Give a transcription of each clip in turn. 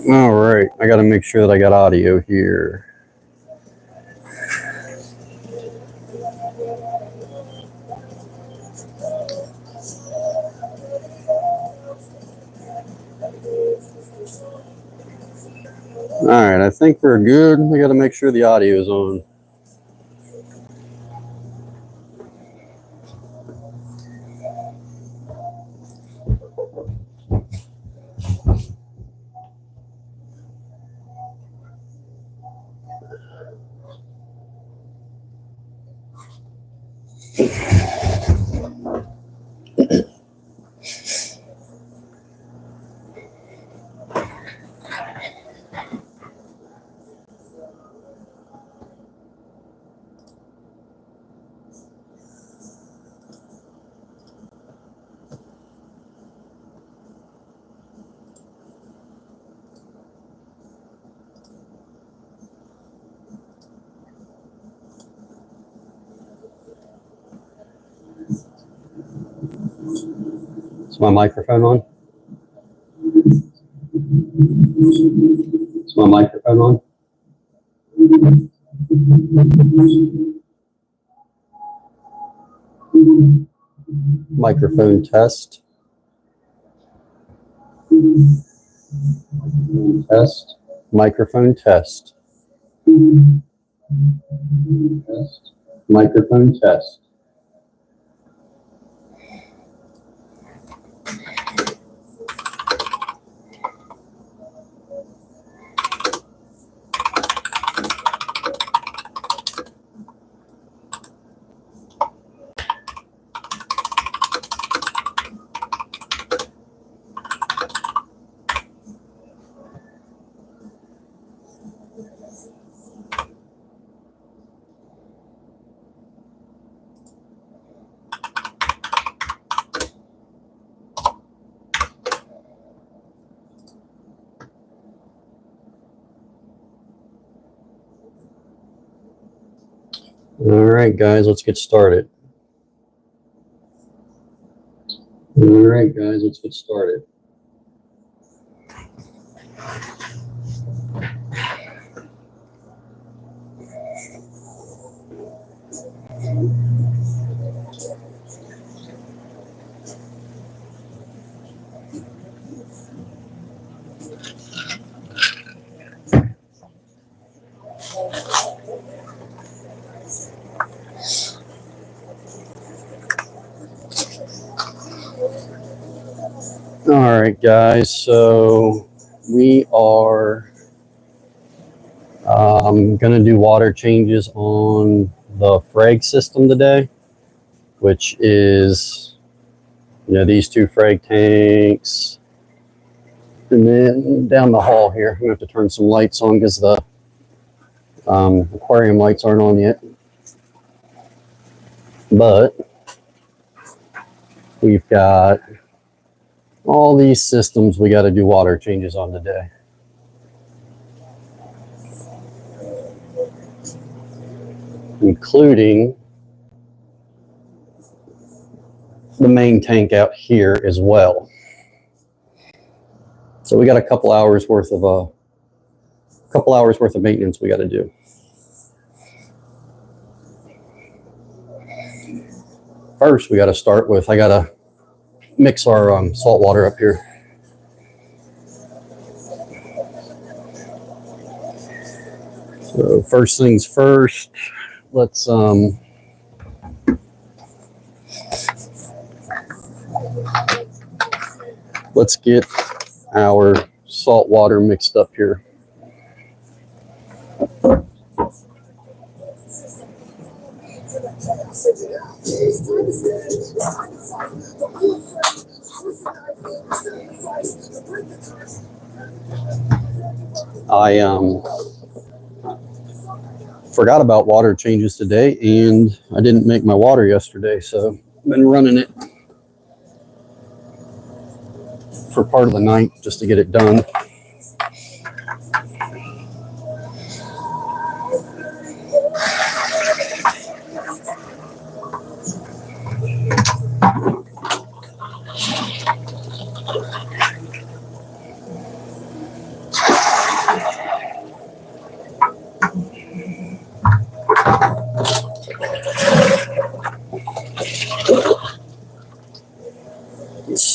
All right, I got to make sure that I got audio here. All right, I think we're good. I got to make sure the audio is on. Is my microphone on? Is my microphone on? Microphone test. Test. Microphone test. Test. Microphone test. All right, guys, let's get started. All right, guys, let's get started. All right, guys, so we are going to do water changes on the frag system today, which is, these two frag tanks. And then down the hall here, I'm going to have to turn some lights on because the aquarium lights aren't on yet. But we've got all these systems we got to do water changes on today. Including the main tank out here as well. So we got a couple hours worth of maintenance we got to do. First, we got to start with, I got to mix our salt water up here. So first things first, let's get our salt water mixed up here. I forgot about water changes today, and I didn't make my water yesterday, so I've been running it for part of the night just to get it done.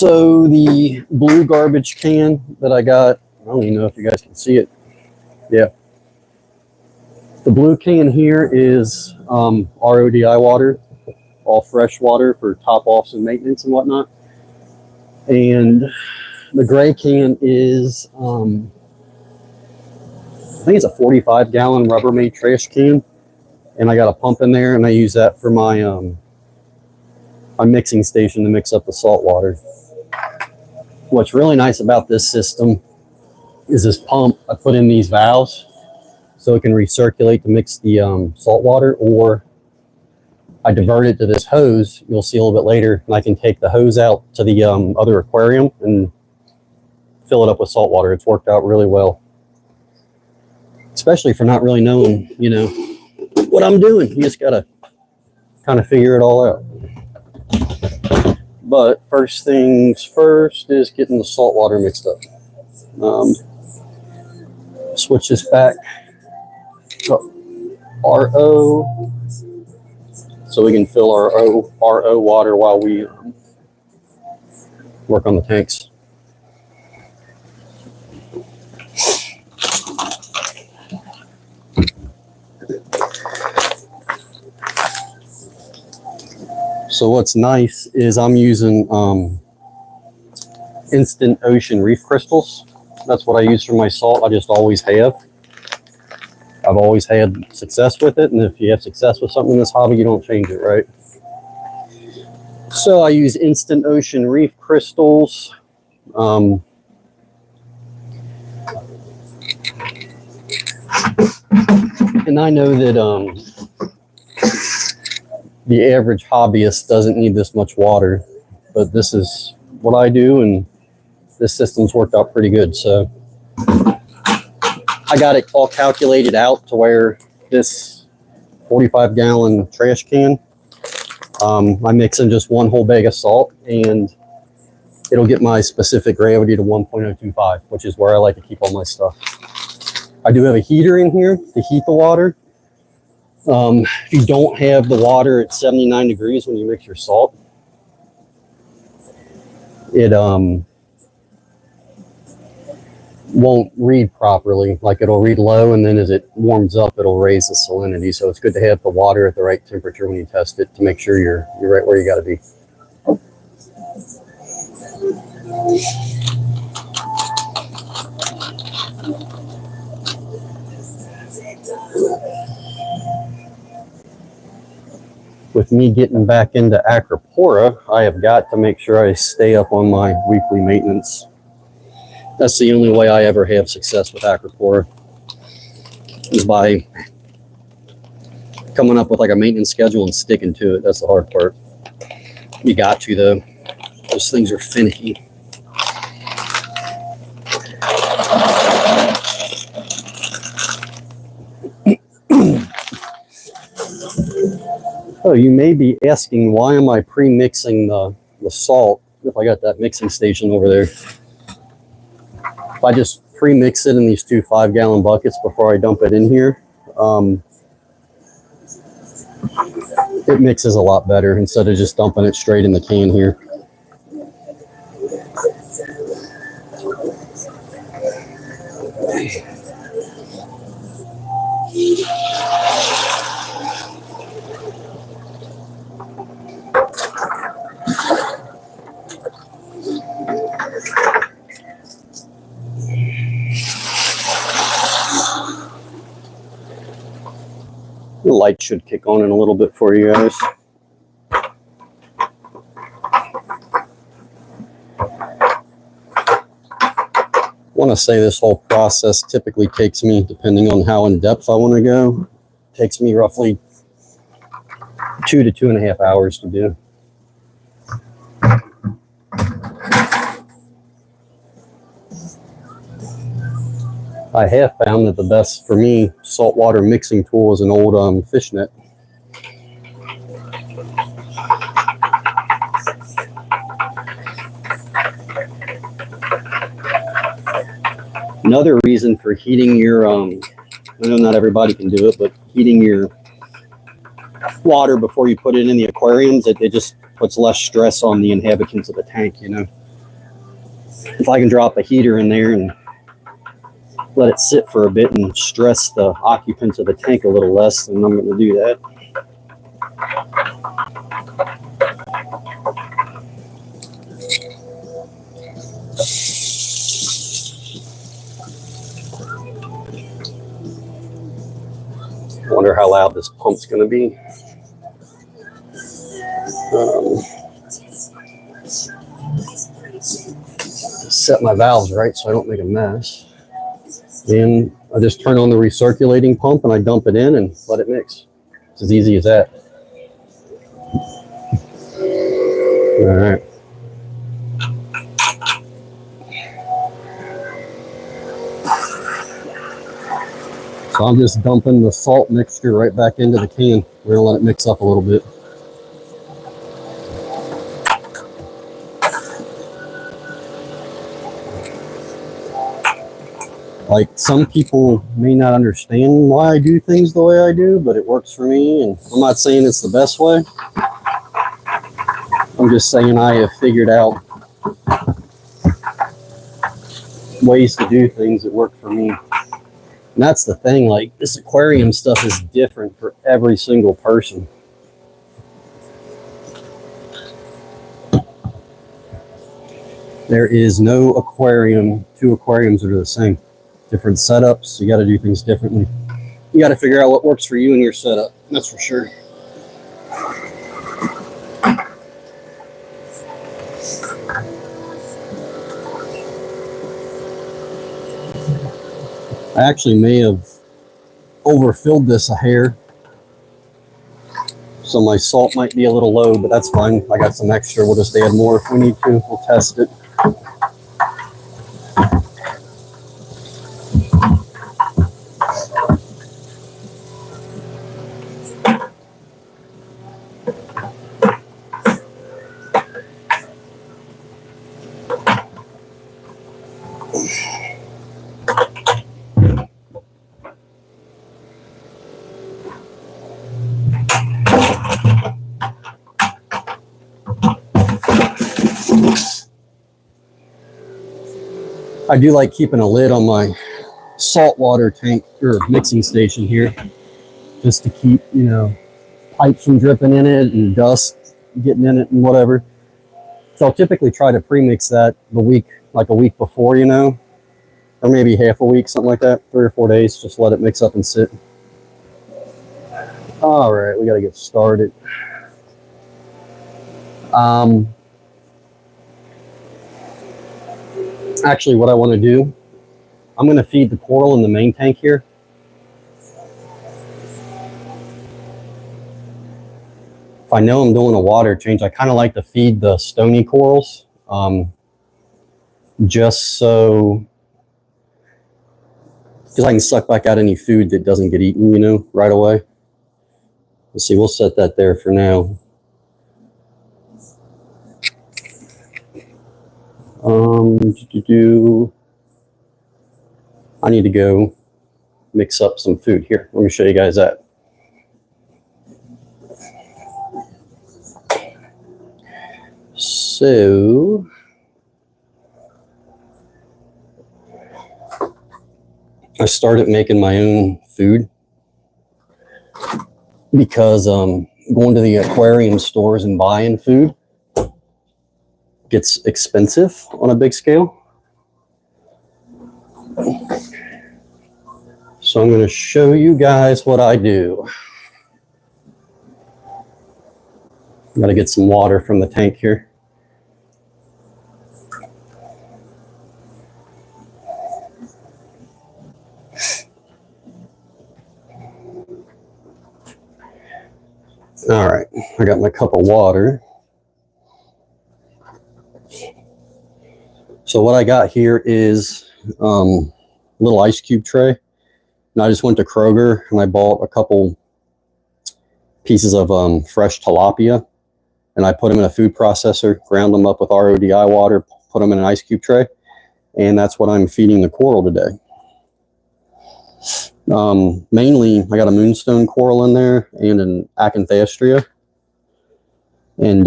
So the blue garbage can that I got, I don't even know if you guys can see it. Yeah. The blue can here is RODI water, all fresh water for top offs and maintenance and whatnot. And the gray can is, I think it's a 45-gallon Rubbermaid trash can. And I got a pump in there, and I use that for my my mixing station to mix up the salt water. What's really nice about this system is this pump. I put in these valves so it can recirculate to mix the salt water, or I divert it to this hose. You'll see a little bit later, and I can take the hose out to the other aquarium and fill it up with salt water. It's worked out really well, especially for not really knowing, you know, what I'm doing. You just gotta kind of figure it all out. But first things first is getting the salt water mixed up. Switch this back to RO so we can fill our RO water while we work on the tanks. So what's nice is I'm using instant ocean reef crystals. That's what I use for my salt. I just always have. I've always had success with it, and if you have success with something in this hobby, you don't change it, right? So I use instant ocean reef crystals. And I know that the average hobbyist doesn't need this much water, but this is what I do, and this system's worked out pretty good. So I got it all calculated out to where this 45-gallon trash can, I mix in just one whole bag of salt, and it'll get my specific gravity to 1.025, which is where I like to keep all my stuff. I do have a heater in here to heat the water. If you don't have the water at 79 degrees when you mix your salt, it won't read properly. Like, it'll read low, and then as it warms up, it'll raise the salinity. So it's good to have the water at the right temperature when you test it to make sure you're right where you got to be. With me getting back into Acropora, I have got to make sure I stay up on my weekly maintenance. That's the only way I ever have success with Acropora, is by coming up with like a maintenance schedule and sticking to it. That's the hard part. You got to, though. Those things are finicky. Oh, you may be asking, why am I pre-mixing the salt if I got that mixing station over there? If I just pre-mix it in these two 5-gallon buckets before I dump it in here, it mixes a lot better instead of just dumping it straight in the can here. The light should kick on in a little bit for you guys. I want to say this whole process typically takes me, depending on how in depth I want to go, takes me roughly 2 to 2.5 hours to do. I have found that the best for me saltwater mixing tool is an old fishnet. Another reason for heating your, I know not everybody can do it, but heating your water before you put it in the aquariums, it just puts less stress on the inhabitants of the tank, you know. if I can drop a heater in there and let it sit for a bit and stress the occupants of the tank a little less, then I'm going to do that. I wonder how loud this pump's going to be. Set my valves right so I don't make a mess. And I just turn on the recirculating pump and I dump it in and let it mix. It's as easy as that. All right. So I'm just dumping the salt mixture right back into the can. We're gonna let it mix up a little bit. Like, some people may not understand why I do things the way I do, but it works for me, and I'm not saying it's the best way. I'm just saying I have figured out ways to do things that work for me. And that's the thing, like, this aquarium stuff is different for every single person. There is no aquarium, two aquariums that are the same. Different setups, you got to do things differently. You got to figure out what works for you and your setup, that's for sure. I actually may have overfilled this a hair, so my salt might be a little low, but that's fine. I got some extra. We'll just add more if we need to. We'll test it. I do like keeping a lid on my saltwater tank or mixing station here, just to keep, you know, pipes from dripping in it and dust getting in it and whatever. So I'll typically try to pre-mix that the week, like a week before, you know, or maybe half a week, something like that, 3 or 4 days, just let it mix up and sit. All right, we got to get started. Actually, what I want to do, I'm going to feed the coral in the main tank here. If I know I'm doing a water change, I kind of like to feed the stony corals, just so, because I can suck back out any food that doesn't get eaten, you know, right away. Let's see, we'll set that there for now. I need to go mix up some food here. Let me show you guys that. So I started making my own food because going to the aquarium stores and buying food gets expensive on a big scale. So I'm going to show you guys what I do. I'm going to get some water from the tank here. All right, I got my cup of water. So what I got here is a little ice cube tray. And I just went to Kroger and I bought a couple pieces of fresh tilapia. And I put them in a food processor, ground them up with RODI water, put them in an ice cube tray. And that's what I'm feeding the coral today. Mainly, I got a moonstone coral in there and an acanthostrea. And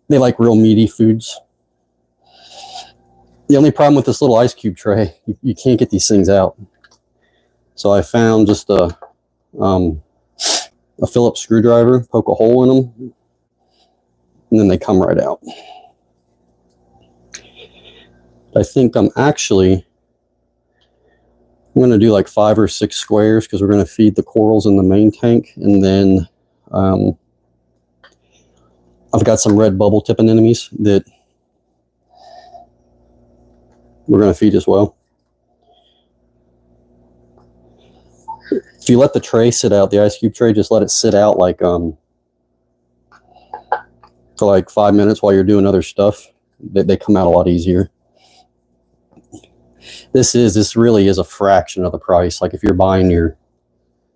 they like real meaty foods. The only problem with this little ice cube tray, you can't get these things out. So I found just a Phillips screwdriver, poke a hole in them, and then they come right out. I think I'm going to do like 5 or 6 squares because we're going to feed the corals in the main tank. And then I've got some red bubble tip anemones that we're going to feed as well. If you let the tray sit out, the ice cube tray, just let it sit out like for like 5 minutes while you're doing other stuff. They come out a lot easier. This really is a fraction of the price. Like if you're buying your,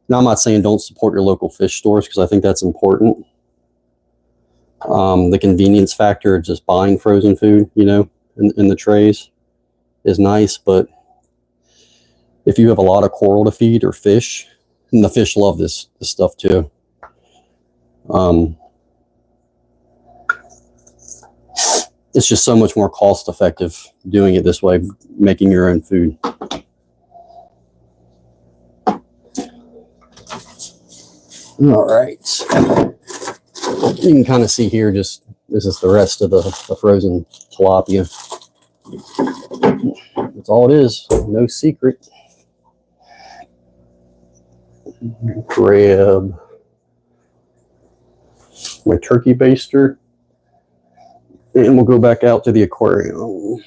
now I'm not saying don't support your local fish stores because I think that's important. The convenience factor of just buying frozen food, you know, in the trays is nice, but if you have a lot of coral to feed or fish, and the fish love this stuff too. It's just so much more cost effective doing it this way, making your own food. All right. You can kind of see here, just this is the rest of the frozen tilapia. That's all it is, no secret. Grab my turkey baster. And we'll go back out to the aquarium.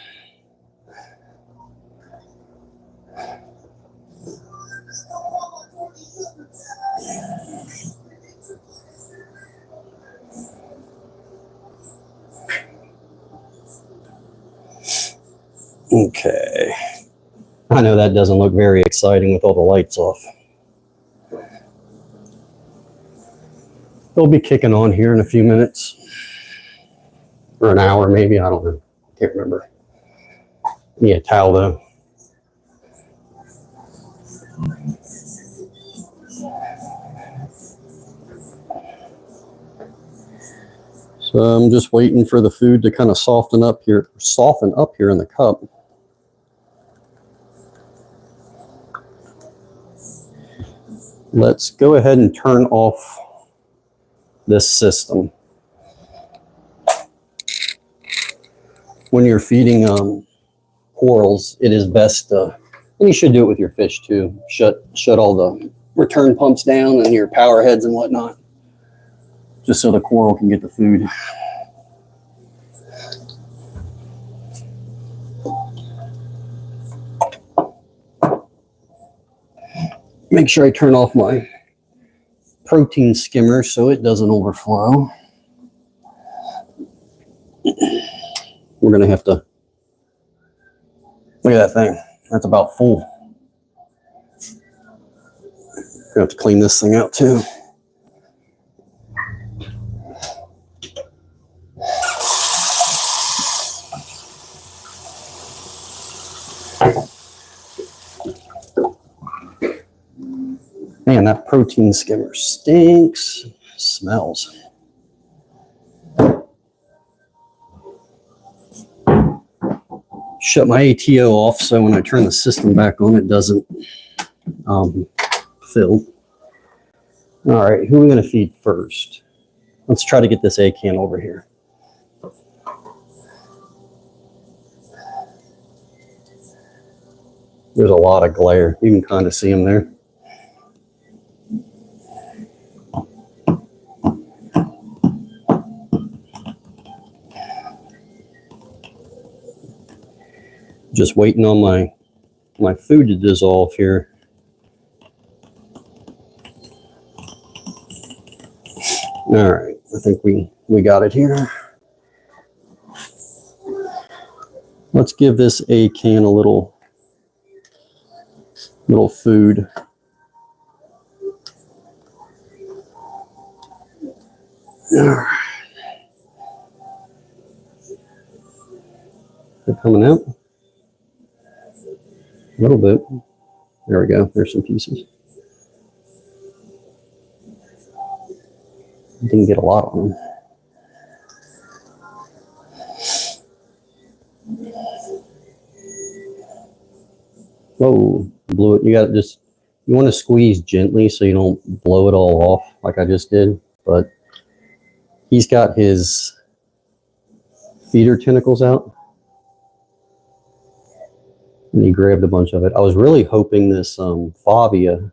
Okay. I know that doesn't look very exciting with all the lights off. They'll be kicking on here in a few minutes. Or an hour maybe, I don't know. Can't remember. Yeah, towel though. So I'm just waiting for the food to kind of soften up here in the cup. Let's go ahead and turn off this system. When you're feeding corals, it is best to, and you should do it with your fish too, shut all the return pumps down and your power heads and whatnot, just so the coral can get the food. Make sure I turn off my protein skimmer so it doesn't overflow. We're going to have to, look at that thing, that's about full. We're going to have to clean this thing out too. Man, that protein skimmer stinks, smells. Shut my ATO off so when I turn the system back on, it doesn't fill. All right, who are we going to feed first? Let's try to get this A-can over here. There's a lot of glare. You can kind of see them there. Just waiting on my food to dissolve here. All right, I think we got it here. Let's give this A-can a little food. All right. They're coming out. A little bit. There we go. There's some pieces. Didn't get a lot on them. Whoa, blew it. You got to just, you want to squeeze gently so you don't blow it all off like I just did. But he's got his feeder tentacles out and he grabbed a bunch of it. I was really hoping this Favia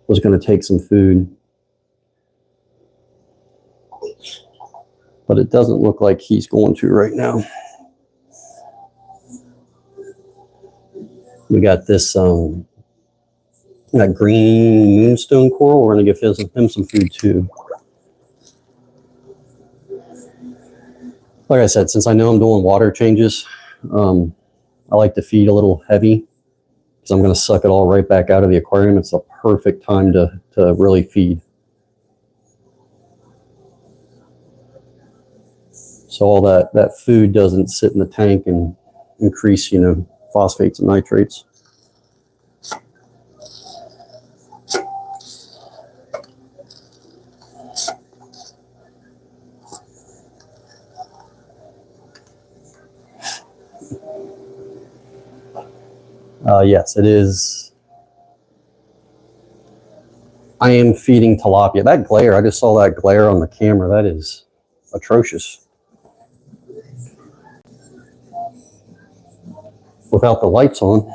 was going to take some food, but it doesn't look like he's going to right now. We got this that green moonstone coral. We're going to give him some food too. Like I said, since I know I'm doing water changes, I like to feed a little heavy because I'm going to suck it all right back out of the aquarium. It's a perfect time to really feed. So all that food doesn't sit in the tank and increase, phosphates and nitrates. Yes, it is. I am feeding tilapia. That glare, I just saw that glare on the camera. That is atrocious. Without the lights on.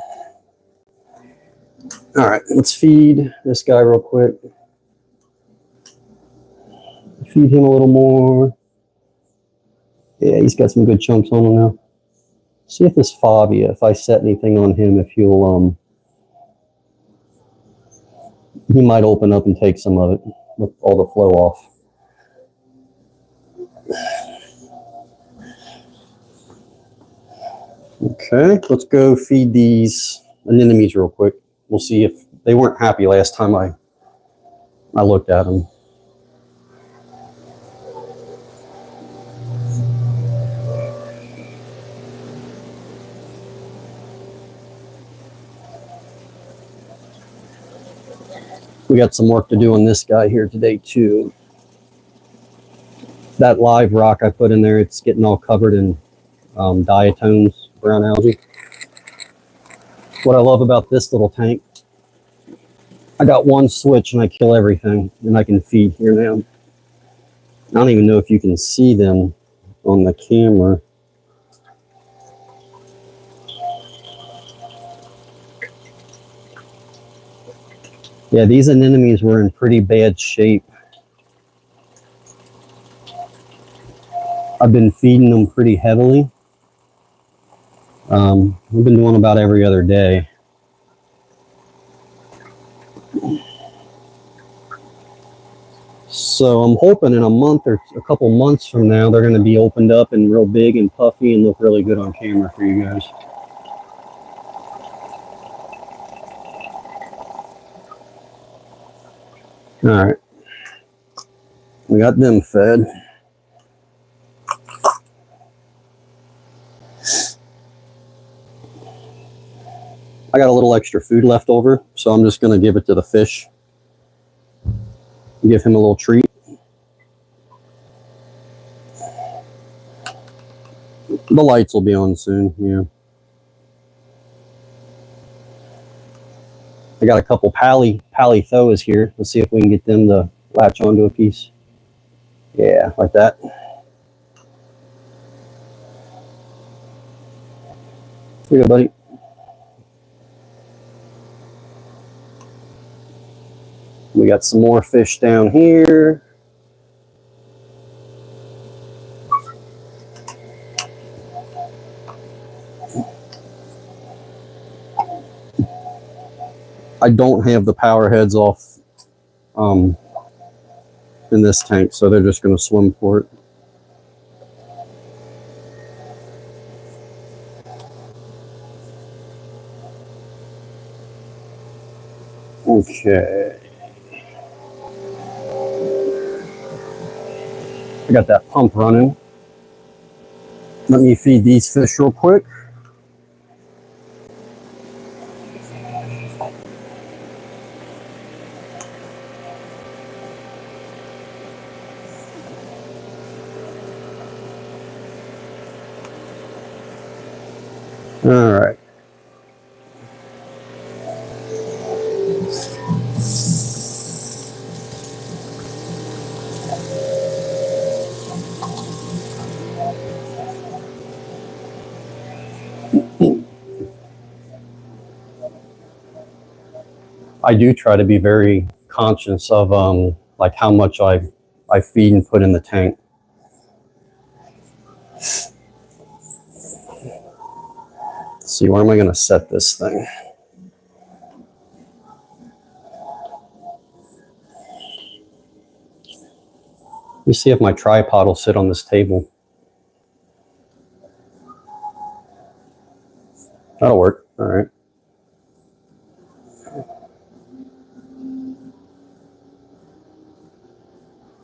All right, let's feed this guy real quick. Feed him a little more. Yeah, he's got some good chunks on him now. See if this Favia, if I set anything on him, if he'll, he might open up and take some of it with all the flow off. Okay, let's go feed these anemones real quick. We'll see if they weren't happy last time I looked at them. We got some work to do on this guy here today too. That live rock I put in there, it's getting all covered in diatoms, brown algae. What I love about this little tank, I got one switch and I kill everything and I can feed here now. I don't even know if you can see them on the camera. Yeah, these anemones were in pretty bad shape. I've been feeding them pretty heavily. We've been doing about every other day. So I'm hoping in a month or a couple months from now, they're going to be opened up and real big and puffy and look really good on camera for you guys. All right. We got them fed. I got a little extra food left over, so I'm just going to give it to the fish. Give him a little treat. The lights will be on soon, yeah. I got a couple palithoas here. Let's see if we can get them to latch onto a piece. Yeah, like that. Here you go, buddy. We got some more fish down here. I don't have the power heads off in this tank, so they're just going to swim for it. Okay. I got that pump running. Let me feed these fish real quick. All right. I do try to be very conscious of like how much I feed and put in the tank. Let's see, where am I going to set this thing? Let me see if my tripod will sit on this table. That'll work. All right.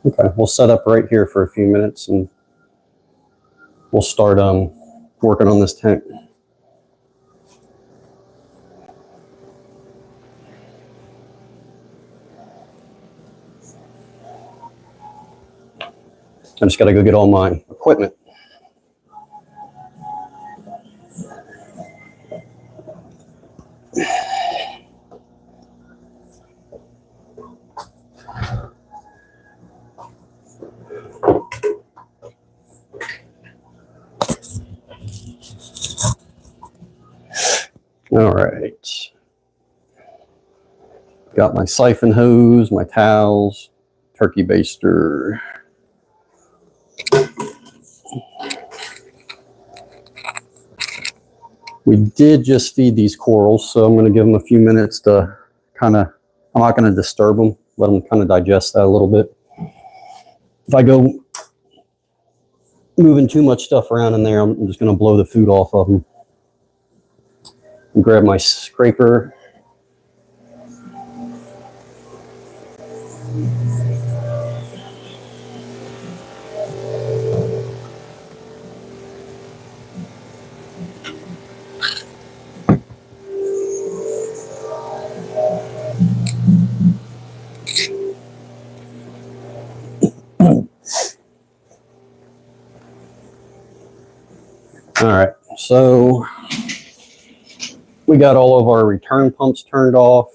Okay, we'll set up right here for a few minutes and we'll start working on this tank. I just got to go get all my equipment. All right. Got my siphon hose, my towels, turkey baster. We did just feed these corals, so I'm going to give them a few minutes to kind of, I'm not going to disturb them, let them kind of digest that a little bit. If I go moving too much stuff around in there, I'm just going to blow the food off of them. And grab my scraper. All right, so we got all of our return pumps turned off,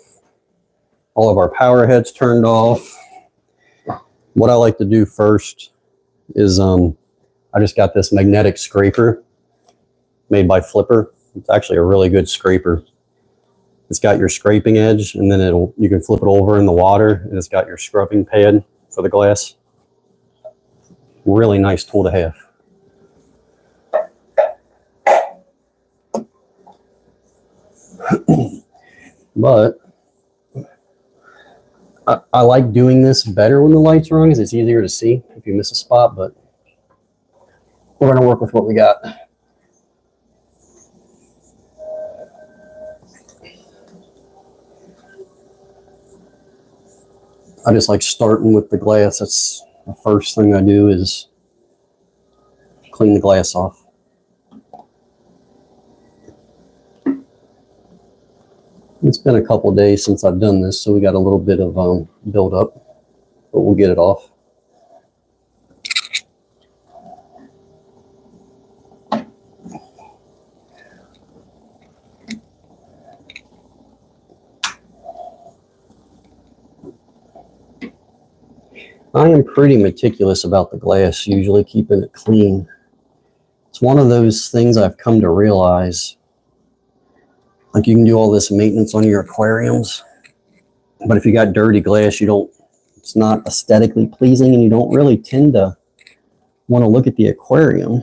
all of our power heads turned off. What I like to do first is I just got this magnetic scraper made by Flipper. It's actually a really good scraper. It's got your scraping edge, and then you can flip it over in the water, and it's got your scrubbing pad for the glass. Really nice tool to have. But I like doing this better when the lights are on because it's easier to see if you miss a spot, but we're going to work with what we got. I just like starting with the glass. That's the first thing I do is clean the glass off. It's been a couple of days since I've done this, so we got a little bit of build up, but we'll get it off. I am pretty meticulous about the glass, usually keeping it clean. It's one of those things I've come to realize. Like, you can do all this maintenance on your aquariums, but if you got dirty glass, it's not aesthetically pleasing, and you don't really tend to want to look at the aquarium.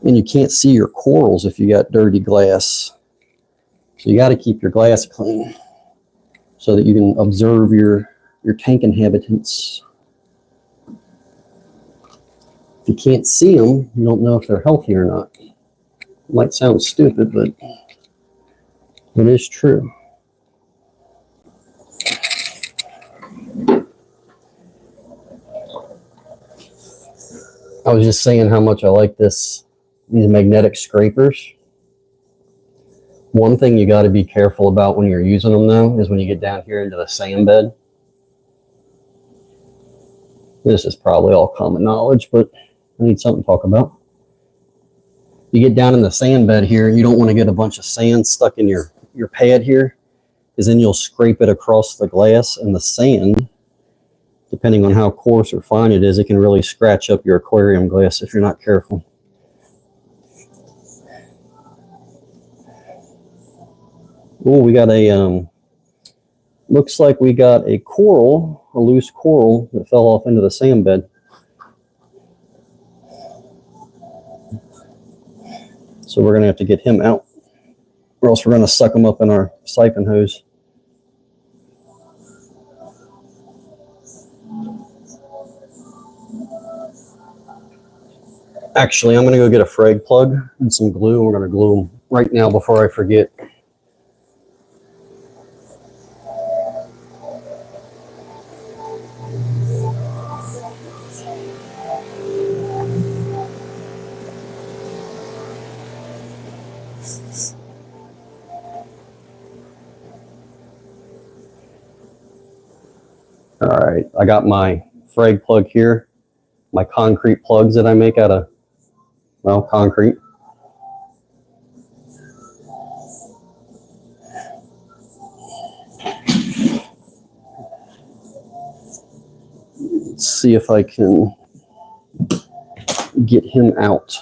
And you can't see your corals if you got dirty glass. So you got to keep your glass clean so that you can observe your tank inhabitants. If you can't see them, you don't know if they're healthy or not. It might sound stupid, but it is true. I was just saying how much I like these magnetic scrapers. One thing you got to be careful about when you're using them, though, is when you get down here into the sand bed. This is probably all common knowledge, but I need something to talk about. You get down in the sand bed here, and you don't want to get a bunch of sand stuck in your pad here, because then you'll scrape it across the glass, and the sand, depending on how coarse or fine it is, it can really scratch up your aquarium glass if you're not careful. Oh, we got a Looks like we got a coral, a loose coral that fell off into the sand bed. So we're going to have to get him out, or else we're going to suck him up in our siphon hose. Actually, I'm going to go get a frag plug and some glue. We're going to glue them right now before I forget. All right, I got my frag plug here, my concrete plugs that I make out of, well, concrete. Let's see if I can get him out.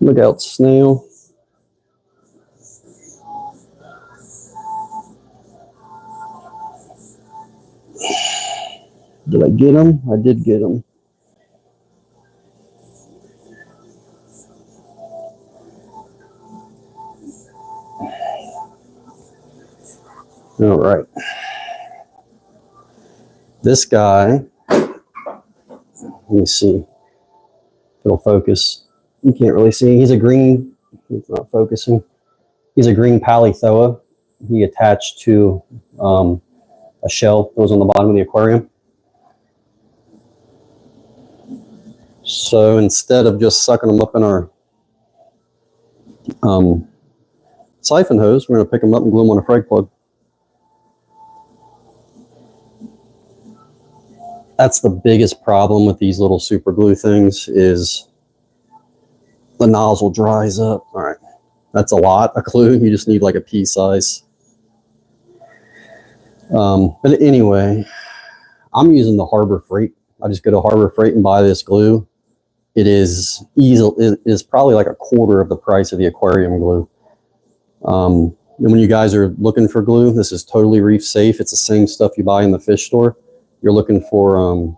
Look out, snail. Did I get him? I did get him. All right. This guy, let me see if it'll focus. You can't really see. He's a green, it's not focusing. He's a green palithoa. He attached to a shell that was on the bottom of the aquarium. So instead of just sucking them up in our siphon hose, we're going to pick them up and glue them on a frag plug. That's the biggest problem with these little super glue things is the nozzle dries up. All right, that's a lot of glue. You just need like a pea size. But anyway, I'm using the Harbor Freight. I just go to Harbor Freight and buy this glue. It is probably like a quarter of the price of the aquarium glue. And when you guys are looking for glue, this is totally reef safe. It's the same stuff you buy in the fish store. You're looking for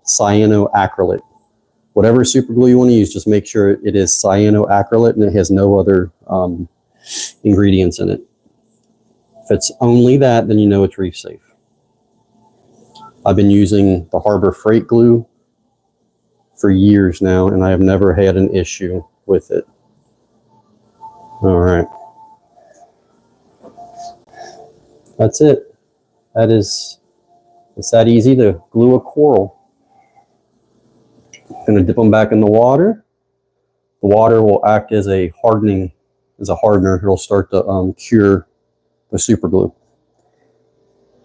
cyanoacrylate. Whatever super glue you want to use, just make sure it is cyanoacrylate and it has no other ingredients in it. If it's only that, then you know it's reef safe. I've been using the Harbor Freight glue for years now, and I have never had an issue with it. All right. That's it. It's that easy to glue a coral. I'm gonna dip them back in the water. The water will act as a hardener. It'll start to cure the super glue.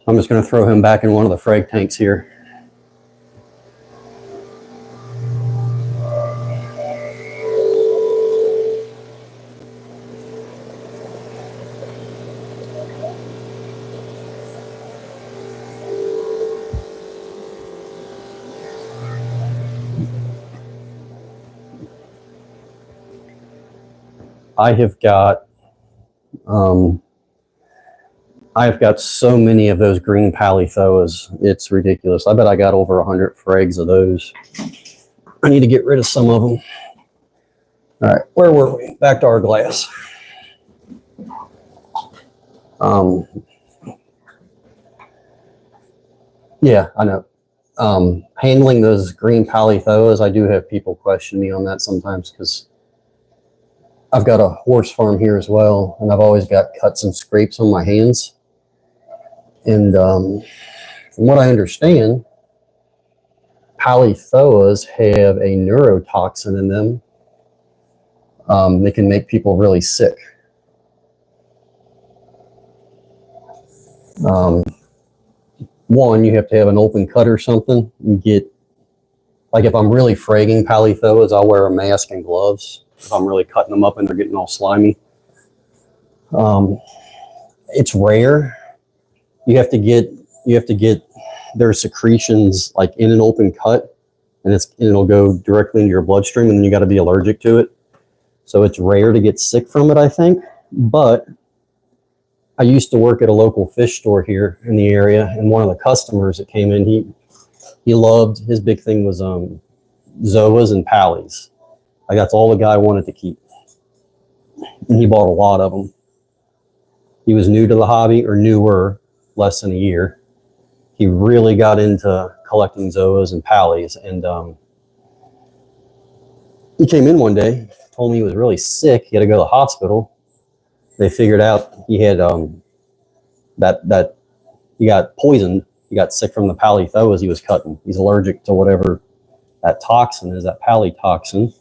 I'm just going to throw him back in one of the frag tanks here. I have got so many of those green palithoas. It's ridiculous. I bet I got over 100 frags of those. I need to get rid of some of them. All right, where were we? Back to our glass. Yeah, I know. Handling those green palithoas, I do have people question me on that sometimes because I've got a horse farm here as well, and I've always got cuts and scrapes on my hands. And from what I understand, palithoas have a neurotoxin in them that can make people really sick. One, you have to have an open cut or something. You get, like if I'm really fragging palithoas, I'll wear a mask and gloves. If I'm really cutting them up and they're getting all slimy. It's rare. You have to get their secretions like in an open cut and it'll go directly into your bloodstream, and then you got to be allergic to it. So it's rare to get sick from it, I think. But I used to work at a local fish store here in the area, and one of the customers that came in, he loved, his big thing was zoas and pallies. Like that's all the guy wanted to keep, and he bought a lot of them. He was new to the hobby, or newer, less than a year. He really got into collecting zoas and pallies, and he came in one day, told me he was really sick. He had to go to the hospital. They figured out he had that he got poisoned. He got sick from the palithoas he was cutting. He's allergic to whatever that toxin is, that palitoxin.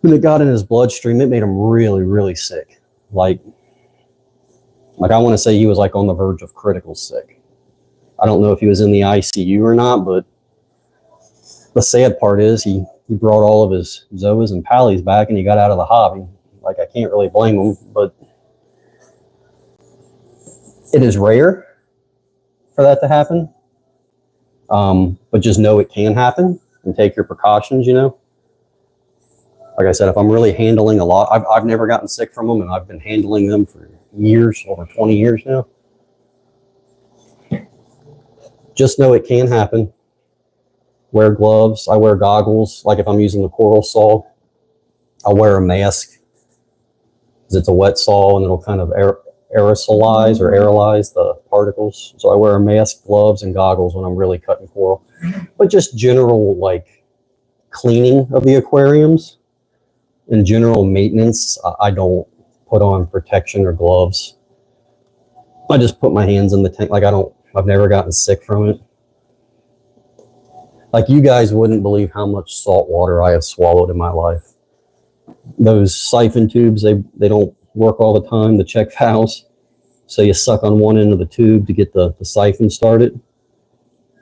When it got in his bloodstream, it made him really, really sick. Like I want to say he was like on the verge of critical sick. I don't know if he was in the ICU or not, but the sad part is he brought all of his zoas and pallies back, and he got out of the hobby. Like, I can't really blame him, but it is rare for that to happen. But just know it can happen, and take your precautions, you know. Like I said, if I'm really handling a lot, I've never gotten sick from them, and I've been handling them for years, over 20 years now. Just know it can happen. Wear gloves. I wear goggles. Like if I'm using the coral saw, I'll wear a mask because it's a wet saw and it'll kind of aerosolize or aerolize the particles. So I wear a mask, gloves, and goggles when I'm really cutting coral. But just general like cleaning of the aquariums and general maintenance, I don't put on protection or gloves. I just put my hands in the tank. Like I've never gotten sick from it. Like you guys wouldn't believe how much salt water I have swallowed in my life. Those siphon tubes, they don't work all the time, the check valves. So you suck on one end of the tube to get the siphon started.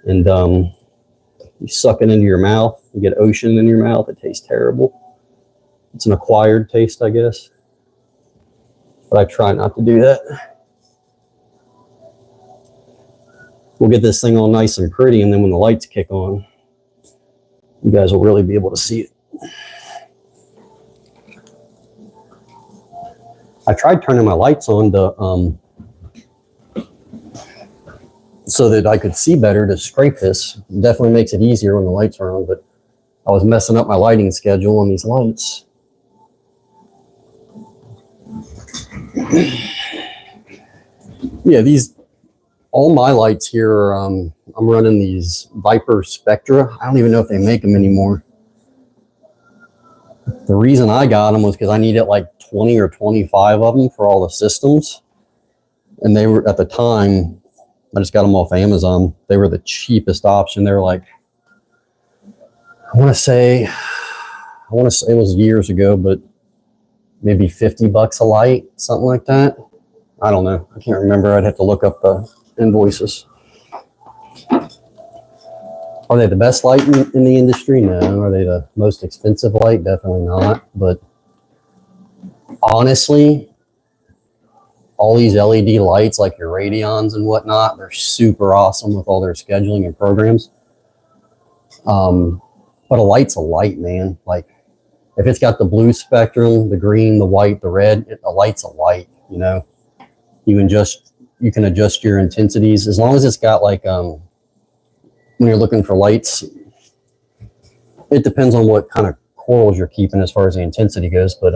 And you suck it into your mouth. You get ocean in your mouth. It tastes terrible. It's an acquired taste, I guess. But I try not to do that. We'll get this thing all nice and pretty, and then when the lights kick on, you guys will really be able to see it. I tried turning my lights on to so that I could see better to scrape this. It definitely makes it easier when the lights are on, but I was messing up my lighting schedule on these lights. Yeah, all my lights here are, I'm running these Viper Spectra. I don't even know if they make them anymore. The reason I got them was because I needed like 20 or 25 of them for all the systems. And they were, at the time, I just got them off Amazon. They were the cheapest option. They were like, I want to say it was years ago, but maybe 50 bucks a light, something like that. I don't know. I can't remember. I'd have to look up the invoices. Are they the best light in the industry? No. Are they the most expensive light? Definitely not. But honestly, all these LED lights like your Radions and whatnot, they're super awesome with all their scheduling and programs. But a light's a light, man. Like if it's got the blue spectrum, the green, the white, the red, a light's a light, you know. You can adjust your intensities as long as it's got like when you're looking for lights, it depends on what kind of corals you're keeping as far as the intensity goes, but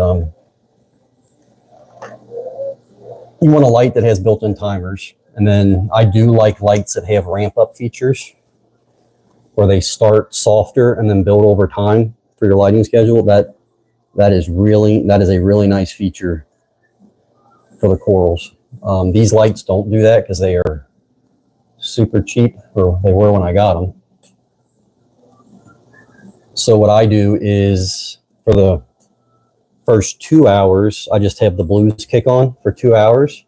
you want a light that has built-in timers. And then I do like lights that have ramp up features where they start softer and then build over time for your lighting schedule. That is a really nice feature for the corals. These lights don't do that because they are super cheap, or they were when I got them. So what I do is for the first 2 hours, I just have the blues kick on for 2 hours.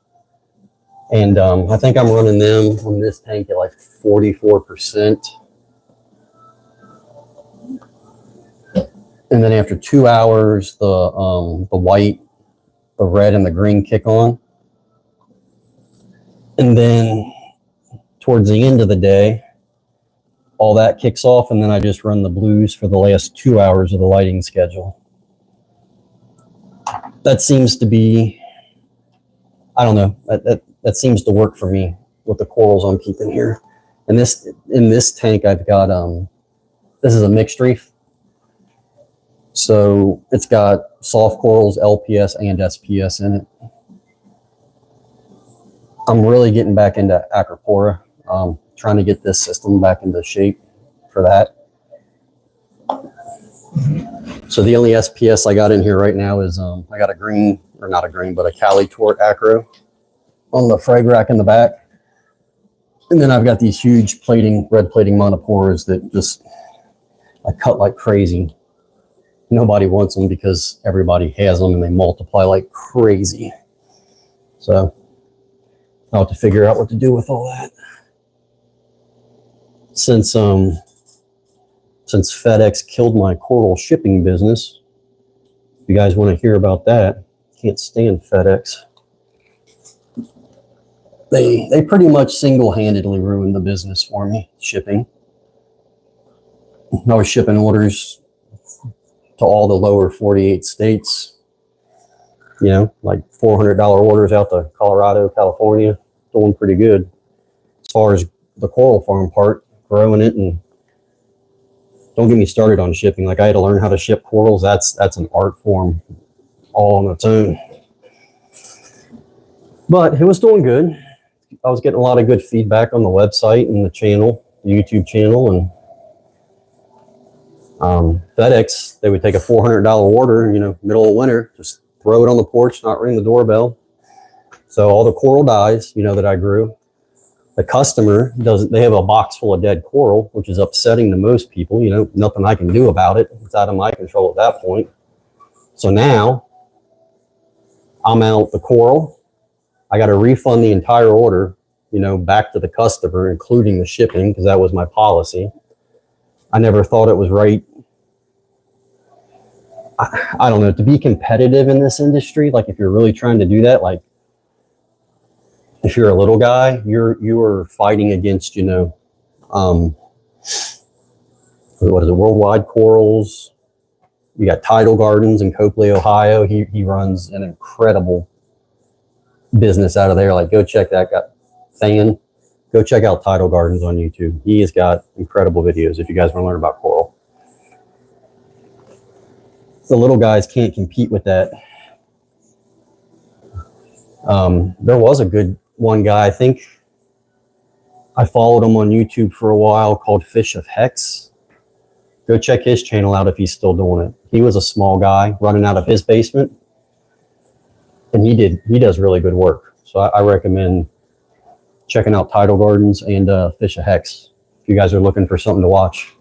And I think I'm running them on this tank at like 44%. And then after 2 hours, the white, the red, and the green kick on. And then towards the end of the day, all that kicks off, and then I just run the blues for the last 2 hours of the lighting schedule. That seems to be, I don't know, that seems to work for me with the corals I'm keeping here. And in this tank, I've got, this is a mixed reef. So it's got soft corals, LPS, and SPS in it. I'm really getting back into acropora, trying to get this system back into shape for that. So the only SPS I got in here right now is I got a green, or not a green, but a Cali Tort Acro on the frag rack in the back. And then I've got these huge plating, red plating monopores that just, I cut like crazy. Nobody wants them because everybody has them and they multiply like crazy. So I'll have to figure out what to do with all that. Since FedEx killed my coral shipping business, if you guys want to hear about that, can't stand FedEx. They pretty much single-handedly ruined the business for me, shipping. I was shipping orders to all the lower 48 states, you know, like $400 orders out to Colorado, California, doing pretty good. As far as the coral farm part, growing it, and don't get me started on shipping. Like I had to learn how to ship corals. That's an art form all on its own. But it was doing good. I was getting a lot of good feedback on the website and the channel, the YouTube channel, and FedEx, they would take a $400 order, you know, middle of winter, just throw it on the porch, not ring the doorbell. So all the coral dies, you know, that I grew. The customer doesn't, they have a box full of dead coral, which is upsetting to most people, you know, nothing I can do about it. It's out of my control at that point. So now I'm out the coral. I got to refund the entire order, you know, back to the customer, including the shipping, because that was my policy. I never thought it was right. I don't know, to be competitive in this industry, like if you're really trying to do that, like if you're a little guy, you are fighting against, you know, what is it, Worldwide Corals. You got Tidal Gardens in Copley, Ohio. He runs an incredible business out of there. Like, go check that guy. Go check out Tidal Gardens on YouTube. He has got incredible videos if you guys want to learn about coral. The little guys can't compete with that. There was a good one guy, I think I followed him on YouTube for a while, called Fish of Hex. Go check his channel out if he's still doing it. He was a small guy running out of his basement, and he does really good work. So I recommend checking out Tidal Gardens and Fish of Hex if you guys are looking for something to watch.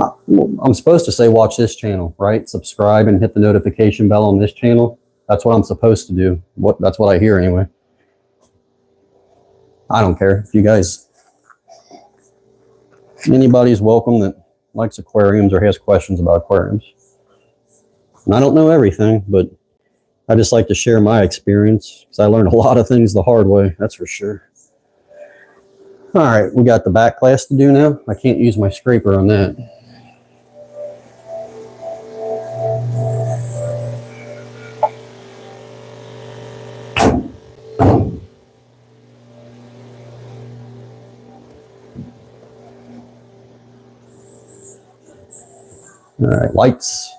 I'm supposed to say watch this channel, right? Subscribe and hit the notification bell on this channel. That's what I'm supposed to do. That's what I hear anyway. I don't care. If you guys, anybody's welcome that likes aquariums or has questions about aquariums. And I don't know everything, but I just like to share my experience because I learned a lot of things the hard way, that's for sure. All right, we got the back glass to do now. I can't use my scraper on that. All right, lights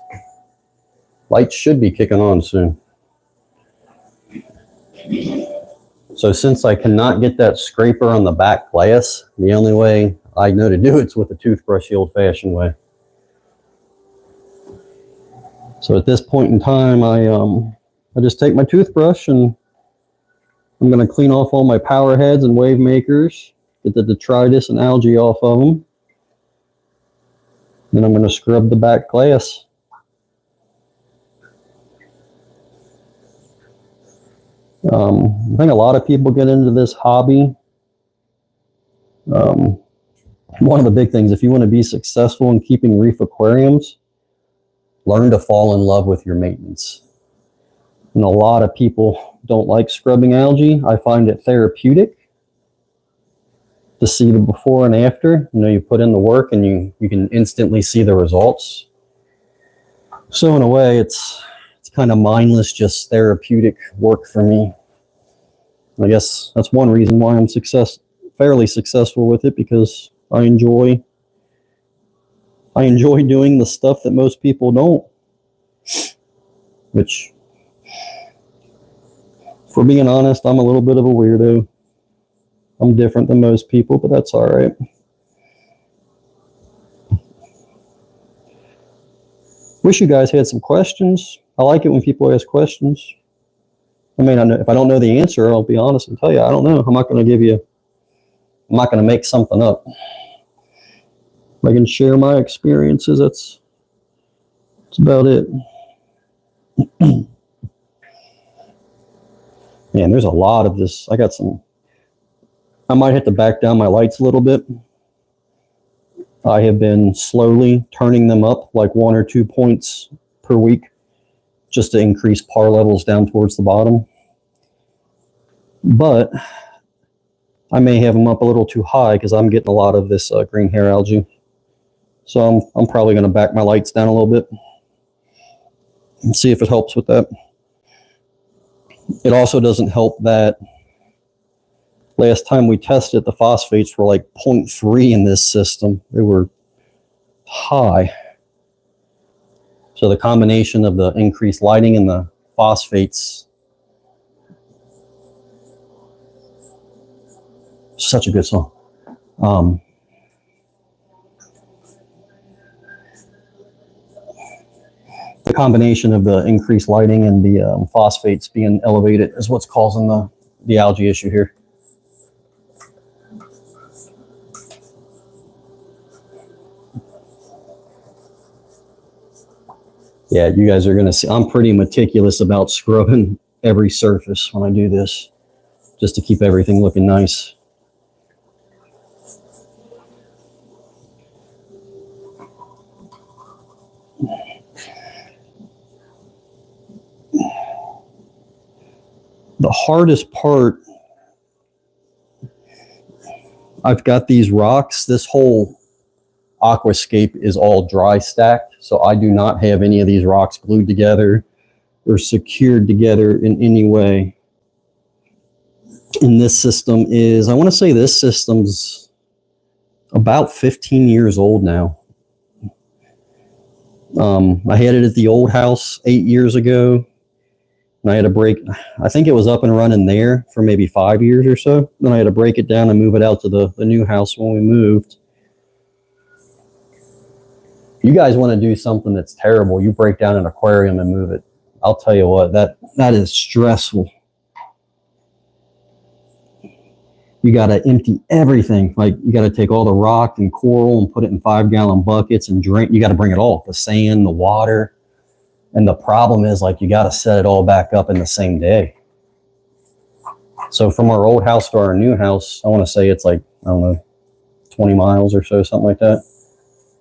should be kicking on soon. So since I cannot get that scraper on the back glass, the only way I know to do it's with a toothbrush the old-fashioned way. So at this point in time, I just take my toothbrush and I'm going to clean off all my power heads and wave makers, get the detritus and algae off of them. Then I'm going to scrub the back glass. I think a lot of people get into this hobby. One of the big things, if you want to be successful in keeping reef aquariums, learn to fall in love with your maintenance. And a lot of people don't like scrubbing algae. I find it therapeutic to see the before and after. You know, you put in the work and you can instantly see the results. So in a way, it's kind of mindless, just therapeutic work for me. I guess that's one reason why I'm fairly successful with it, because I enjoy doing the stuff that most people don't. Which, for being honest, I'm a little bit of a weirdo. I'm different than most people, but that's all right. Wish you guys had some questions. I like it when people ask questions. I mean, if I don't know the answer, I'll be honest and tell you, I don't know. I'm not going to make something up. If I can share my experiences, that's about it. Man, there's a lot of this. I might have to back down my lights a little bit. I have been slowly turning them up like 1 or 2 points per week, just to increase par levels down towards the bottom. But I may have them up a little too high because I'm getting a lot of this green hair algae. So I'm probably going to back my lights down a little bit and see if it helps with that. It also doesn't help that last time we tested, the phosphates were like 0.3 in this system. They were high. So the combination of the increased lighting and the phosphates, such a good song. The combination of the increased lighting and the phosphates being elevated is what's causing the algae issue here. Yeah, you guys are going to see, I'm pretty meticulous about scrubbing every surface when I do this, just to keep everything looking nice. The hardest part, I've got these rocks. This whole aquascape is all dry stacked, so I do not have any of these rocks glued together or secured together in any way. And this system is, I want to say this system's about 15 years old now. I had it at the old house 8 years ago, and I had to break, I think it was up and running there for maybe 5 years or so. Then I had to break it down and move it out to the new house when we moved. You guys want to do something that's terrible, you break down an aquarium and move it. I'll tell you what, that is stressful. You got to empty everything. Like, you got to take all the rock and coral and put it in 5-gallon buckets and drink. You got to bring it all, the sand, the water. And the problem is, like, you got to set it all back up in the same day. So from our old house to our new house, I want to say it's like, I don't know, 20 miles or so, something like that.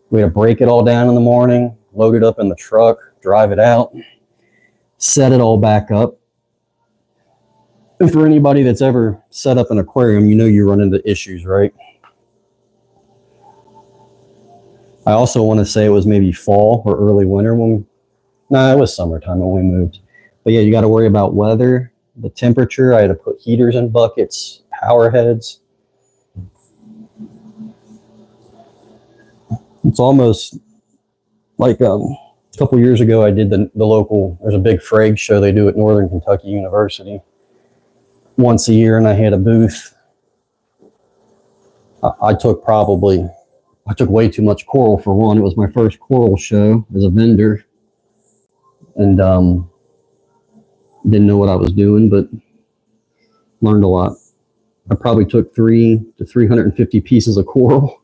We had to break it all down in the morning, load it up in the truck, drive it out, set it all back up. And for anybody that's ever set up an aquarium, you know you run into issues, right? I also want to say it was maybe fall or early winter when, it was summertime when we moved. But yeah, you got to worry about weather, the temperature. I had to put heaters in buckets, power heads. It's almost like a couple years ago, I did the local, there's a big frag show they do at Northern Kentucky University once a year, and I had a booth. I took way too much coral for one. It was my first coral show as a vendor, and didn't know what I was doing, but learned a lot. I probably took 300 to 350 pieces of coral.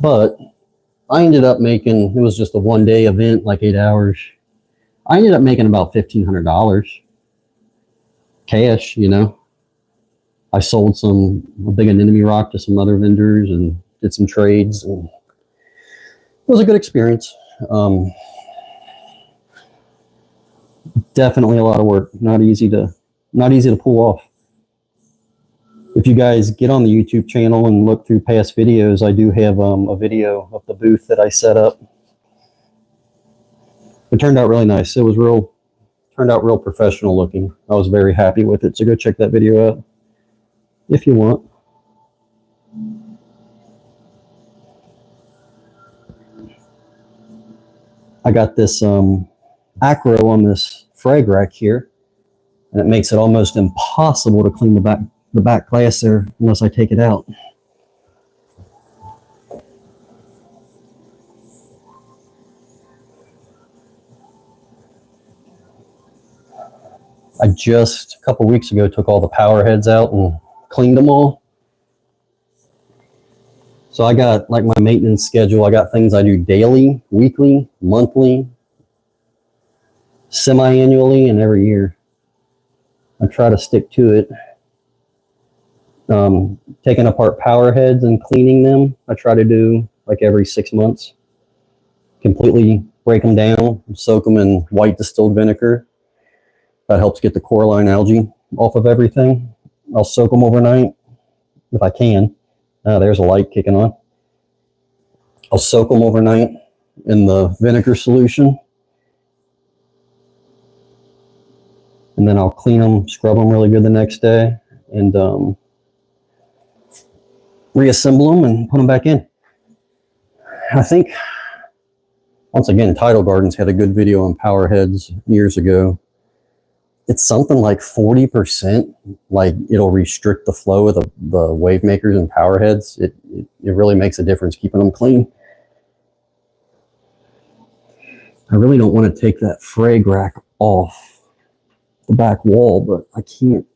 But I ended up making, it was just a one-day event, like 8 hours. I ended up making about $1,500 cash, you know. I sold a big anemone rock to some other vendors and did some trades, and it was a good experience. Definitely a lot of work. Not easy to pull off. If you guys get on the YouTube channel and look through past videos, I do have a video of the booth that I set up. It turned out really nice. It was turned out real professional looking. I was very happy with it. So go check that video out if you want. I got this acro on this frag rack here, and it makes it almost impossible to clean the back glass there unless I take it out. I just a couple weeks ago took all the power heads out and cleaned them all. So I got like my maintenance schedule. I got things I do daily, weekly, monthly, semi-annually, and every year. I try to stick to it. Taking apart power heads and cleaning them, I try to do like every 6 months. Completely break them down, soak them in white distilled vinegar. That helps get the coralline algae off of everything. I'll soak them overnight if I can. There's a light kicking on. I'll soak them overnight in the vinegar solution. And then I'll clean them, scrub them really good the next day, and reassemble them and put them back in. I think, once again, Tidal Gardens had a good video on power heads years ago. It's something like 40%, like it'll restrict the flow of the wave makers and power heads. It really makes a difference keeping them clean. I really don't want to take that frag rack off the back wall, but I can't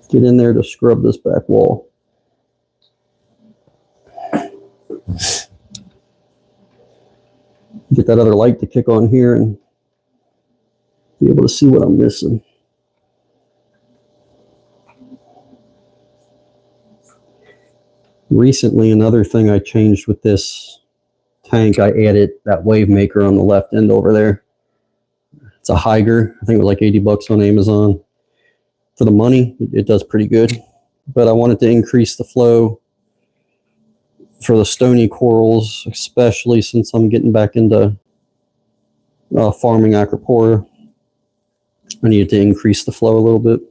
get in there to scrub this back wall. Get that other light to kick on here and be able to see what I'm missing. Recently, another thing I changed with this tank, I added that wave maker on the left end over there. It's a Higer. I think it was like 80 bucks on Amazon. For the money, it does pretty good. But I wanted to increase the flow for the stony corals, especially since I'm getting back into farming acropora. I needed to increase the flow a little bit.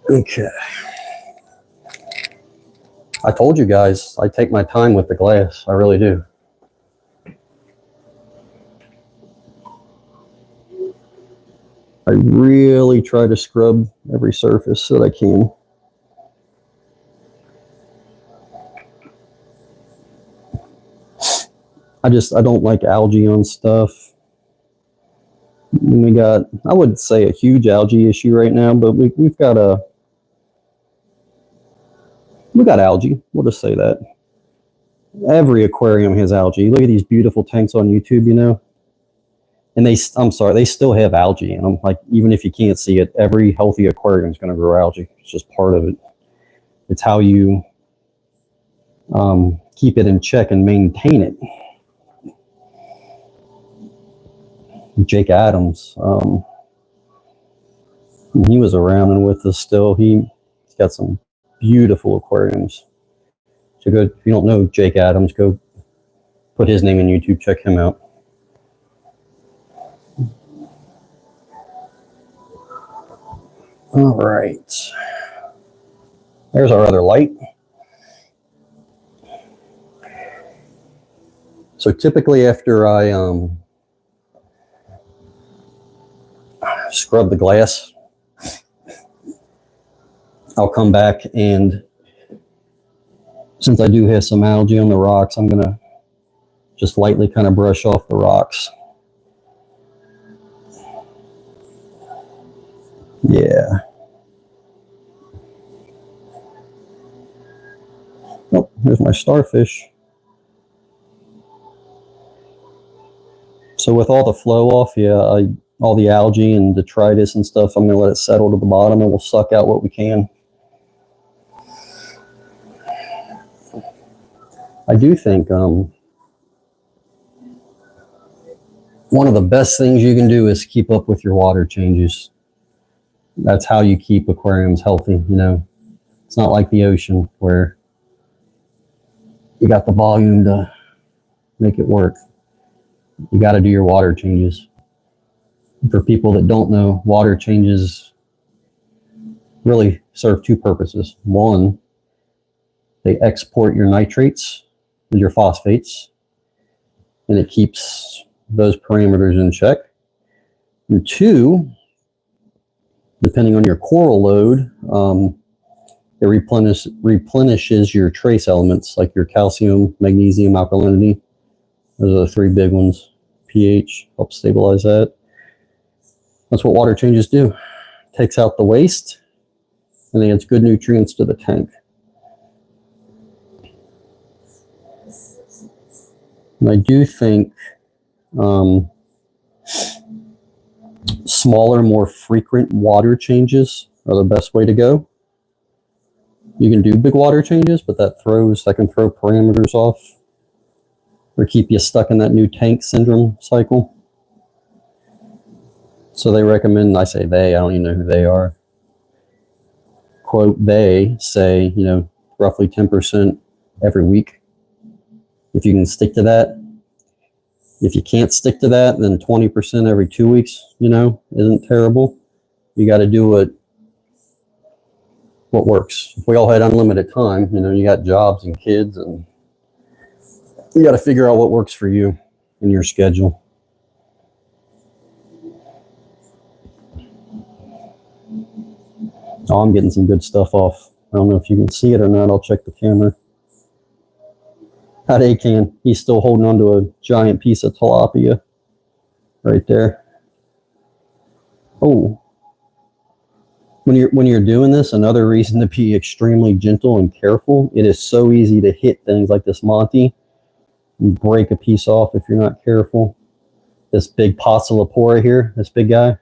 Okay. I told you guys, I take my time with the glass. I really do. I really try to scrub every surface that I can. I don't like algae on stuff. And we got, I wouldn't say a huge algae issue right now, but we've got algae. We'll just say that. Every aquarium has algae. Look at these beautiful tanks on YouTube, you know. And I'm sorry, they still have algae. And I'm like, even if you can't see it, every healthy aquarium is going to grow algae. It's just part of it. It's how you keep it in check and maintain it. Jake Adams, he was around and with us still. He's got some beautiful aquariums. So go, if you don't know Jake Adams, go put his name in YouTube, check him out. All right, there's our other light. So typically after I scrub the glass, I'll come back, and since I do have some algae on the rocks, I'm gonna just lightly kind of brush off the rocks. Yeah. Oh, there's my starfish. So with all the flow off, yeah, all the algae and detritus and stuff, I'm going to let it settle to the bottom, and we'll suck out what we can. I do think One of the best things you can do is keep up with your water changes. That's how you keep aquariums healthy, you know. It's not like the ocean where you got the volume to make it work. You got to do your water changes. For people that don't know, water changes really serve two purposes. One, they export your nitrates and your phosphates, and it keeps those parameters in check. And two, depending on your coral load, it replenishes your trace elements like your calcium, magnesium, alkalinity. Those are the three big ones. pH helps stabilize that. That's what water changes do. Takes out the waste and adds good nutrients to the tank. And I do think smaller, more frequent water changes are the best way to go. You can do big water changes, but that can throw parameters off or keep you stuck in that new tank syndrome cycle. So they recommend, I say they, I don't even know who they are. Quote, they say, you know, roughly 10% every week. If you can stick to that. If you can't stick to that, then 20% every 2 weeks, you know, isn't terrible. You got to do what works. If we all had unlimited time, you know, you got jobs and kids, and you got to figure out what works for you in your schedule. Oh, I'm getting some good stuff off. I don't know if you can see it or not. I'll check the camera. How'd A-Can? He's still holding on to a giant piece of tilapia right there. Oh. When you're doing this, another reason to be extremely gentle and careful, it is so easy to hit things like this Monty and break a piece off if you're not careful. This big Passalapora here, this big guy,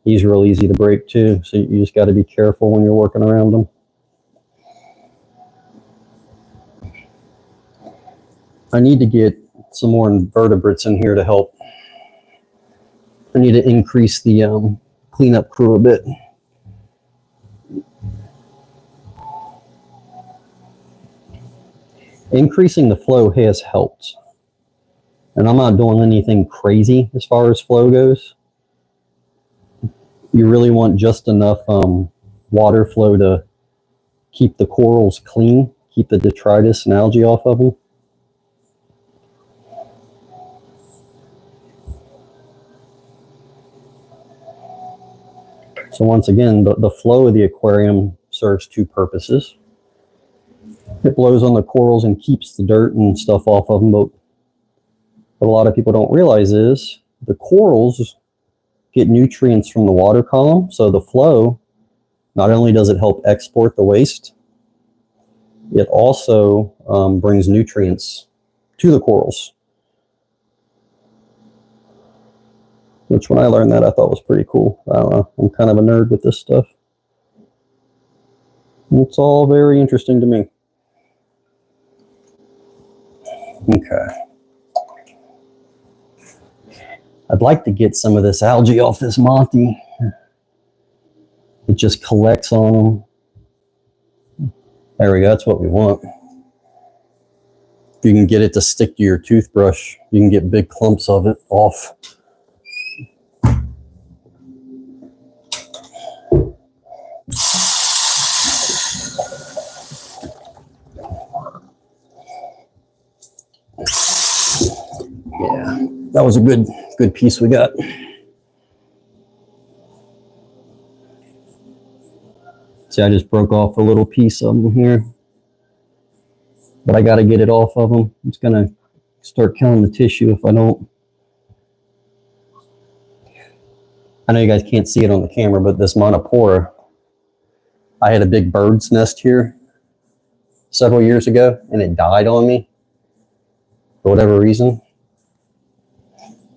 he's real easy to break too, so you just got to be careful when you're working around them. I need to get some more invertebrates in here to help. I need to increase the cleanup crew a bit. Increasing the flow has helped. And I'm not doing anything crazy as far as flow goes. You really want just enough water flow to keep the corals clean, keep the detritus and algae off of them. So once again, the flow of the aquarium serves two purposes. It blows on the corals and keeps the dirt and stuff off of them, but what a lot of people don't realize is the corals get nutrients from the water column, so the flow, not only does it help export the waste, it also brings nutrients to the corals. Which when I learned that, I thought was pretty cool. I don't know, I'm kind of a nerd with this stuff. It's all very interesting to me. Okay. I'd like to get some of this algae off this Monty. It just collects on them. There we go, that's what we want. If you can get it to stick to your toothbrush, you can get big clumps of it off. Yeah, that was a good piece we got. See, I just broke off a little piece of them here, but I got to get it off of them. It's gonna start killing the tissue if I don't. I know you guys can't see it on the camera, but this Monopora, I had a big bird's nest here several years ago, and it died on me for whatever reason.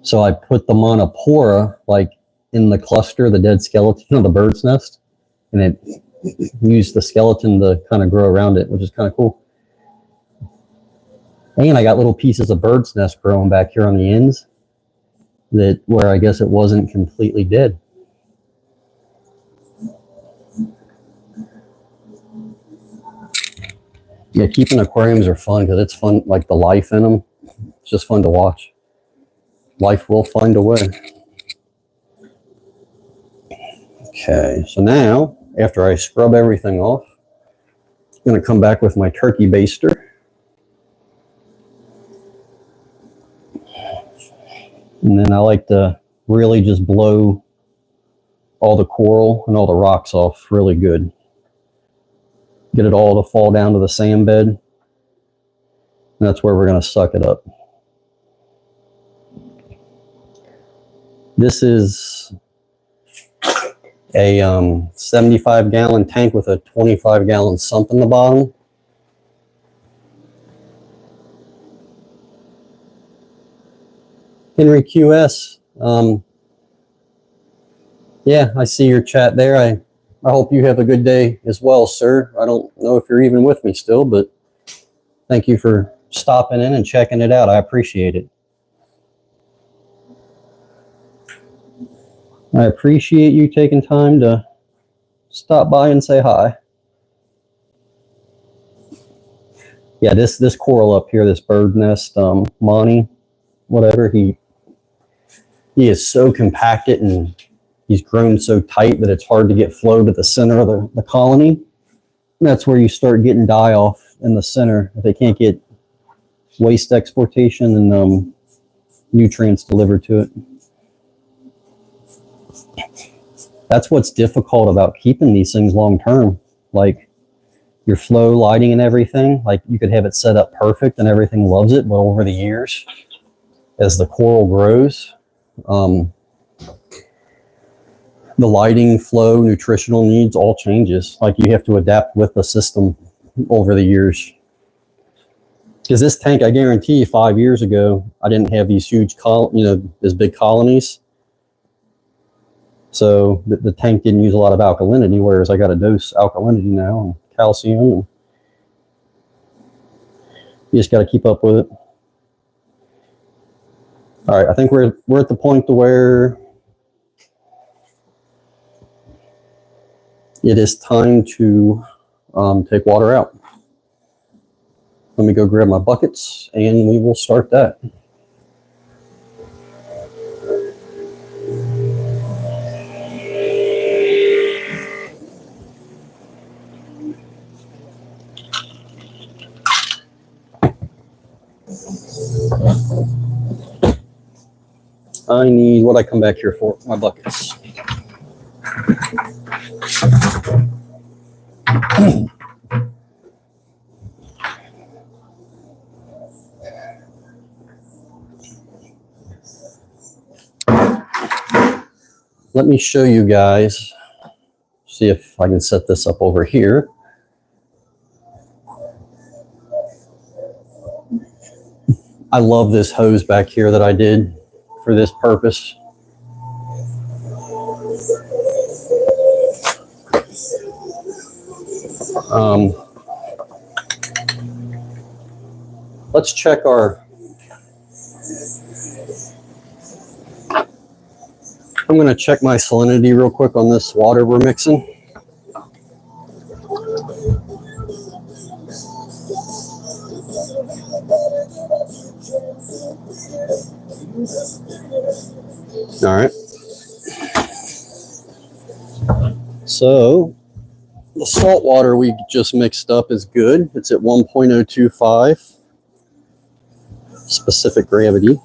So I put the Monopora like in the cluster, the dead skeleton of the bird's nest, and it used the skeleton to kind of grow around it, which is kind of cool. And I got little pieces of bird's nest growing back here on the ends. that where I guess it wasn't completely dead. Yeah, keeping aquariums are fun because it's fun, like the life in them. It's just fun to watch. Life will find a way. Okay, so now, after I scrub everything off, I'm going to come back with my turkey baster. And then I like to really just blow all the coral and all the rocks off really good. Get it all to fall down to the sand bed. And that's where we're going to suck it up. This is a 75-gallon tank with a 25-gallon sump in the bottom. Henry QS, yeah, I see your chat there. I hope you have a good day as well, sir. I don't know if you're even with me still, but thank you for stopping in and checking it out. I appreciate it. I appreciate you taking time to stop by and say hi. Yeah, this coral up here, this bird nest, Monty, whatever, he is so compacted and he's grown so tight that it's hard to get flow to the center of the colony. And that's where you start getting die off in the center if they can't get waste exportation and nutrients delivered to it. That's what's difficult about keeping these things long term. Like your flow, lighting, and everything, like you could have it set up perfect and everything loves it, but over the years, as the coral grows, the lighting, flow, nutritional needs all changes. Like you have to adapt with the system over the years. Because this tank, I guarantee you 5 years ago, I didn't have these huge, these big colonies. So the tank didn't use a lot of alkalinity, whereas I got to dose alkalinity now and calcium. And you just got to keep up with it. All right, I think we're at the point to where it is time to take water out. Let me go grab my buckets and we will start that. I need what I come back here for, my buckets. Let me show you guys, see if I can set this up over here. I love this hose back here that I did for this purpose. Let's check our, I'm going to check my salinity real quick on this water we're mixing. All right. So the salt water we just mixed up is good. It's at 1.025 specific gravity.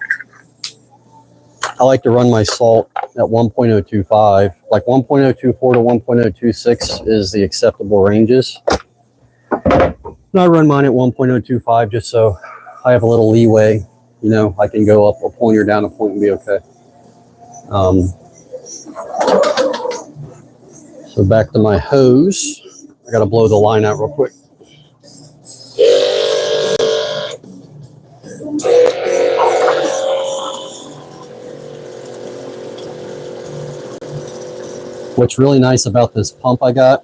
I like to run my salt at 1.025, like 1.024 to 1.026 is the acceptable ranges. And I run mine at 1.025 just so I have a little leeway. You know, I can go up a point or down a point and be okay. So back to my hose. I got to blow the line out real quick. What's really nice about this pump I got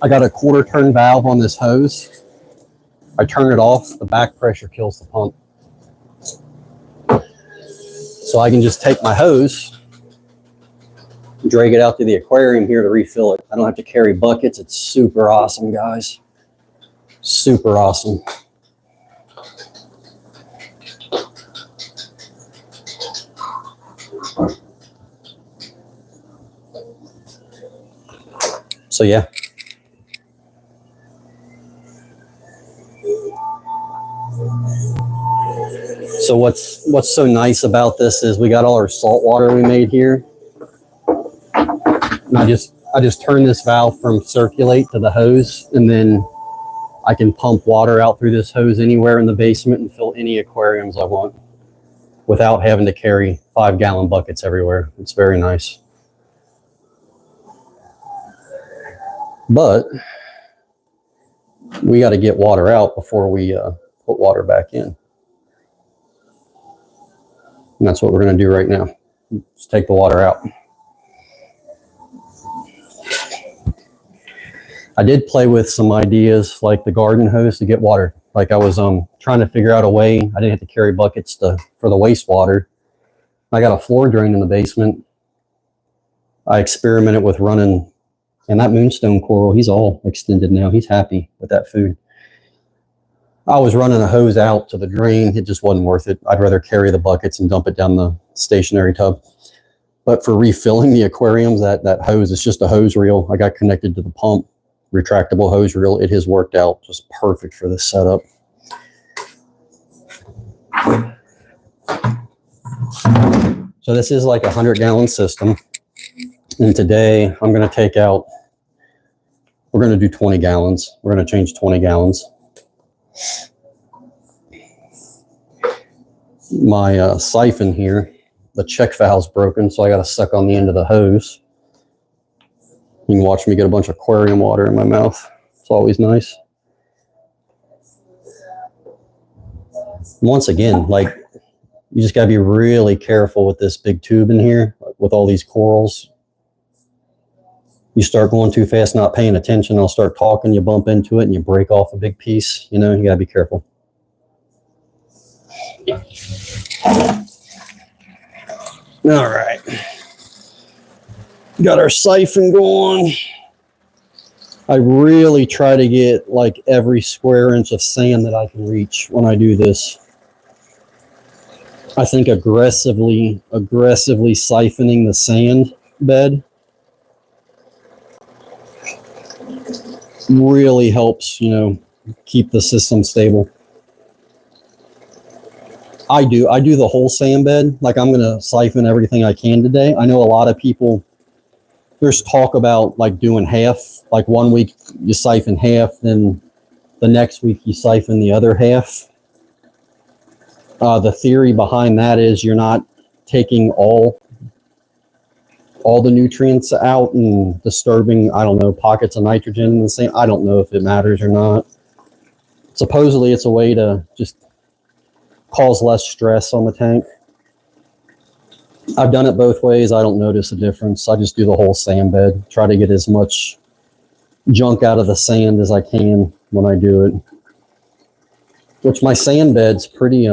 a quarter turn valve on this hose. I turn it off, the back pressure kills the pump. So I can just take my hose, drag it out to the aquarium here to refill it. I don't have to carry buckets. It's super awesome, guys. Super awesome. So yeah. So what's so nice about this is we got all our salt water we made here. And I just turn this valve from circulate to the hose, and then I can pump water out through this hose anywhere in the basement and fill any aquariums I want without having to carry 5-gallon buckets everywhere. It's very nice. But we got to get water out before we put water back in. And that's what we're going to do right now. Just take the water out. I did play with some ideas like the garden hose to get water. Like I was trying to figure out a way. I didn't have to carry buckets for the wastewater. I got a floor drain in the basement. I experimented with running, and that moonstone coral, he's all extended now. He's happy with that food. I was running a hose out to the drain. It just wasn't worth it. I'd rather carry the buckets and dump it down the stationary tub. But for refilling the aquariums, that hose, it's just a hose reel. I got connected to the pump, retractable hose reel. It has worked out just perfect for this setup. So this is like a 100-gallon system. And today I'm going to take out, we're going to do 20 gallons. We're going to change 20 gallons. My siphon here, the check valve's broken, so I got to suck on the end of the hose. You can watch me get a bunch of aquarium water in my mouth. It's always nice. Once again, like, you just got to be really careful with this big tube in here, with all these corals. You start going too fast, not paying attention, I'll start talking, you bump into it, and you break off a big piece. You know, you got to be careful. All right. Got our siphon going. I really try to get like every square inch of sand that I can reach when I do this. I think aggressively siphoning the sand bed really helps, you know, keep the system stable. I do the whole sand bed. Like, I'm going to siphon everything I can today. I know a lot of people, there's talk about like doing half, like 1 week you siphon half, then the next week you siphon the other half. The theory behind that is you're not taking all the nutrients out and disturbing, I don't know, pockets of nitrogen in the same. I don't know if it matters or not. Supposedly it's a way to just cause less stress on the tank. I've done it both ways. I don't notice a difference. I just do the whole sand bed. Try to get as much junk out of the sand as I can when I do it. Which my sand bed's pretty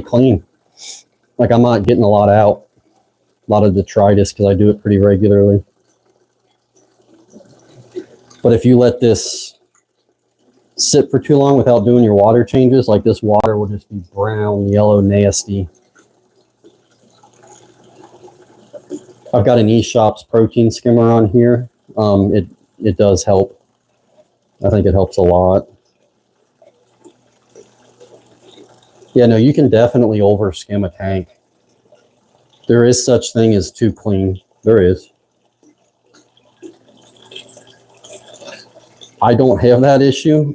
clean. Like, I'm not getting a lot out. A lot of detritus because I do it pretty regularly. But if you let this sit for too long without doing your water changes, like, this water will just be brown, yellow, nasty. I've got an E-Shops protein skimmer on here. It does help. I think it helps a lot. Yeah, no, you can definitely over skim a tank. There is such thing as too clean. There is. I don't have that issue.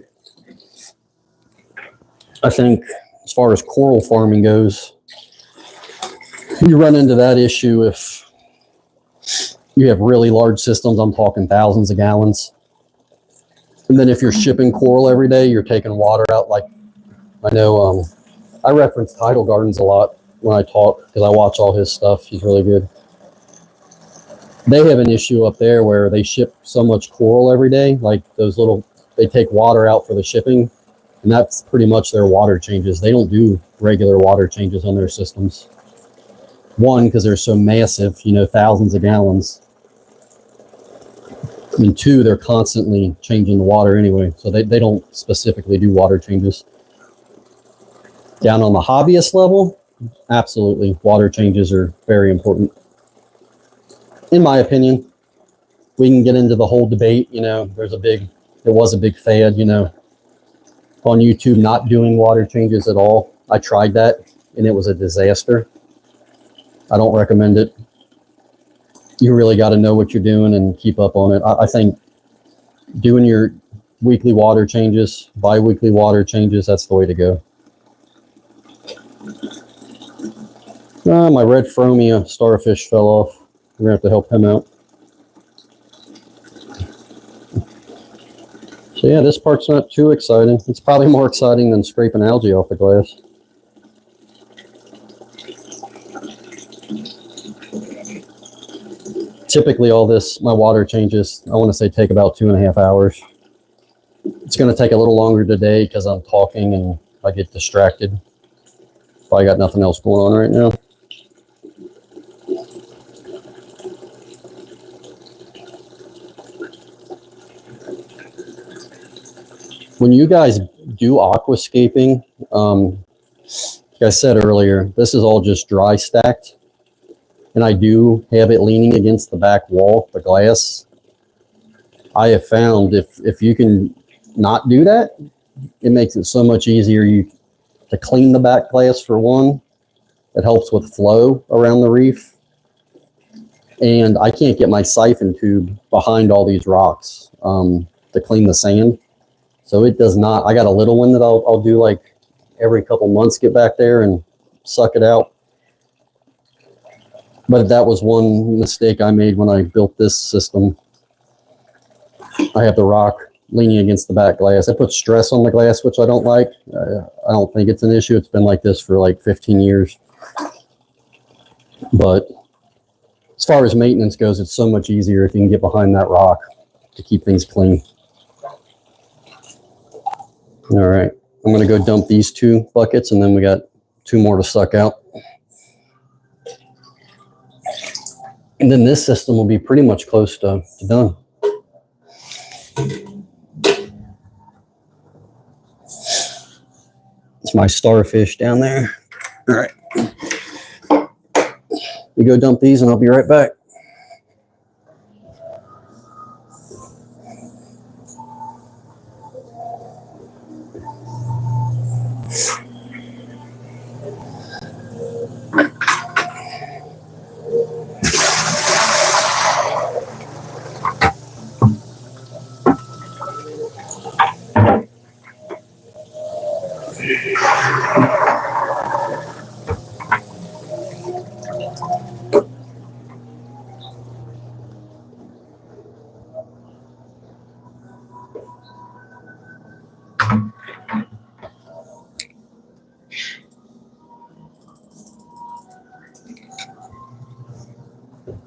I think as far as coral farming goes, you run into that issue if you have really large systems. I'm talking thousands of gallons. And then if you're shipping coral every day, you're taking water out. Like, I know I reference Tidal Gardens a lot when I talk because I watch all his stuff. He's really good. They have an issue up there where they ship so much coral every day, like those little, they take water out for the shipping, and that's pretty much their water changes. They don't do regular water changes on their systems. One, because they're so massive, you know, thousands of gallons. And two, they're constantly changing the water anyway, so they don't specifically do water changes. Down on the hobbyist level, absolutely, water changes are very important. In my opinion, we can get into the whole debate, you know, there was a big fad, you know, on YouTube not doing water changes at all. I tried that and it was a disaster. I don't recommend it. You really got to know what you're doing and keep up on it. I think doing your weekly water changes, bi-weekly water changes, that's the way to go. My red Fromia starfish fell off. We're gonna have to help him out. So yeah, this part's not too exciting. It's probably more exciting than scraping algae off the glass. Typically all this, my water changes, I want to say take about 2.5 hours. It's going to take a little longer today because I'm talking and I get distracted. Probably got nothing else going on right now. When you guys do aquascaping, like I said earlier, this is all just dry stacked. And I do have it leaning against the back wall, the glass. I have found if you can not do that, it makes it so much easier to clean the back glass for one. It helps with flow around the reef. And I can't get my siphon tube behind all these rocks to clean the sand. So it does not. I got a little one that I'll do like every couple months, get back there and suck it out. But that was one mistake I made when I built this system. I have the rock leaning against the back glass. I put stress on the glass, which I don't like. I don't think it's an issue. It's been like this for like 15 years. But as far as maintenance goes, it's so much easier if you can get behind that rock to keep things clean. All right, I'm going to go dump these 2 buckets, and then we got 2 more to suck out. And then this system will be pretty much close to done. It's my starfish down there. All right. You go dump these and I'll be right back.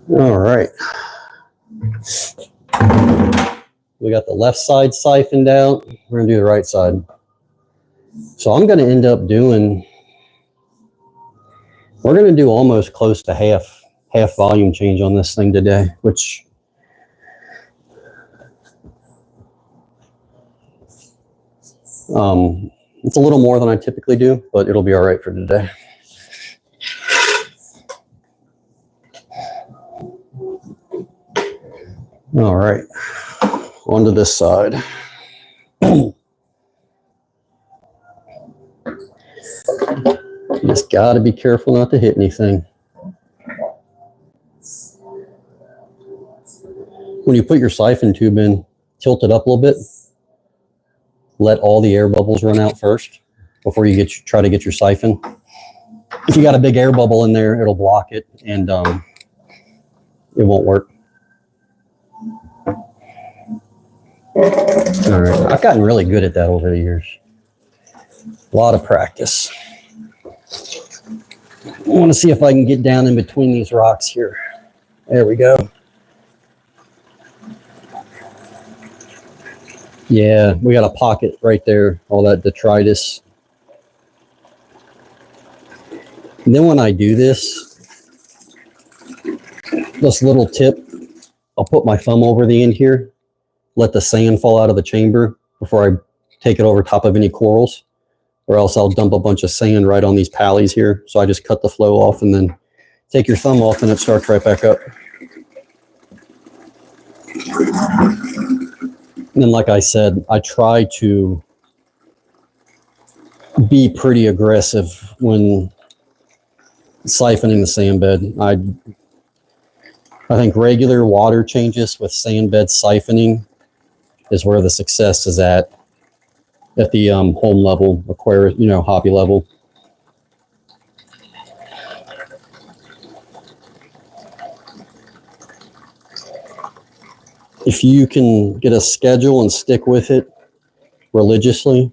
All right. We got the left side siphoned out. We're going to do the right side. So I'm going to end up doing, we're going to do almost close to half volume change on this thing today, which it's a little more than I typically do, but it'll be all right for today. All right, onto this side. You just got to be careful not to hit anything. When you put your siphon tube in, tilt it up a little bit. Let all the air bubbles run out first before you try to get your siphon. If you got a big air bubble in there, it'll block it and it won't work. All right, I've gotten really good at that over the years. A lot of practice. I want to see if I can get down in between these rocks here. There we go. Yeah, we got a pocket right there, all that detritus. And then when I do this, This little tip, I'll put my thumb over the end here, let the sand fall out of the chamber before I take it over top of any corals, or else I'll dump a bunch of sand right on these pallies here. So I just cut the flow off and then take your thumb off and it starts right back up. And then, like I said, I try to be pretty aggressive when siphoning the sand bed. I think regular water changes with sand bed siphoning is where the success is at the home level, aquarium, hobby level. If you can get a schedule and stick with it religiously,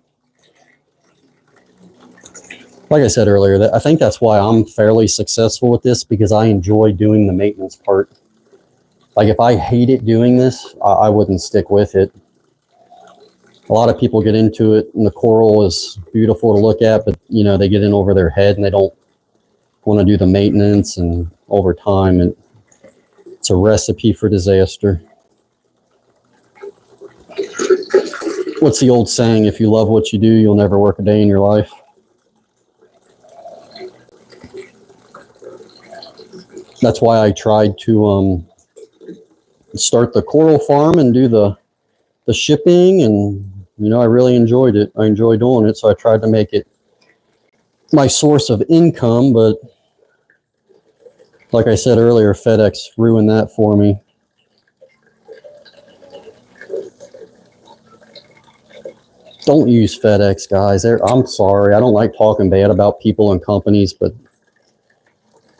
like I said earlier, I think that's why I'm fairly successful with this, because I enjoy doing the maintenance part. Like if I hated doing this, I wouldn't stick with it. A lot of people get into it and the coral is beautiful to look at, but they get in over their head and they don't want to do the maintenance, and over time it's a recipe for disaster. What's the old saying? If you love what you do, you'll never work a day in your life. That's why I tried to start the coral farm and do the shipping, and I really enjoyed it. I enjoy doing it, so I tried to make it my source of income, but like I said earlier, FedEx ruined that for me. Don't use FedEx, guys. I'm sorry. I don't like talking bad about people and companies, but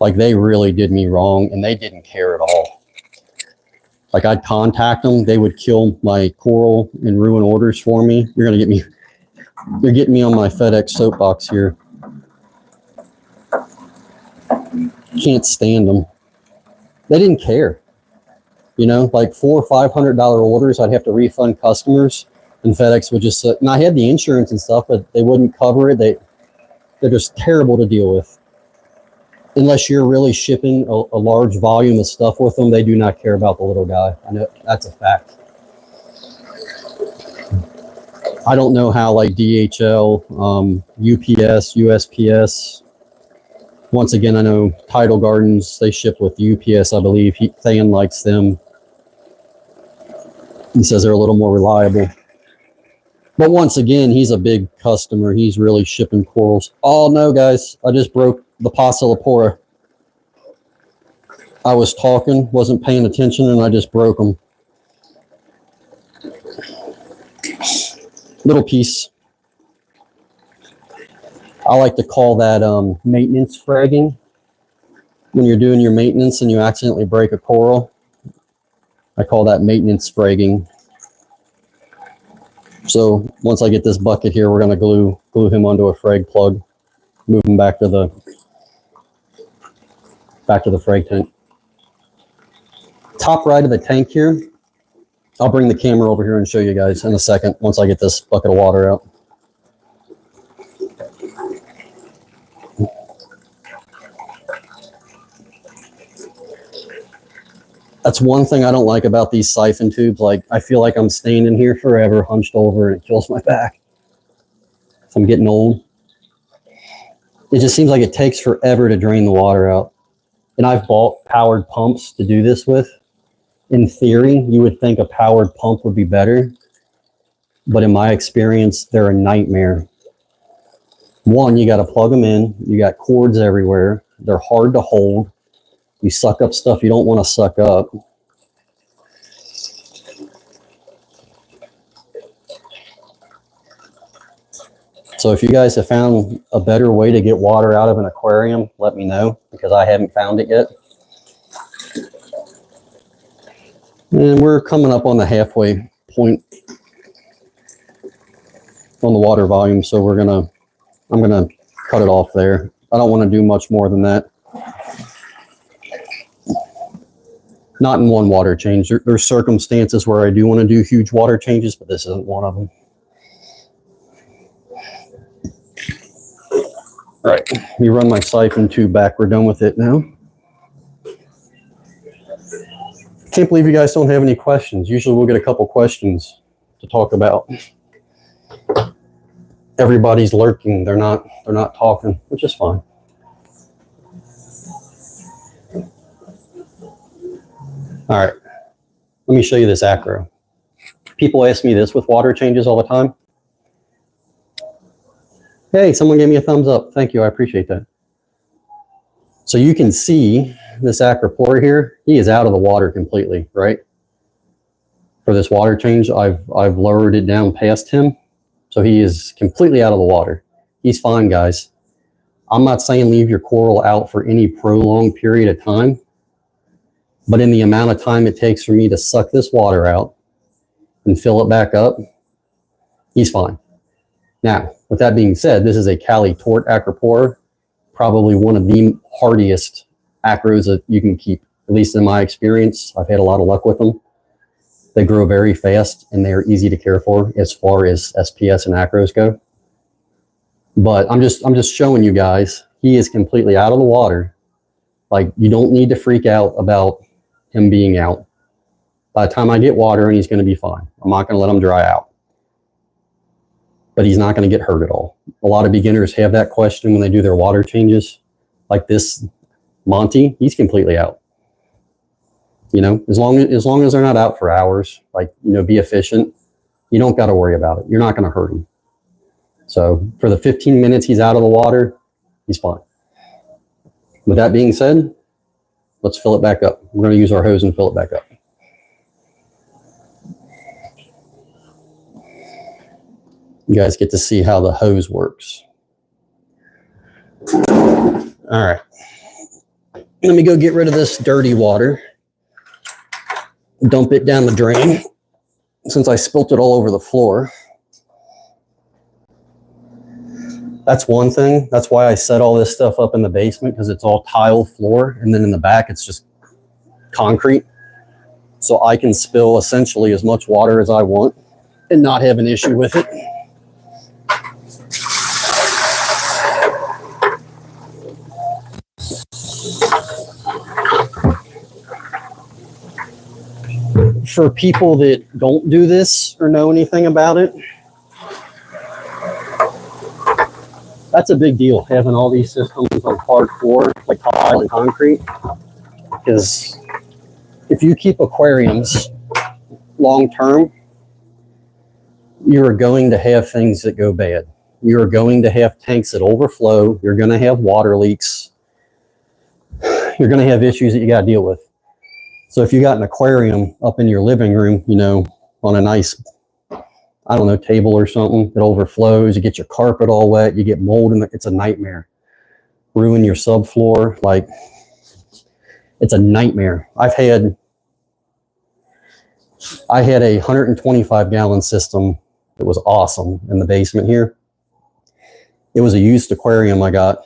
like they really did me wrong and they didn't care at all. Like I'd contact them, they would kill my coral and ruin orders for me. You're getting me on my FedEx soapbox here. Can't stand them. They didn't care. Like $400 or $500 orders, I'd have to refund customers, and FedEx would just, and I had the insurance and stuff, but they wouldn't cover it. They're just terrible to deal with. Unless you're really shipping a large volume of stuff with them, they do not care about the little guy. I know that's a fact. I don't know how like DHL, UPS, USPS. Once again, I know Tidal Gardens, they ship with UPS, I believe. Than likes them. He says they're a little more reliable. But once again, he's a big customer. He's really shipping corals. Oh no, guys, I just broke the Passilopora. I was talking, wasn't paying attention, and I just broke them. Little piece. I like to call that maintenance fragging. When you're doing your maintenance and you accidentally break a coral, I call that maintenance fragging. So once I get this bucket here, we're going to glue him onto a frag plug, move him back to the frag tank. Top right of the tank here. I'll bring the camera over here and show you guys in a second once I get this bucket of water out. That's one thing I don't like about these siphon tubes. Like, I feel like I'm staying in here forever, hunched over, and it kills my back. So I'm getting old. It just seems like it takes forever to drain the water out. And I've bought powered pumps to do this with. In theory, you would think a powered pump would be better. But in my experience, they're a nightmare. One, you got to plug them in. You got cords everywhere. They're hard to hold. You suck up stuff you don't want to suck up. So if you guys have found a better way to get water out of an aquarium, let me know, because I haven't found it yet. And we're coming up on the halfway point on the water volume, so I'm gonna cut it off there. I don't want to do much more than that. Not in one water change. There's circumstances where I do want to do huge water changes, but this isn't one of them. All right, let me run my siphon tube back. We're done with it now. Can't believe you guys don't have any questions. Usually we'll get a couple questions to talk about. Everybody's lurking. They're not talking, which is fine. All right, let me show you this acro. People ask me this with water changes all the time. Hey, someone gave me a thumbs up. Thank you, I appreciate that. So you can see this acropore here, he is out of the water completely, right? For this water change, I've lowered it down past him. So he is completely out of the water. He's fine, guys. I'm not saying leave your coral out for any prolonged period of time, but in the amount of time it takes for me to suck this water out and fill it back up, he's fine. Now, with that being said, this is a Cali Tort acropore, probably one of the hardiest acros that you can keep, at least in my experience. I've had a lot of luck with them. They grow very fast and they are easy to care for as far as SPS and acros go. But I'm just showing you guys, he is completely out of the water. Like, you don't need to freak out about him being out. By the time I get water, and he's going to be fine. I'm not going to let him dry out. But he's not going to get hurt at all. A lot of beginners have that question when they do their water changes. Like this Monty, he's completely out. You know, as long as they're not out for hours, like, you know, be efficient. You don't got to worry about it. You're not going to hurt him. So for the 15 minutes he's out of the water, he's fine. With that being said, let's fill it back up. We're going to use our hose and fill it back up. You guys get to see how the hose works. All right. Let me go get rid of this dirty water. Dump it down the drain since I spilt it all over the floor. That's one thing. That's why I set all this stuff up in the basement, because it's all tile floor, and then in the back it's just concrete. So I can spill essentially as much water as I want and not have an issue with it. For people that don't do this or know anything about it, that's a big deal, having all these systems on hard floor, like tile and concrete. Because if you keep aquariums long term, you are going to have things that go bad. You are going to have tanks that overflow. You're going to have water leaks. You're going to have issues that you got to deal with. So if you got an aquarium up in your living room, you know, on a nice, I don't know, table or something, it overflows, you get your carpet all wet, you get mold in it, it's a nightmare. Ruin your subfloor, like, it's a nightmare. I had a 125 gallon system that was awesome in the basement here. It was a used aquarium I got.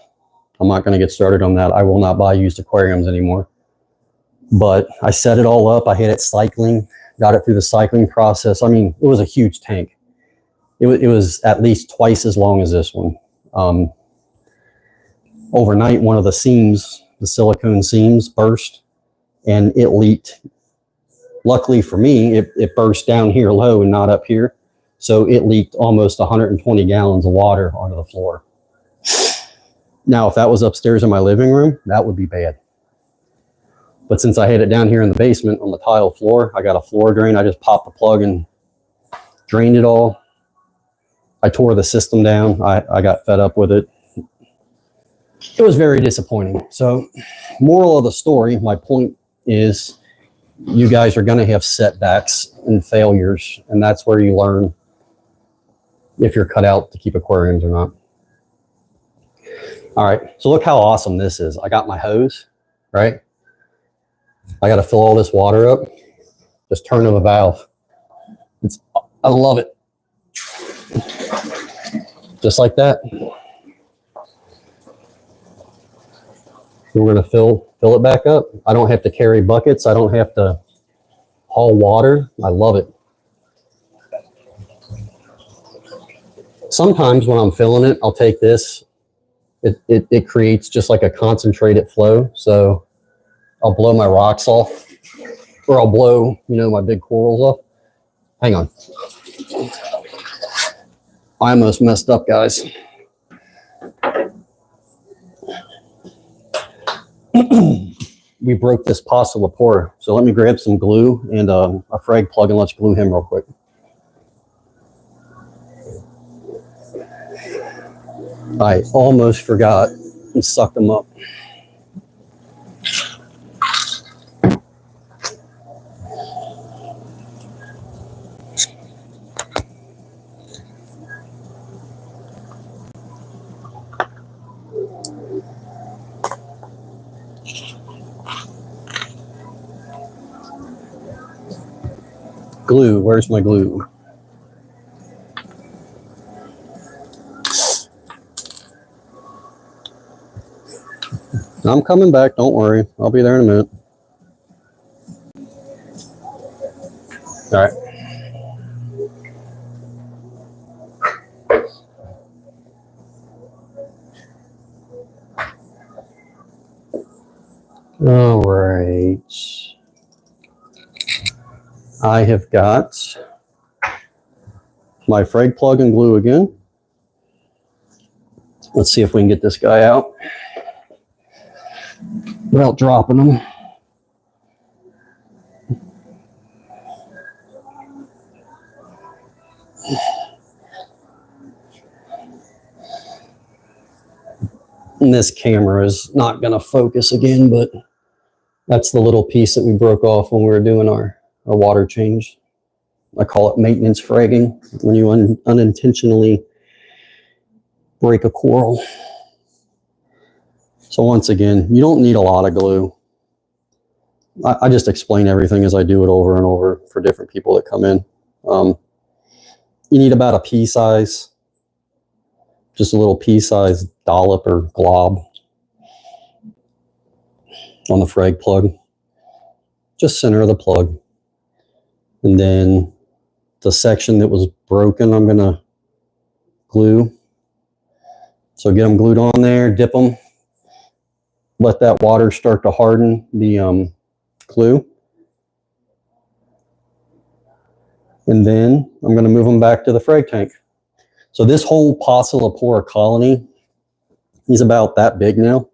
I'm not going to get started on that. I will not buy used aquariums anymore. But I set it all up. I had it cycling, got it through the cycling process. I mean, it was a huge tank. It was at least twice as long as this one. Overnight, one of the seams, the silicone seams, burst and it leaked. Luckily for me, it burst down here low and not up here. So it leaked almost 120 gallons of water onto the floor. Now, if that was upstairs in my living room, that would be bad. But since I had it down here in the basement on the tile floor, I got a floor drain. I just popped the plug and drained it all. I tore the system down. I got fed up with it. It was very disappointing. So, moral of the story, my point is, you guys are going to have setbacks and failures, and that's where you learn if you're cut out to keep aquariums or not. All right, so look how awesome this is. I got my hose, right? I got to fill all this water up. Just turn of a valve. I love it. Just like that. We're going to fill it back up. I don't have to carry buckets. I don't have to haul water. I love it. Sometimes when I'm filling it, I'll take this. It creates just like a concentrated flow. So I'll blow my rocks off or I'll blow, you know, my big corals up. Hang on. I almost messed up, guys. We broke this Pocillopora. So let me grab some glue and a frag plug and let's glue him real quick. I almost forgot and sucked him up. Glue, where's my glue? I'm coming back, don't worry. I'll be there in a minute. All right. All right. I have got my frag plug and glue again. Let's see if we can get this guy out without dropping him. And this camera is not going to focus again, but that's the little piece that we broke off when we were doing our water change. I call it maintenance fragging, when you unintentionally break a coral. So once again, you don't need a lot of glue. I just explain everything as I do it over and over for different people that come in. You need about a pea size, just a little pea size dollop or glob on the frag plug, just center of the plug. And then the section that was broken, I'm going to glue. So get them glued on there, dip them, let that water start to harden the glue. And then I'm going to move them back to the frag tank. So this whole Pocillopora colony, he's about that big now.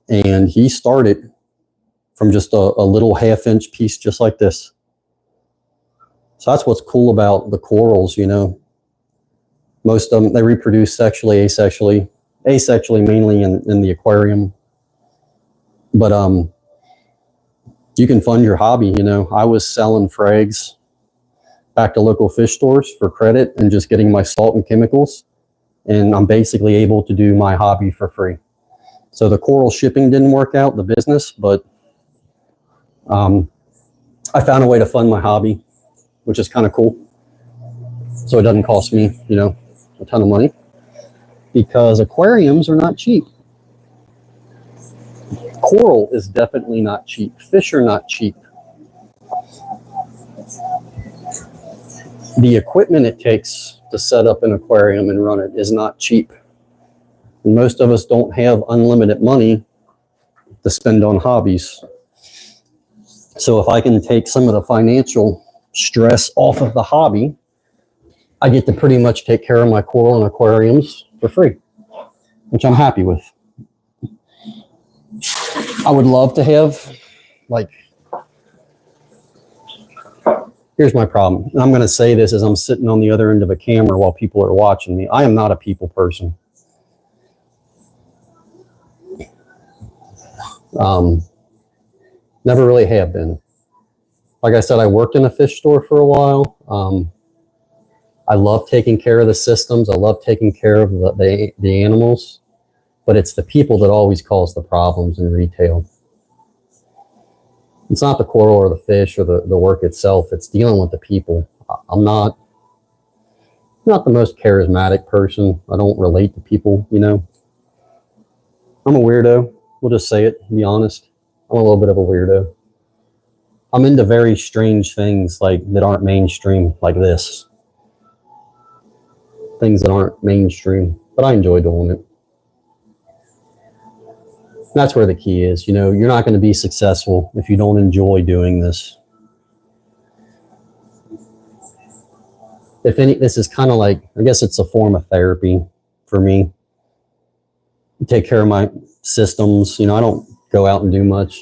And he started from just a little half-inch piece just like this. So that's what's cool about the corals, you know. Most of them, they reproduce sexually, asexually. Asexually mainly in the aquarium. But you can fund your hobby, you know. I was selling frags back to local fish stores for credit and just getting my salt and chemicals. And I'm basically able to do my hobby for free. So the coral shipping didn't work out, the business, but I found a way to fund my hobby, which is kind of cool. So it doesn't cost me, you know, a ton of money, because aquariums are not cheap. Coral is definitely not cheap. Fish are not cheap. The equipment it takes to set up an aquarium and run it is not cheap. And most of us don't have unlimited money to spend on hobbies. So if I can take some of the financial stress off of the hobby, I get to pretty much take care of my coral and aquariums for free, which I'm happy with. I would love to have, like, here's my problem. And I'm going to say this as I'm sitting on the other end of a camera while people are watching me. I am not a people person. Never really have been. Like I said, I worked in a fish store for a while. I love taking care of the systems. I love taking care of the animals, but it's the people that always cause the problems in retail. It's not the coral or the fish or the work itself. It's dealing with the people. I'm not the most charismatic person. I don't relate to people, you know. I'm a weirdo. We'll just say it, be honest. I'm a little bit of a weirdo. I'm into very strange things like that aren't mainstream, like this. Things that aren't mainstream, but I enjoy doing it. That's where the key is. You know, you're not going to be successful if you don't enjoy doing this. If any, this is kind of like, I guess it's a form of therapy for me. Take care of my systems. You know, I don't go out and do much.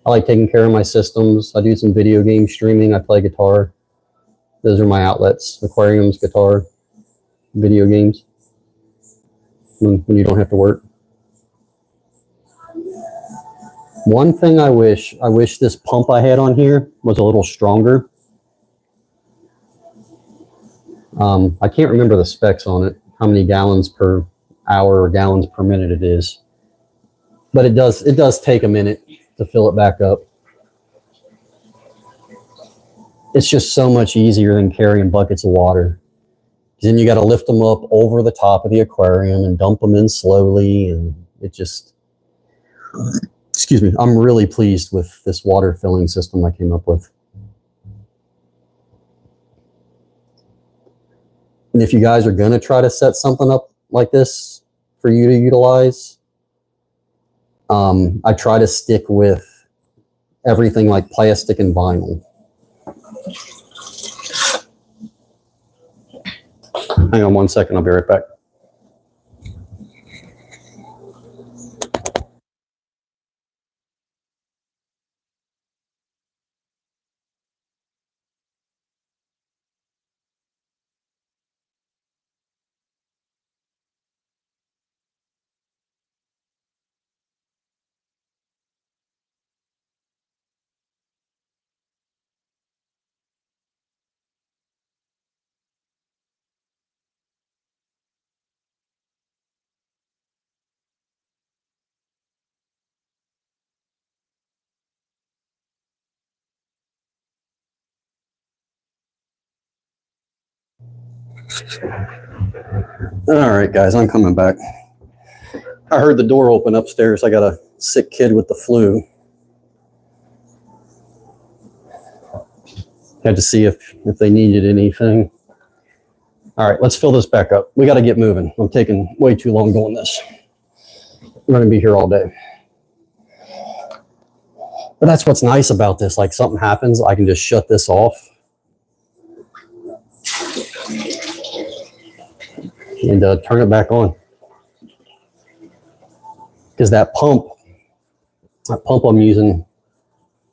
I like taking care of my systems. I do some video game streaming. I play guitar. Those are my outlets: aquariums, guitar, video games. When you don't have to work. One thing I wish this pump I had on here was a little stronger. I can't remember the specs on it, how many gallons per hour or gallons per minute it is. But it does take a minute to fill it back up. It's just so much easier than carrying buckets of water. Then you got to lift them up over the top of the aquarium and dump them in slowly, and it just, excuse me, I'm really pleased with this water filling system I came up with. And if you guys are going to try to set something up like this for you to utilize, I try to stick with everything like plastic and vinyl. Hang on one second, I'll be right back. All right, guys, I'm coming back. I heard the door open upstairs. I got a sick kid with the flu. Had to see if they needed anything. All right, let's fill this back up. We got to get moving. I'm taking way too long doing this. I'm going to be here all day. But that's what's nice about this. Like, something happens, I can just shut this off and turn it back on. Because that pump I'm using,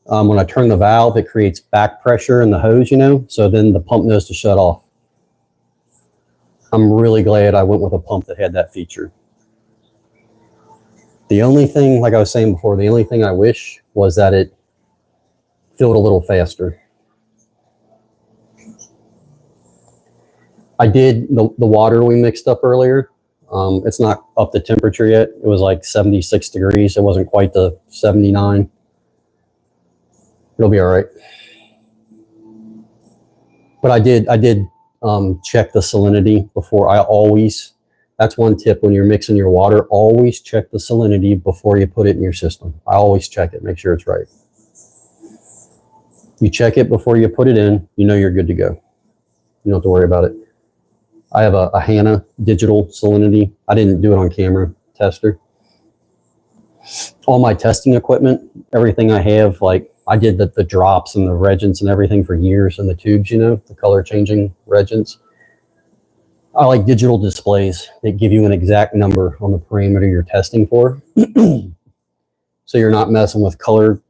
when I turn the valve, it creates back pressure in the hose, you know, so then the pump knows to shut off. I'm really glad I went with a pump that had that feature. The only thing, like I was saying before, the only thing I wish was that it filled a little faster. I did the water we mixed up earlier. It's not up to temperature yet. It was like 76 degrees. It wasn't quite the 79. It'll be all right. But I did check the salinity before. That's one tip when you're mixing your water, always check the salinity before you put it in your system. I always check it, make sure it's right. You check it before you put it in, you know you're good to go. You don't have to worry about it. I have a HANA digital salinity. I didn't do it on camera tester. All my testing equipment, everything I have, like I did the drops and the reagents and everything for years, and the tubes, you know, the color changing reagents. I like digital displays that give you an exact number on the parameter you're testing for. So you're not messing with color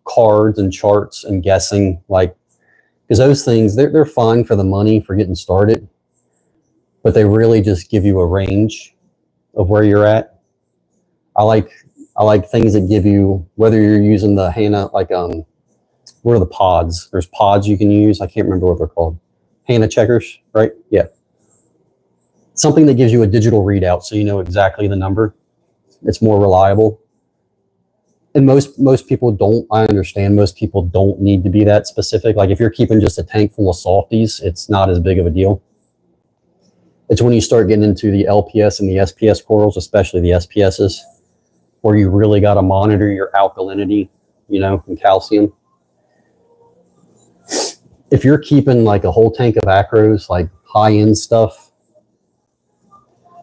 cards and charts and guessing, like, because those things, they're fine for the money for getting started, but they really just give you a range of where you're at. I like things that give you, whether you're using the HANA, like, what are the pods? There's pods you can use. I can't remember what they're called. HANA checkers, right? Yeah. Something that gives you a digital readout so you know exactly the number. It's more reliable. And most people don't, I understand, most people don't need to be that specific. Like if you're keeping just a tank full of softies, it's not as big of a deal. It's when you start getting into the LPS and the SPS corals, especially the SPSs, where you really got to monitor your alkalinity, you know, and calcium. If you're keeping like a whole tank of acros, like high-end stuff,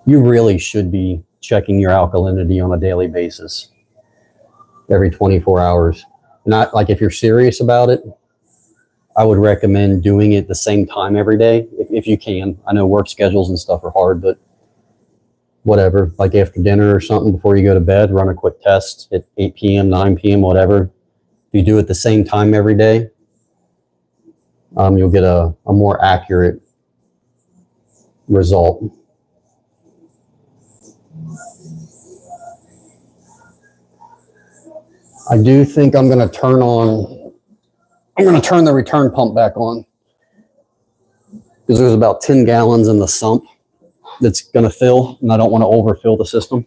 you really should be checking your alkalinity on a daily basis every 24 hours. Not like if you're serious about it, I would recommend doing it the same time every day if you can. I know work schedules and stuff are hard, but whatever, like after dinner or something before you go to bed, run a quick test at 8 p.m., 9 p.m., whatever. If you do it the same time every day, you'll get a more accurate result. I do think I'm going to turn the return pump back on because there's about 10 gallons in the sump that's going to fill, and I don't want to overfill the system.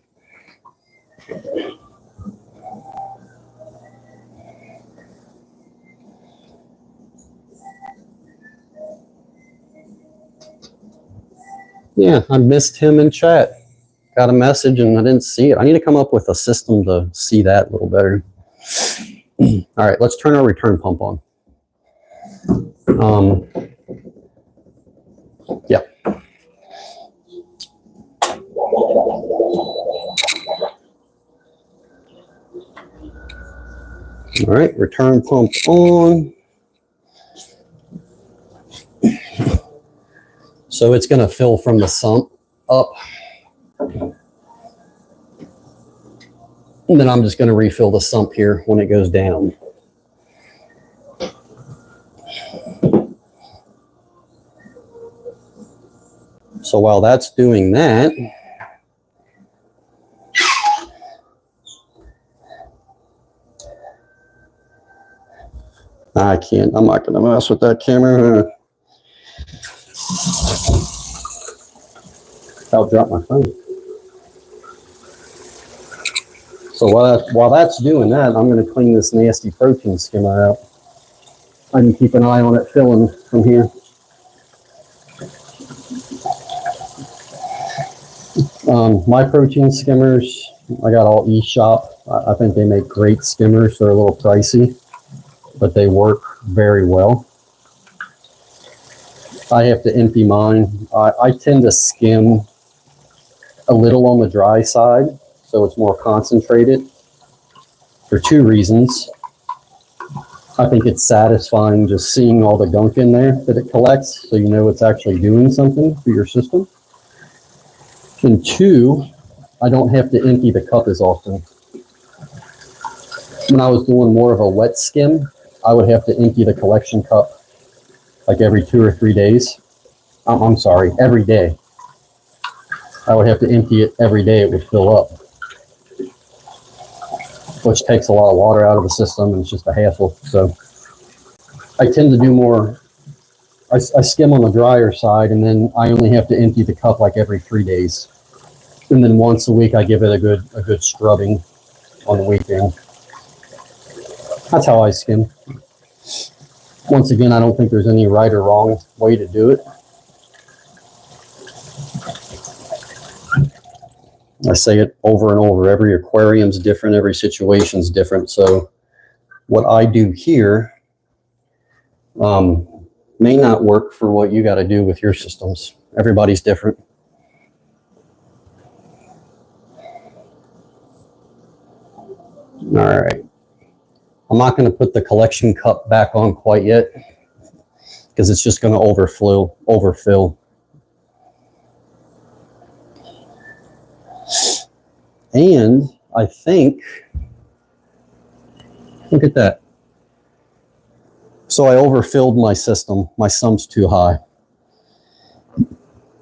Yeah, I missed him in chat. Got a message and I didn't see it. I need to come up with a system to see that a little better. All right, let's turn our return pump on. Yeah. All right, return pump on. So it's going to fill from the sump up. And then I'm just going to refill the sump here when it goes down. So while that's doing that, I'm not going to mess with that camera. I'll drop my phone. So while that's doing that, I'm going to clean this nasty protein skimmer out. I can keep an eye on it filling from here. My protein skimmers, I got all eShop. I think they make great skimmers. They're a little pricey, but they work very well. I have to empty mine. I tend to skim a little on the dry side, so it's more concentrated for two reasons. I think it's satisfying just seeing all the gunk in there that it collects, so you know it's actually doing something for your system. And two, I don't have to empty the cup as often. When I was doing more of a wet skim, I would have to empty the collection cup like every 2 or 3 days. I'm sorry, every day. I would have to empty it every day. It would fill up, which takes a lot of water out of the system, and it's just a hassle. So I tend to do more, I skim on the drier side, and then I only have to empty the cup like every 3 days. And then once a week, I give it a good scrubbing on the weekend. That's how I skim. Once again, I don't think there's any right or wrong way to do it. I say it over and over. Every aquarium's different. Every situation's different. So what I do here may not work for what you got to do with your systems. Everybody's different. All right. I'm not going to put the collection cup back on quite yet because it's just going to overfill. And I think, look at that. So I overfilled my system. My sump's too high.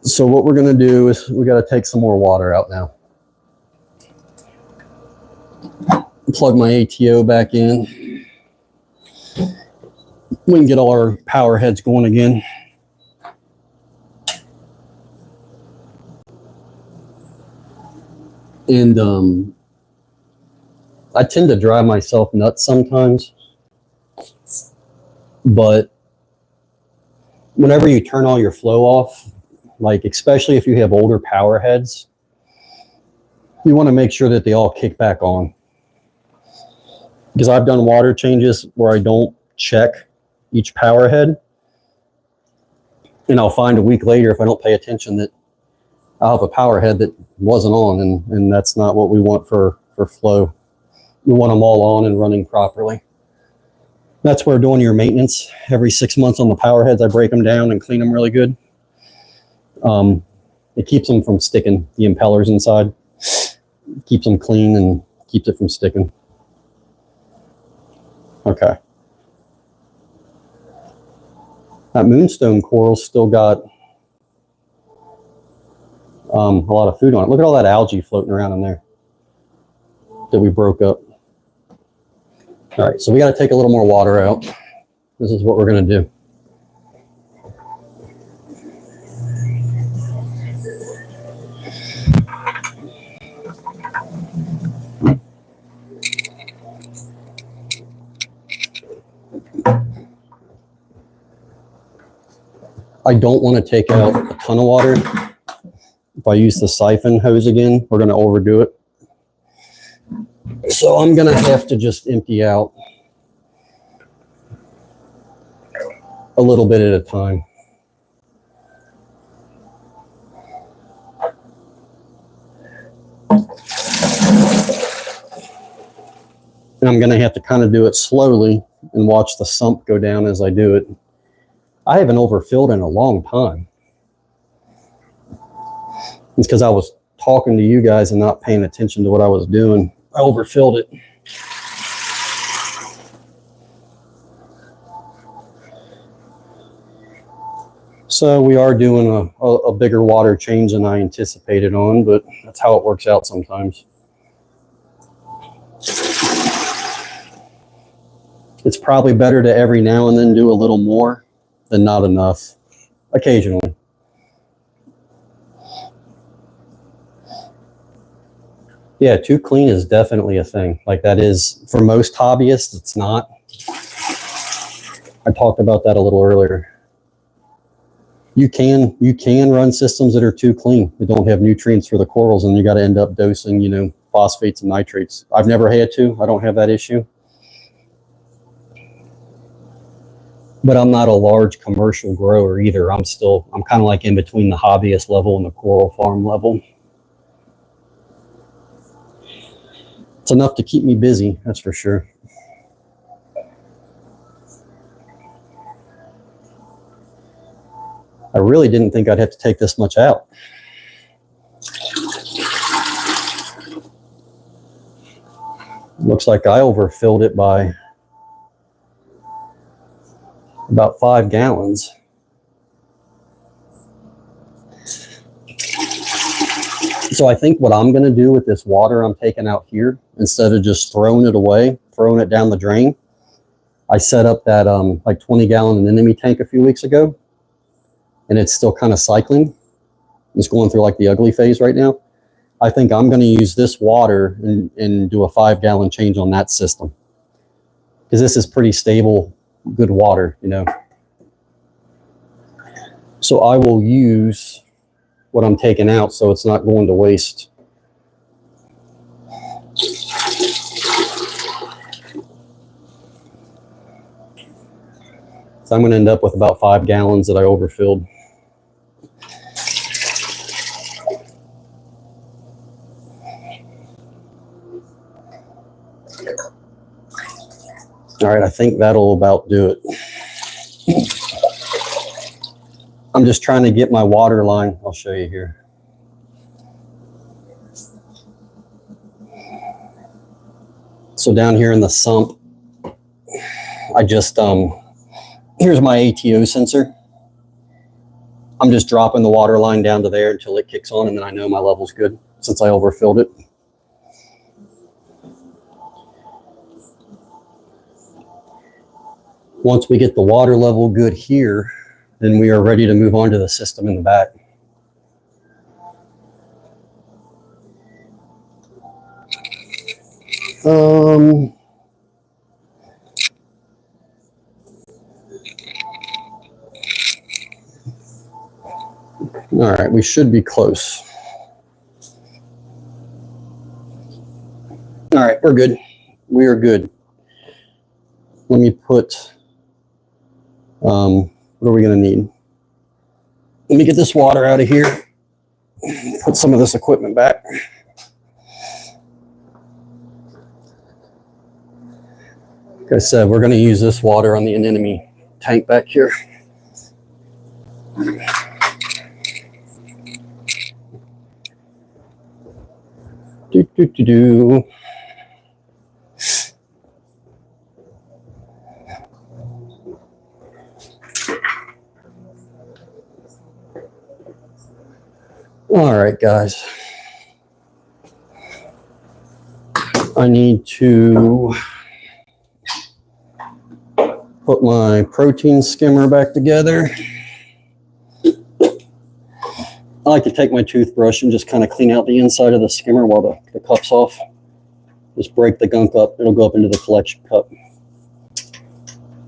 So what we're going to do is we got to take some more water out now. Plug my ATO back in. We can get all our power heads going again. And I tend to drive myself nuts sometimes, but whenever you turn all your flow off, like especially if you have older power heads, you want to make sure that they all kick back on. Because I've done water changes where I don't check each power head, and I'll find a week later, if I don't pay attention, that I'll have a power head that wasn't on, and that's not what we want for flow. We want them all on and running properly. That's where doing your maintenance every 6 months on the power heads, I break them down and clean them really good. It keeps them from sticking, the impellers inside. Keeps them clean and keeps it from sticking. Okay. That moonstone coral's still got a lot of food on it. Look at all that algae floating around in there that we broke up. All right, so we got to take a little more water out. This is what we're going to do. I don't want to take out a ton of water. If I use the siphon hose again, we're going to overdo it. So I'm going to have to just empty out a little bit at a time. And I'm going to have to kind of do it slowly and watch the sump go down as I do it. I haven't overfilled in a long time. It's because I was talking to you guys and not paying attention to what I was doing. I overfilled it. So we are doing a bigger water change than I anticipated on, but that's how it works out sometimes. It's probably better to every now and then do a little more than not enough, occasionally. Yeah, too clean is definitely a thing. Like that is, for most hobbyists, it's not. I talked about that a little earlier. You can run systems that are too clean. They don't have nutrients for the corals, and you got to end up dosing, you know, phosphates and nitrates. I've never had to. I don't have that issue. But I'm not a large commercial grower either. I'm kind of like in between the hobbyist level and the coral farm level. It's enough to keep me busy, that's for sure. I really didn't think I'd have to take this much out. Looks like I overfilled it by about 5 gallons. So I think what I'm going to do with this water I'm taking out here, instead of just throwing it away, throwing it down the drain, I set up that like 20-gallon anemone tank a few weeks ago, and it's still kind of cycling. It's going through like the ugly phase right now. I think I'm going to use this water and do a 5-gallon change on that system, because this is pretty stable, good water, you know. So I will use what I'm taking out so it's not going to waste. So I'm going to end up with about 5 gallons that I overfilled. All right, I think that'll about do it. I'm just trying to get my water line. I'll show you here. So down here in the sump, I just, here's my ATO sensor. I'm just dropping the water line down to there until it kicks on, and then I know my level's good since I overfilled it. Once we get the water level good here, then we are ready to move on to the system in the back. All right, we should be close. All right, we're good. We are good. Let me put, what are we going to need? Let me get this water out of here. put some of this equipment back. Like I said, we're going to use this water on the anemone tank back here. Do. All right, guys. I need to put my protein skimmer back together. I like to take my toothbrush and just kind of clean out the inside of the skimmer while the cup's off. Just break the gunk up. It'll go up into the collection cup.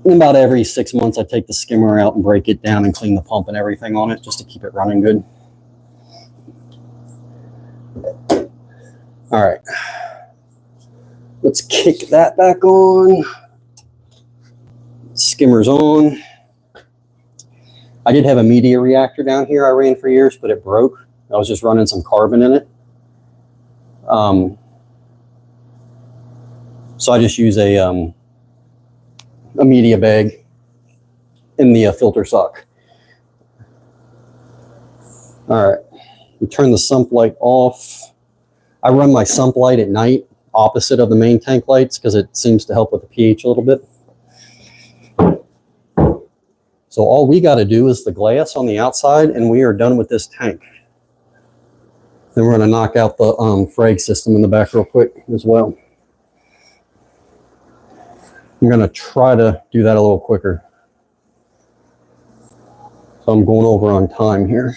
And about every 6 months, I take the skimmer out and break it down and clean the pump and everything on it just to keep it running good. All right. Let's kick that back on. Skimmer's on. I did have a media reactor down here I ran for years, but it broke. I was just running some carbon in it. So I just use a media bag in the filter sock. All right, we turn the sump light off. I run my sump light at night opposite of the main tank lights because it seems to help with the pH a little bit. So all we got to do is the glass on the outside and we are done with this tank. Then we're going to knock out the frag system in the back real quick as well. I'm going to try to do that a little quicker. So I'm going over on time here.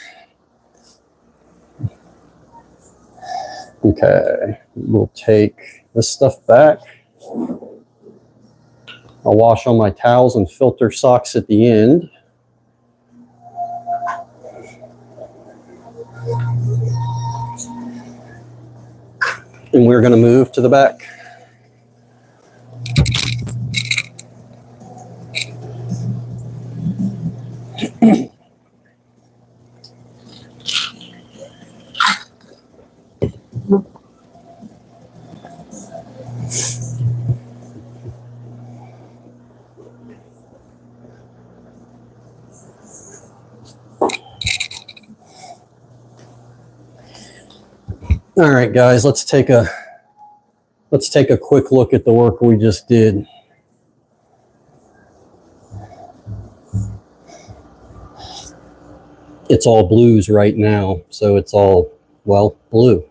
Okay, we'll take this stuff back. I'll wash all my towels and filter socks at the end. And we're going to move to the back. All right, guys, let's take a quick look at the work we just did. It's all blues right now, so it's all, well, blue.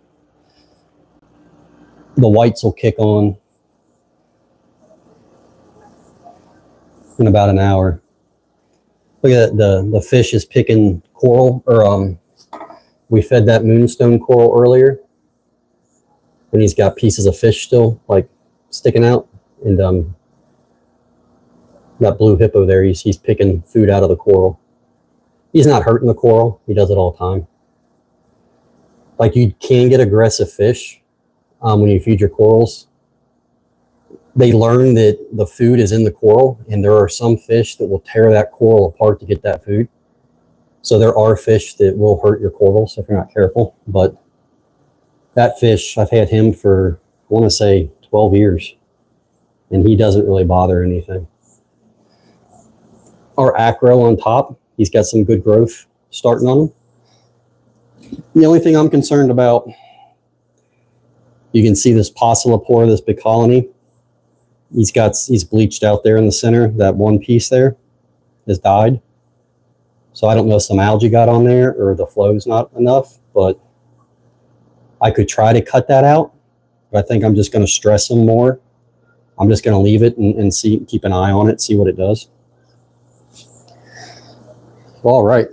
The whites will kick on in about an hour. Look at that, the fish is picking coral, or we fed that moonstone coral earlier. And he's got pieces of fish still like sticking out, and that blue hippo there, he's picking food out of the coral. He's not hurting the coral. He does it all the time. Like, you can get aggressive fish when you feed your corals. They learn that the food is in the coral, and there are some fish that will tear that coral apart to get that food. So there are fish that will hurt your corals if you're not careful, but that fish, I've had him for, I want to say, 12 years, and he doesn't really bother anything. Our acro on top, he's got some good growth starting on him. The only thing I'm concerned about, you can see this Pocillopora, this big colony. He's bleached out there in the center. That one piece there has died. So I don't know if some algae got on there or the flow's not enough, but I could try to cut that out, but I think I'm just going to stress them more. I'm just going to leave it and see, keep an eye on it, see what it does. All right.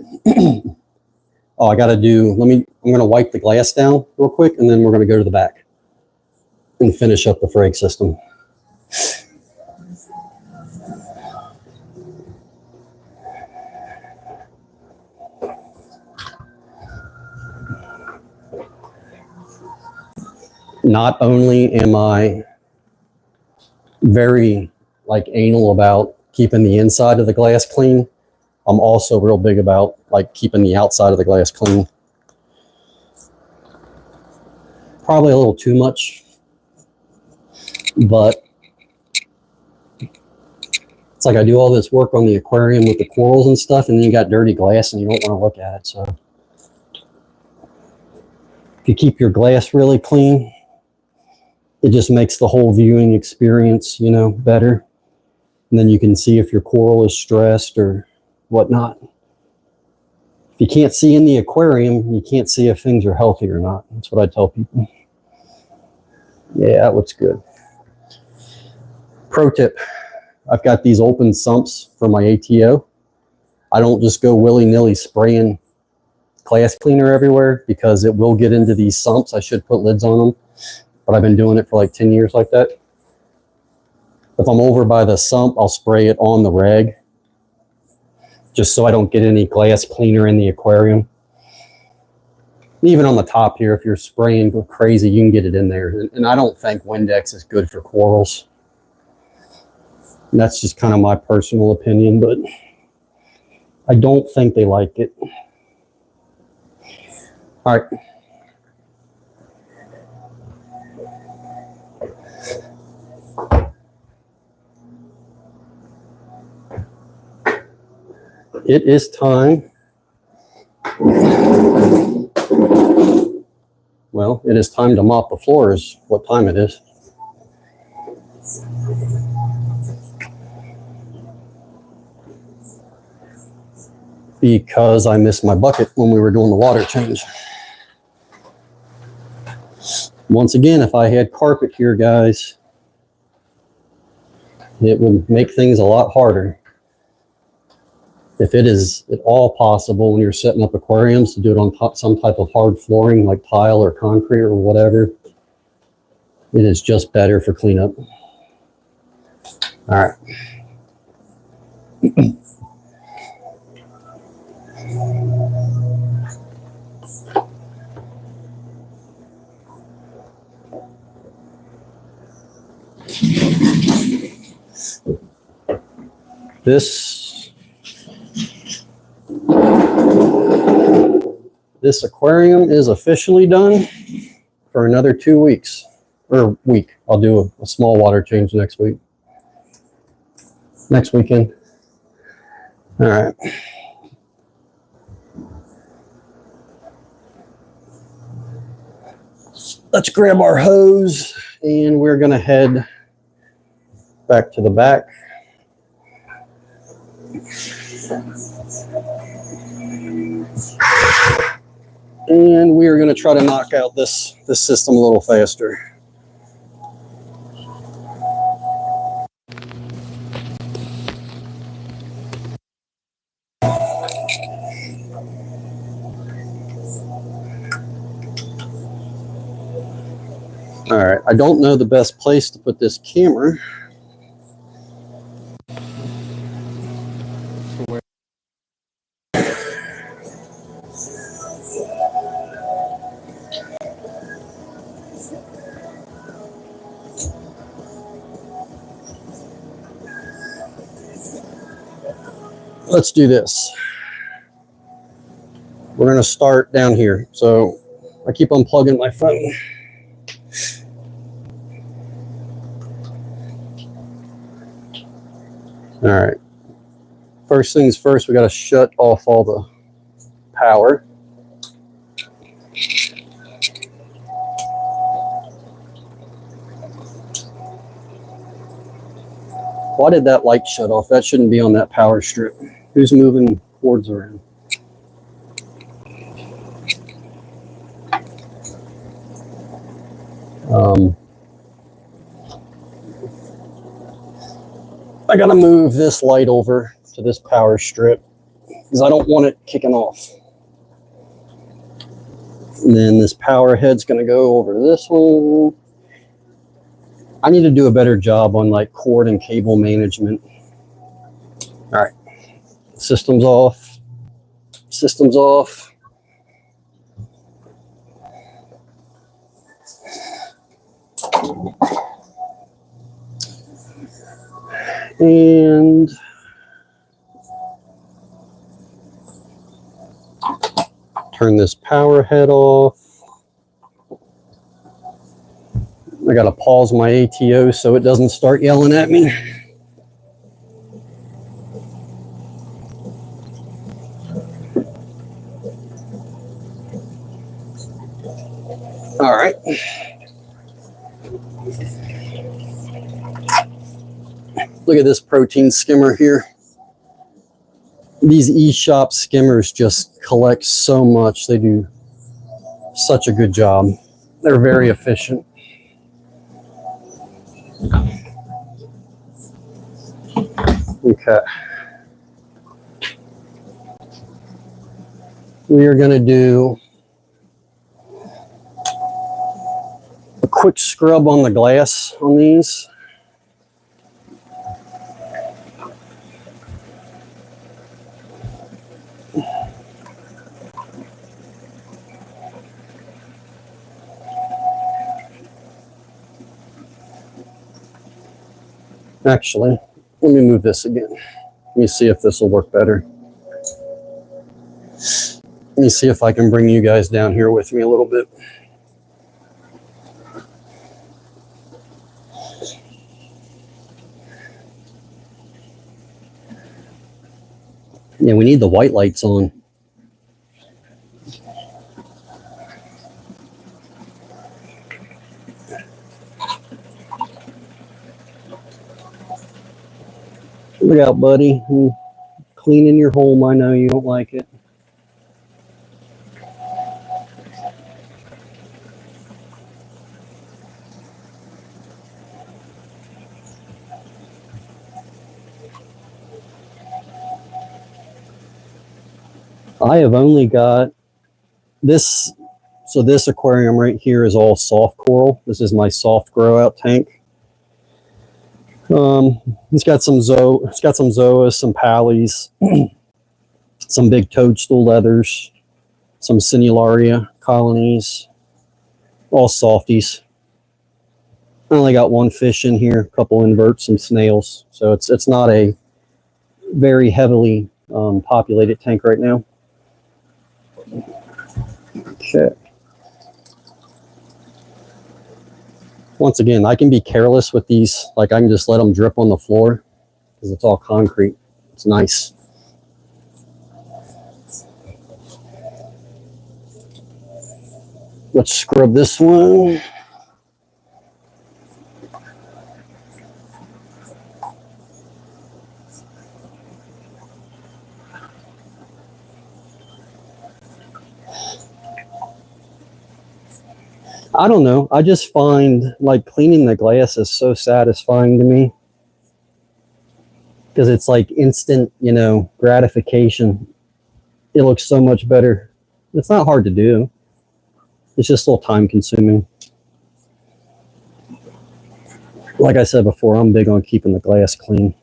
Oh, I got to do, I'm going to wipe the glass down real quick, and then we're going to go to the back and finish up the frag system. Not only am I very anal about keeping the inside of the glass clean, I'm also real big about keeping the outside of the glass clean. probably a little too much, but it's like I do all this work on the aquarium with the corals and stuff, and then you got dirty glass and you don't want to look at it. So if you keep your glass really clean, it just makes the whole viewing experience, you know, better. And then you can see if your coral is stressed or whatnot. If you can't see in the aquarium, you can't see if things are healthy or not. That's what I tell people. Yeah, that looks good. Pro tip, I've got these open sumps for my ATO. I don't just go willy-nilly spraying glass cleaner everywhere because it will get into these sumps. I should put lids on them, but I've been doing it for like 10 years like that. If I'm over by the sump, I'll spray it on the rag just so I don't get any glass cleaner in the aquarium. Even on the top here, if you're spraying crazy, you can get it in there. And I don't think Windex is good for corals. And that's just kind of my personal opinion, but I don't think they like it. All right. It is time. Well, it is time to mop the floors. What time it is. Because I missed my bucket when we were doing the water change. Once again, if I had carpet here, guys, it would make things a lot harder. If it is at all possible when you're setting up aquariums to do it on some type of hard flooring like tile or concrete or whatever, it is just better for cleanup. All right. This aquarium is officially done for another 2 weeks, or week. I'll do a small water change next week. Next weekend. All right. Let's grab our hose and we're going to head back to the back. And we are going to try to knock out this system a little faster. All right, I don't know the best place to put this camera. Let's do this. We're going to start down here. So I keep unplugging my phone. All right. First things first, we got to shut off all the power. Why did that light shut off? That shouldn't be on that power strip. Who's moving cords around? I gotta move this light over to this power strip because I don't want it kicking off. And then this power head's gonna go over to this one. I need to do a better job on like cord and cable management. All right, system's off. System's off. And turn this power head off. I gotta pause my ATO so it doesn't start yelling at me. All right. Look at this protein skimmer here. These eShop skimmers just collect so much. They do such a good job. They're very efficient. Okay. We are going to do a quick scrub on the glass on these. Actually, let me move this again. Let me see if this will work better. Let me see if I can bring you guys down here with me a little bit. Yeah, we need the white lights on. Look out, buddy. I'm cleaning your home. I know you don't like it. I have only got this. So this aquarium right here is all soft coral. This is my soft grow out tank. It's got some zoas, some pallies, some big toadstool leathers, some Cinularia colonies, all softies. I only got one fish in here, a couple inverts, some snails. So it's not a very heavily populated tank right now. Okay. Once again, I can be careless with these. Like I can just let them drip on the floor because it's all concrete. It's nice. Let's scrub this one. I don't know. I just find like cleaning the glass is so satisfying to me because it's like instant, you know, gratification. It looks so much better. It's not hard to do. It's just a little time consuming. Like I said before, I'm big on keeping the glass clean.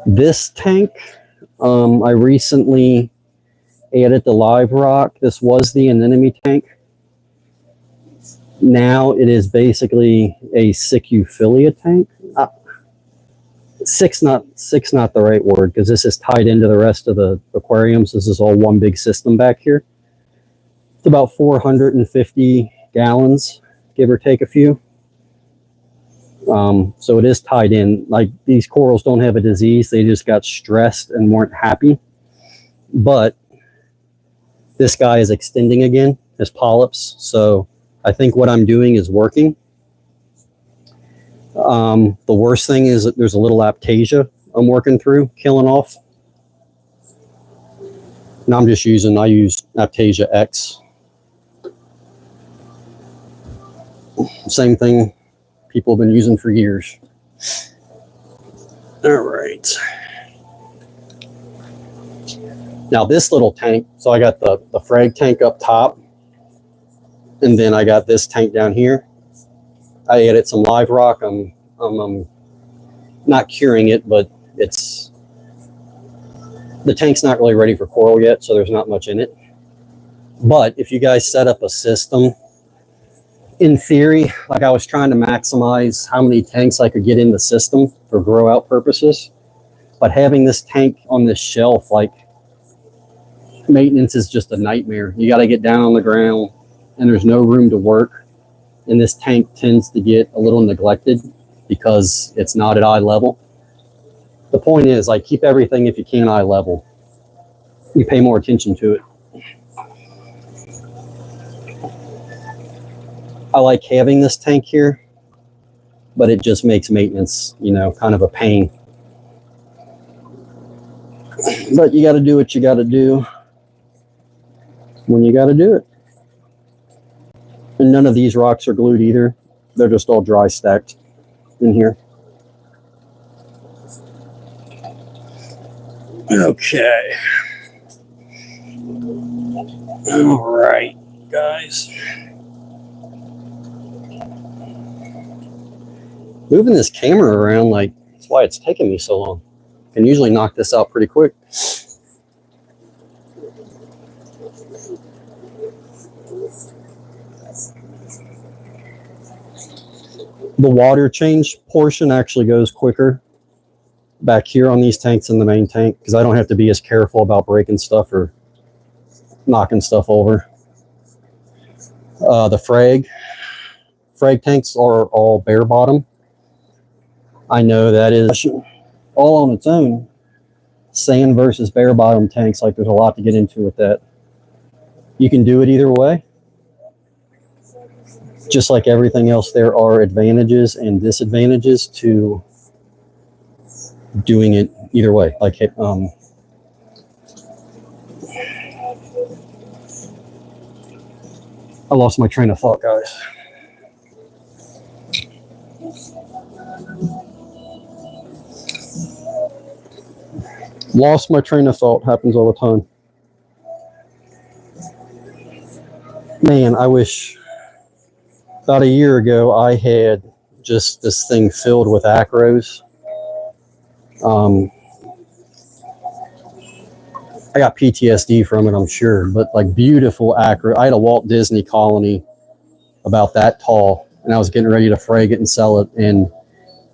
This tank, I recently added the live rock. This was the anemone tank. Now it is basically a Sicuophilia tank. Six not the right word because this is tied into the rest of the aquariums. This is all one big system back here. It's about 450 gallons, give or take a few. So it is tied in. Like these corals don't have a disease. They just got stressed and weren't happy. But this guy is extending again, his polyps. So I think what I'm doing is working. The worst thing is that there's a little aptasia I'm working through, killing off. Now I use Aptasia X. Same thing people have been using for years. All right. Now this little tank, so I got the frag tank up top, and then I got this tank down here. I added some live rock. I'm not curing it, but the tank's not really ready for coral yet, so there's not much in it. But if you guys set up a system in theory, like I was trying to maximize how many tanks I could get in the system for grow out purposes. But having this tank on this shelf, like, maintenance is just a nightmare. You got to get down on the ground and there's no room to work. And this tank tends to get a little neglected because it's not at eye level. The point is, like, keep everything, if you can, eye level. You pay more attention to it. I like having this tank here, but it just makes maintenance, you know, kind of a pain. But you got to do what you got to do when you got to do it. And none of these rocks are glued either. They're just all dry stacked in here. Okay. All right, guys. Moving this camera around, like, that's why it's taking me so long. I can usually knock this out pretty quick. The water change portion actually goes quicker back here on these tanks in the main tank because I don't have to be as careful about breaking stuff or knocking stuff over. The frag tanks are all bare bottom. I know that is all on its own. Sand versus bare bottom tanks, like, there's a lot to get into with that. You can do it either way. Just like everything else, there are advantages and disadvantages to doing it either way. Like, I lost my train of thought, guys. Lost my train of thought. Happens all the time. Man, I wish about a year ago I had just this thing filled with acros. I got PTSD from it, I'm sure, but like beautiful acro. I had a Walt Disney colony about that tall, and I was getting ready to frag it and sell it, and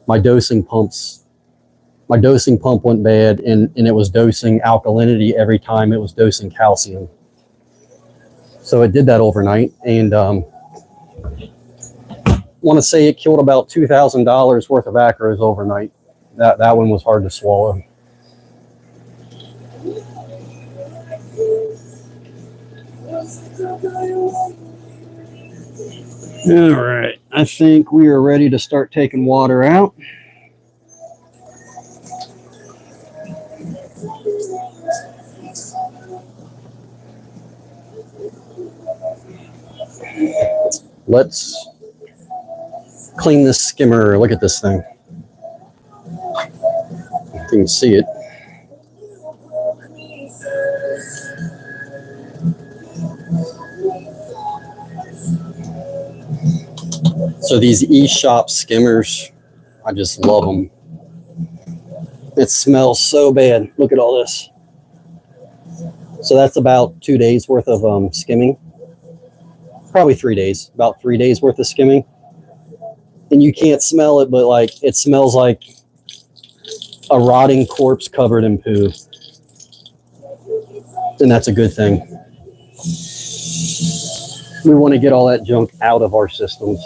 my dosing pump went bad, and it was dosing alkalinity every time it was dosing calcium. So it did that overnight, and want to say it killed about $2,000 worth of acros overnight. That one was hard to swallow. All right, I think we are ready to start taking water out. Let's clean this skimmer. Look at this thing. You can see it. So these eShop skimmers, I just love them. It smells so bad. Look at all this. So that's about 2 days worth of skimming. Probably 3 days. About 3 days worth of skimming. And you can't smell it, but like it smells like a rotting corpse covered in poo. And that's a good thing. We want to get all that junk out of our systems.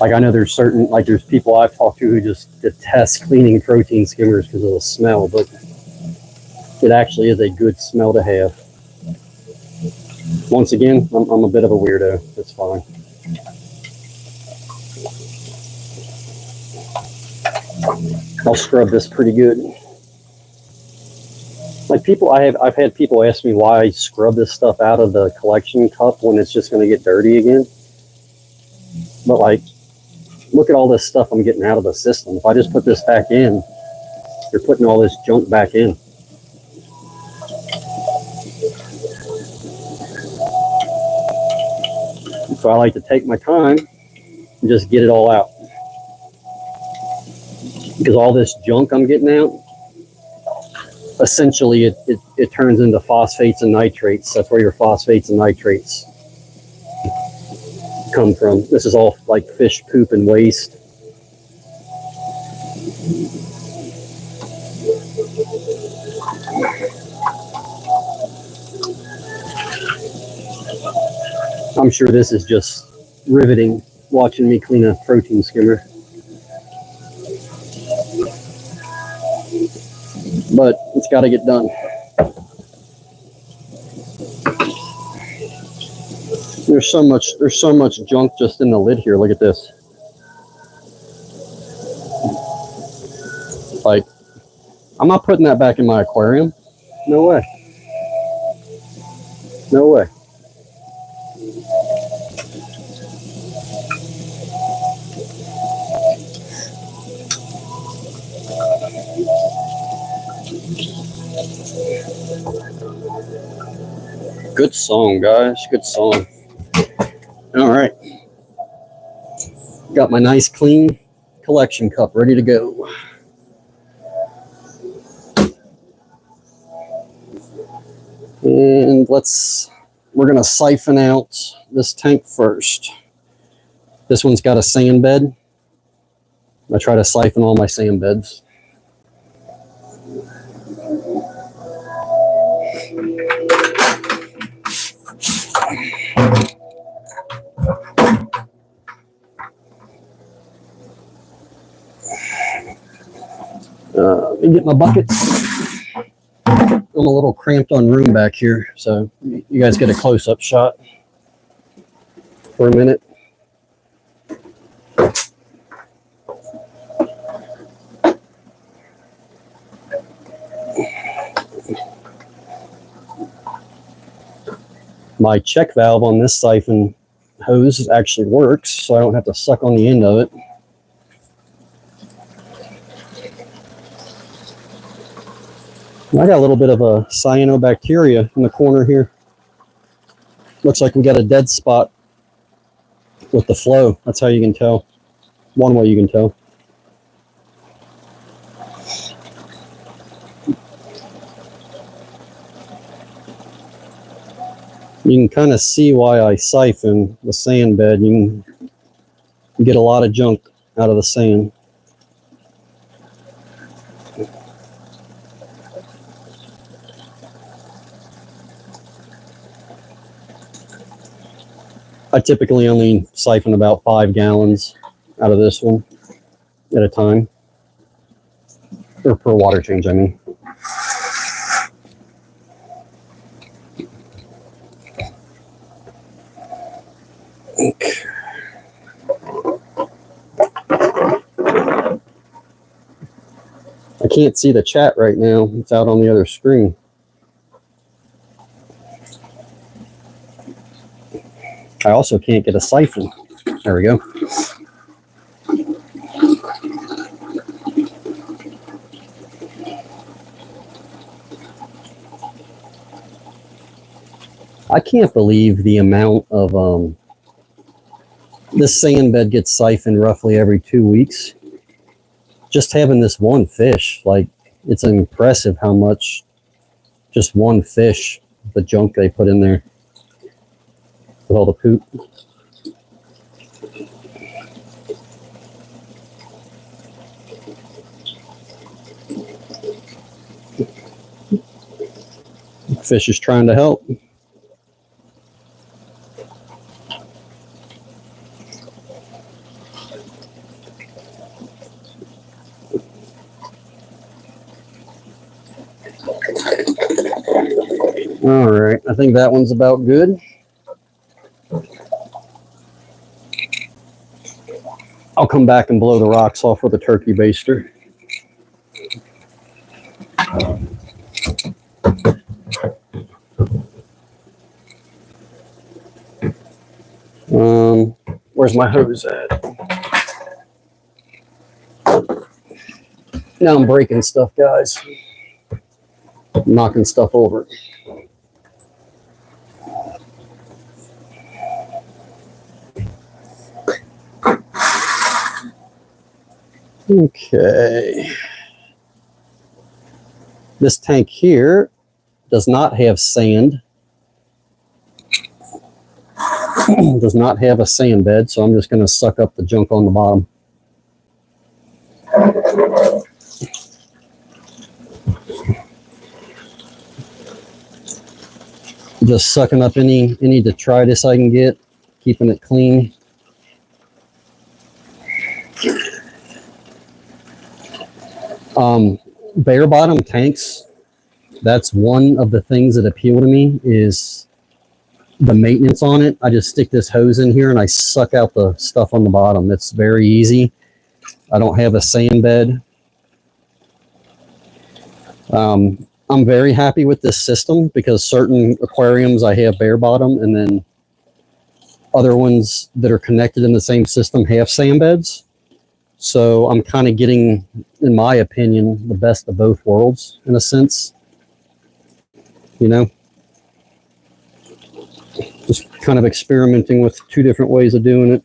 Like, I know there's certain, like, there's people I've talked to who just detest cleaning protein skimmers because of the smell, but it actually is a good smell to have. Once again, I'm a bit of a weirdo. That's fine. I'll scrub this pretty good. Like, people, I've had people ask me why I scrub this stuff out of the collection cup when it's just going to get dirty again. But like, look at all this stuff I'm getting out of the system. If I just put this back in, you're putting all this junk back in. So I like to take my time and just get it all out. Because all this junk I'm getting out, essentially it turns into phosphates and nitrates. That's where your phosphates and nitrates come from. This is all like fish poop and waste. I'm sure this is just riveting watching me clean a protein skimmer. But it's got to get done. There's so much junk just in the lid here. Look at this. Like, I'm not putting that back in my aquarium. No way. No way. Good song, guys. Good song. All right. Got my nice clean collection cup ready to go. And we're going to siphon out this tank first. This one's got a sand bed. I try to siphon all my sand beds. Let me get my buckets. I'm a little cramped on room back here, so you guys get a close-up shot for a minute. My check valve on this siphon hose actually works, so I don't have to suck on the end of it. I got a little bit of a cyanobacteria in the corner here. Looks like we got a dead spot with the flow. That's how you can tell. One way you can tell. You can kind of see why I siphon the sand bed. You can get a lot of junk out of the sand. I typically only siphon about 5 gallons out of this one at a time. Or per water change, I mean. Okay. I can't see the chat right now. It's out on the other screen. I also can't get a siphon. There we go. I can't believe the amount of this sand bed gets siphoned roughly every 2 weeks. Just having this one fish, like, it's impressive how much just one fish, the junk they put in there with all the poop. Fish is trying to help. All right, I think that one's about good. I'll come back and blow the rocks off with a turkey baster. Where's my hose at? Now I'm breaking stuff, guys. Knocking stuff over. Okay. This tank here does not have sand. Does not have a sand bed, so I'm just going to suck up the junk on the bottom. Just sucking up any detritus I can get, keeping it clean. Bare bottom tanks, that's one of the things that appeal to me, is the maintenance on it. I just stick this hose in here and I suck out the stuff on the bottom. It's very easy. I don't have a sand bed. I'm very happy with this system because certain aquariums I have bare bottom, and then other ones that are connected in the same system have sand beds. So I'm kind of getting, in my opinion, the best of both worlds in a sense. You know, just kind of experimenting with two different ways of doing it.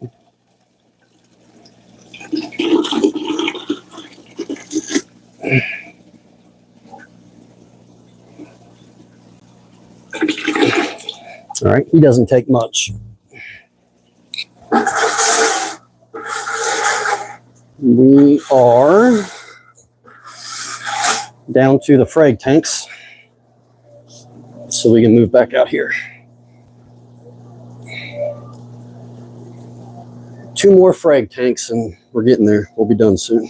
All right, he doesn't take much. We are down to the frag tanks, so we can move back out here. 2 more frag tanks and we're getting there. We'll be done soon.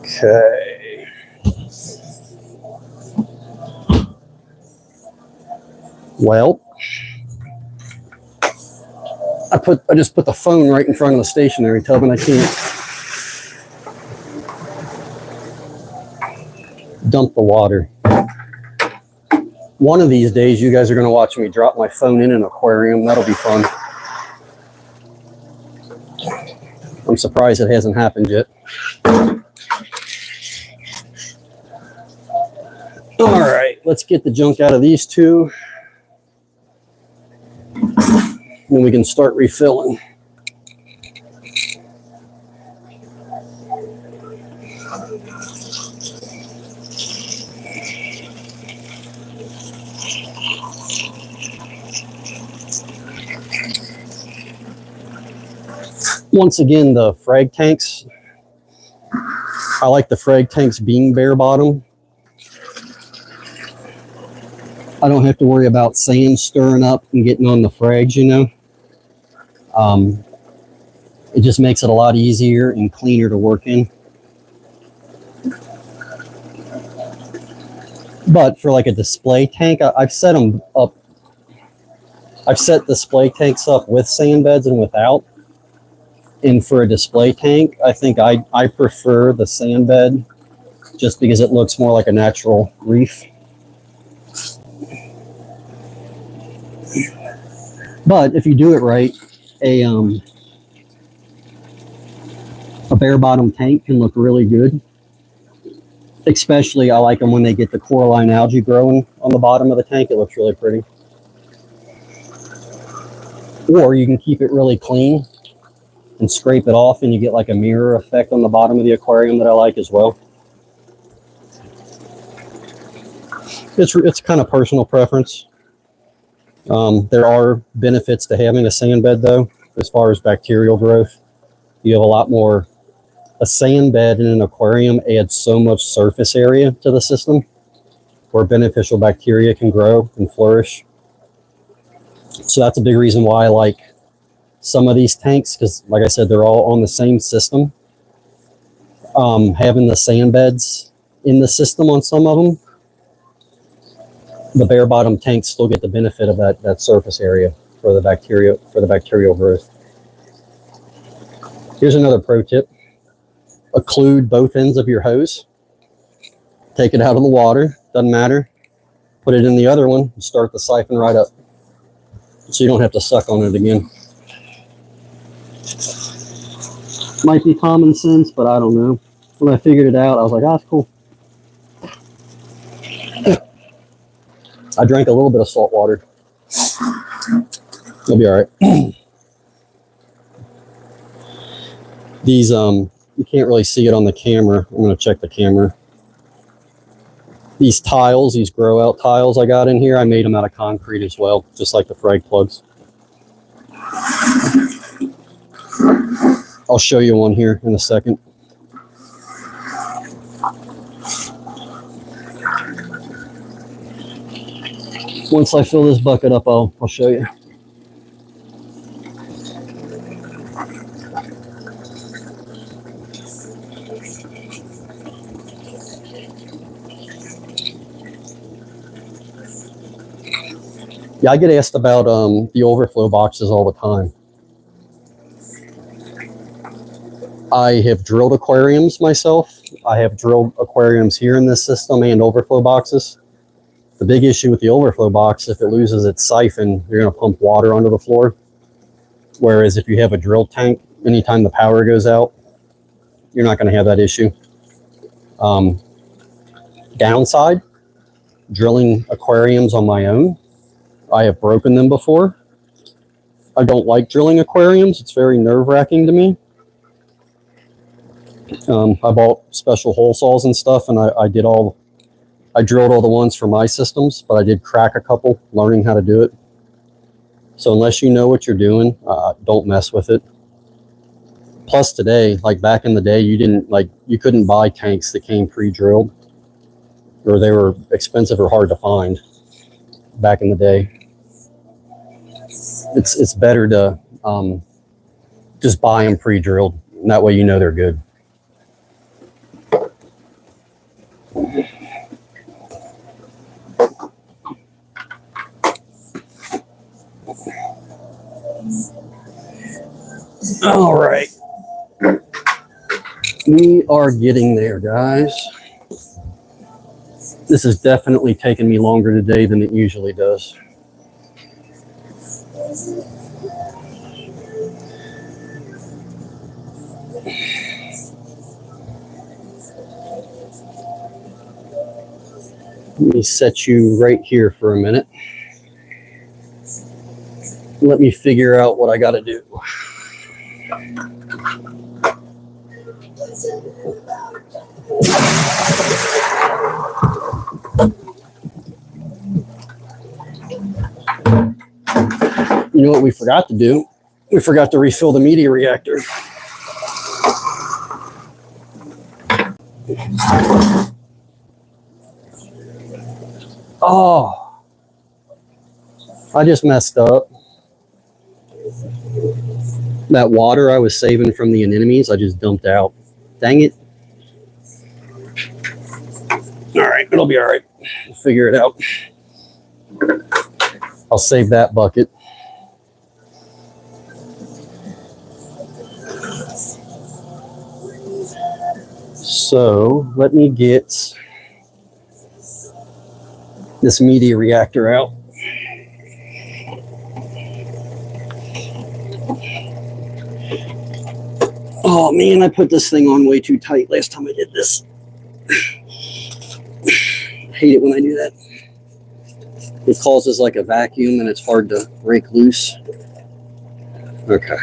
Okay. Well, I just put the phone right in front of the stationary tub and I can't dump the water. One of these days you guys are going to watch me drop my phone in an aquarium. That'll be fun. I'm surprised it hasn't happened yet. All right, let's get the junk out of these two. Then we can start refilling. Once again, the frag tanks, I like the frag tanks being bare bottom. I don't have to worry about sand stirring up and getting on the frags, you know. It just makes it a lot easier and cleaner to work in. But for like a display tank, I've set them up. I've set display tanks up with sand beds and without. And for a display tank, I think I prefer the sand bed just because it looks more like a natural reef. But if you do it right, a bare bottom tank can look really good. Especially I like them when they get the coralline algae growing on the bottom of the tank. It looks really pretty. Or you can keep it really clean and scrape it off and you get like a mirror effect on the bottom of the aquarium that I like as well. It's kind of personal preference. There are benefits to having a sand bed though, as far as bacterial growth. You have a lot more. A sand bed in an aquarium adds so much surface area to the system where beneficial bacteria can grow and flourish. So that's a big reason why I like some of these tanks, because like I said, they're all on the same system. Having the sand beds in the system on some of them, the bare bottom tanks still get the benefit of that surface area for the bacterial growth. Here's another pro tip. Occlude both ends of your hose. Take it out of the water, doesn't matter. Put it in the other one and start the siphon right up. So you don't have to suck on it again. Might be common sense, but I don't know. When I figured it out, I was like, that's cool. I drank a little bit of salt water. It'll be all right. These, you can't really see it on the camera. I'm going to check the camera. These tiles, these grow out tiles I got in here, I made them out of concrete as well, just like the frag plugs. I'll show you one here in a second. Once I fill this bucket up, I'll show you. Yeah, I get asked about the overflow boxes all the time. I have drilled aquariums myself. I have drilled aquariums here in this system and overflow boxes. The big issue with the overflow box, if it loses its siphon, you're going to pump water onto the floor. Whereas if you have a drill tank, anytime the power goes out, you're not going to have that issue. Downside, drilling aquariums on my own. I have broken them before. I don't like drilling aquariums. It's very nerve-wracking to me. I bought special hole saws and stuff, and I drilled all the ones for my systems, but I did crack a couple learning how to do it. So unless you know what you're doing, don't mess with it. Plus today, like back in the day, you couldn't buy tanks that came pre-drilled, or they were expensive or hard to find back in the day. It's better to just buy them pre-drilled, and that way you know they're good. All right, we are getting there, guys. This is definitely taking me longer today than it usually does. Let me set you right here for a minute. Let me figure out what I got to do. You know what we forgot to do? We forgot to refill the media reactor. Oh, I just messed up. That water I was saving from the anemones, I just dumped out. Dang it. All right, it'll be all right. We'll figure it out. I'll save that bucket. So let me get this media reactor out. Oh man, I put this thing on way too tight last time I did this. Hate it when I do that. It causes like a vacuum and it's hard to rake loose. Okay.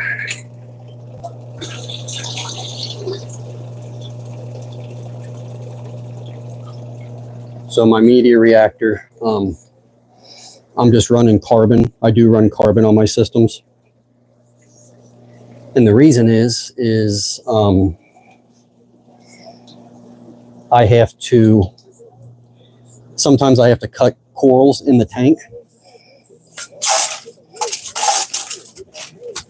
So my media reactor, I'm just running carbon. I do run carbon on my systems. And the reason is sometimes I have to cut corals in the tank.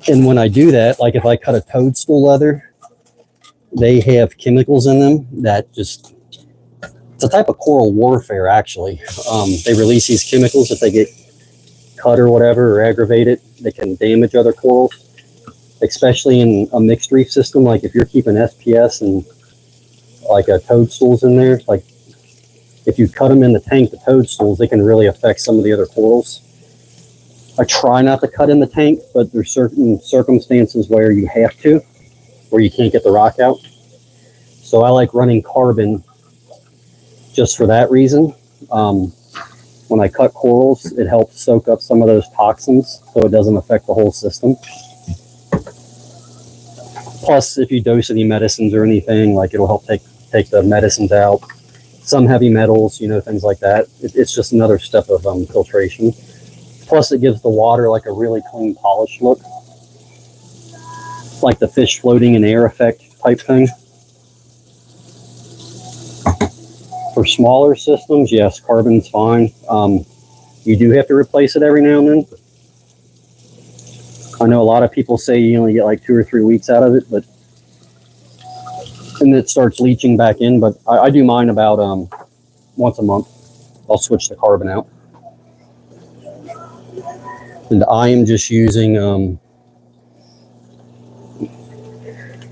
And when I do that, like if I cut a toadstool leather, they have chemicals in them that just, it's a type of coral warfare actually. They release these chemicals if they get cut or whatever or aggravated. They can damage other corals, especially in a mixed reef system. Like if you're keeping SPS and like toadstools in there, like if you cut them in the tank, the toadstools, they can really affect some of the other corals. I try not to cut in the tank, but there's certain circumstances where you have to, where you can't get the rock out. So I like running carbon just for that reason. When I cut corals, it helps soak up some of those toxins so it doesn't affect the whole system. Plus, if you dose any medicines or anything, like it'll help take the medicines out. Some heavy metals, you know, things like that. It's just another step of filtration. Plus, it gives the water like a really clean, polished look, like the fish floating in air effect type thing. For smaller systems, yes, carbon's fine. You do have to replace it every now and then. I know a lot of people say you only get like 2 or 3 weeks out of it, but and it starts leaching back in. But I do mine about once a month. I'll switch the carbon out. And I am just using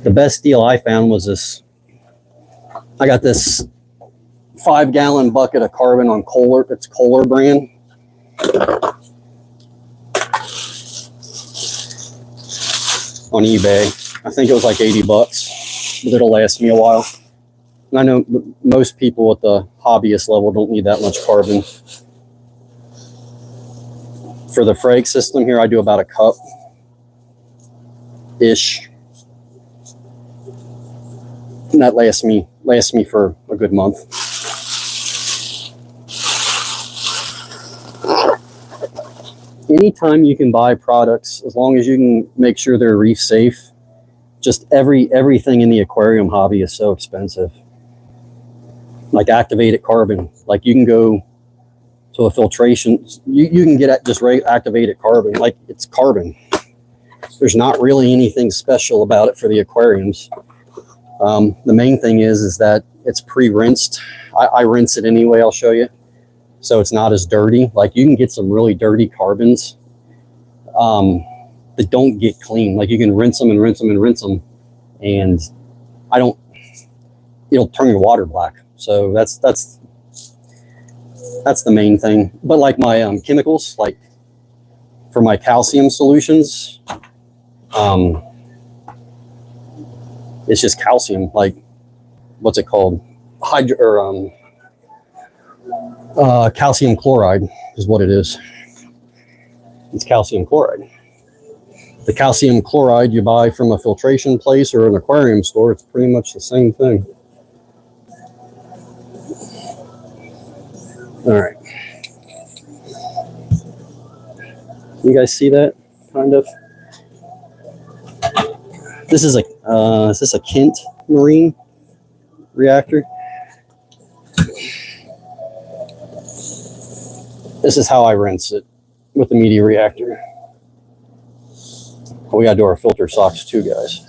the best deal I found was this. I got this 5-gallon bucket of carbon on Kohler. It's Kohler brand. On eBay. I think it was like 80 bucks, but it'll last me a while. And I know most people at the hobbyist level don't need that much carbon. For the frag system here, I do about a cup-ish. And that lasts me for a good month. Anytime you can buy products, as long as you can make sure they're reef safe, just everything in the aquarium hobby is so expensive. Like activated carbon, like you can go to a filtration, you can get just activated carbon, like it's carbon. There's not really anything special about it for the aquariums. The main thing is that it's pre-rinsed. I rinse it anyway, I'll show you. So it's not as dirty. Like you can get some really dirty carbons that don't get clean. Like you can rinse them and rinse them and rinse them, and it'll turn your water black. So that's the main thing. But like my chemicals, like for my calcium solutions, it's just calcium. Like what's it called? Calcium chloride is what it is. It's calcium chloride. The calcium chloride you buy from a filtration place or an aquarium store, it's pretty much the same thing. All right. You guys see that? Kind of. This is a Kent marine reactor. This is how I rinse it with the media reactor. We gotta do our filter socks too, guys.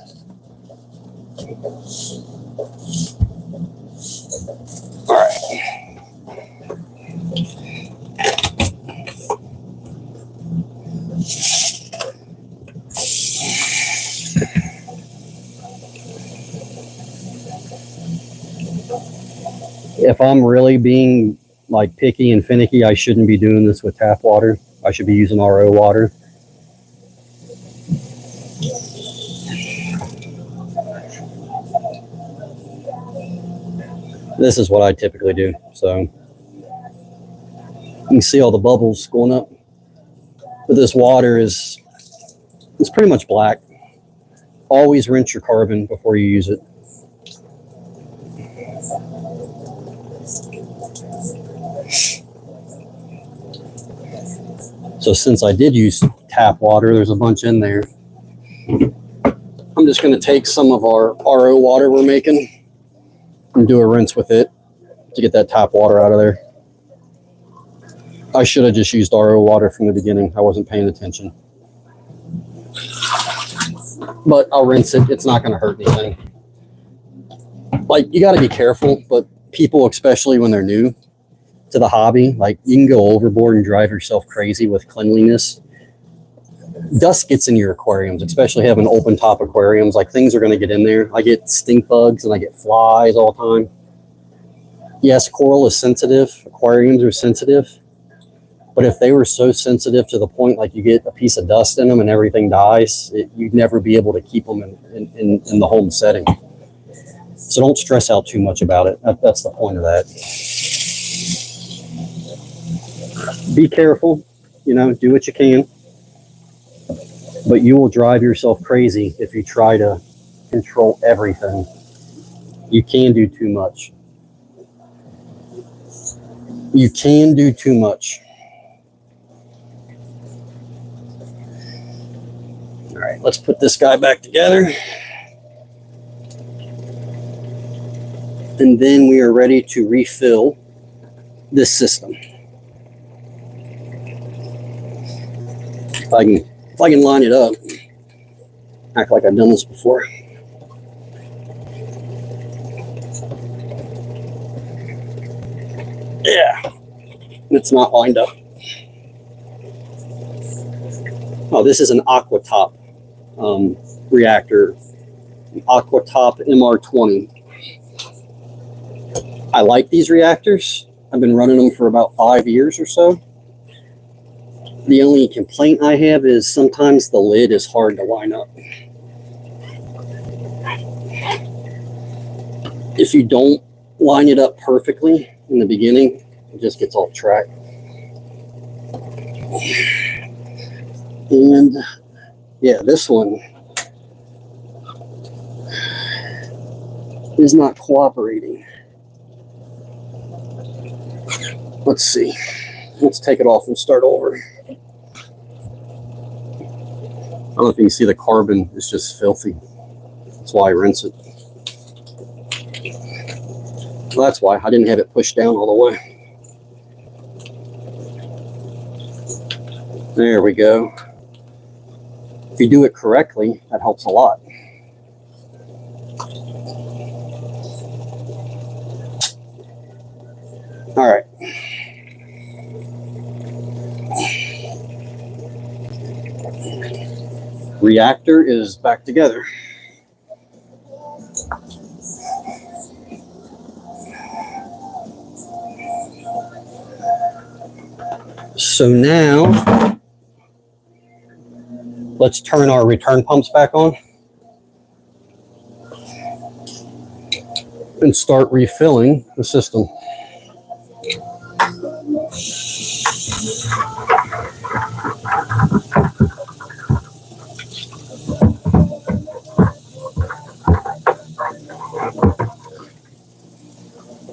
All right. If I'm really being like picky and finicky, I shouldn't be doing this with tap water. I should be using RO water. This is what I typically do. So you can see all the bubbles going up. But this water it's pretty much black. Always rinse your carbon before you use it. So since I did use tap water, there's a bunch in there. I'm just going to take some of our RO water we're making and do a rinse with it to get that tap water out of there. I should have just used RO water from the beginning. I wasn't paying attention. But I'll rinse it. It's not going to hurt anything. Like, you got to be careful, but people, especially when they're new to the hobby, like you can go overboard and drive yourself crazy with cleanliness. Dust gets in your aquariums, especially having open top aquariums. Like things are going to get in there. I get stink bugs and I get flies all the time. Yes, coral is sensitive. Aquariums are sensitive. But if they were so sensitive to the point like you get a piece of dust in them and everything dies, you'd never be able to keep them in the home setting. So don't stress out too much about it. That's the point of that. Be careful, you know, do what you can. But you will drive yourself crazy if you try to control everything. You can do too much. You can do too much. All right, let's put this guy back together. And then we are ready to refill this system. If I can line it up, act like I've done this before. Yeah, it's not lined up. Oh, this is an Aquatop reactor, Aquatop MR20. I like these reactors. I've been running them for about 5 years or so. The only complaint I have is sometimes the lid is hard to line up. If you don't line it up perfectly in the beginning, it just gets off track. And yeah, this one is not cooperating. Let's see. Let's take it off and start over. I don't know if you can see the carbon is just filthy. That's why I rinse it. Well, that's why I didn't have it pushed down all the way. There we go. If you do it correctly, that helps a lot. All right. Reactor is back together. So now, let's turn our return pumps back on and start refilling the system.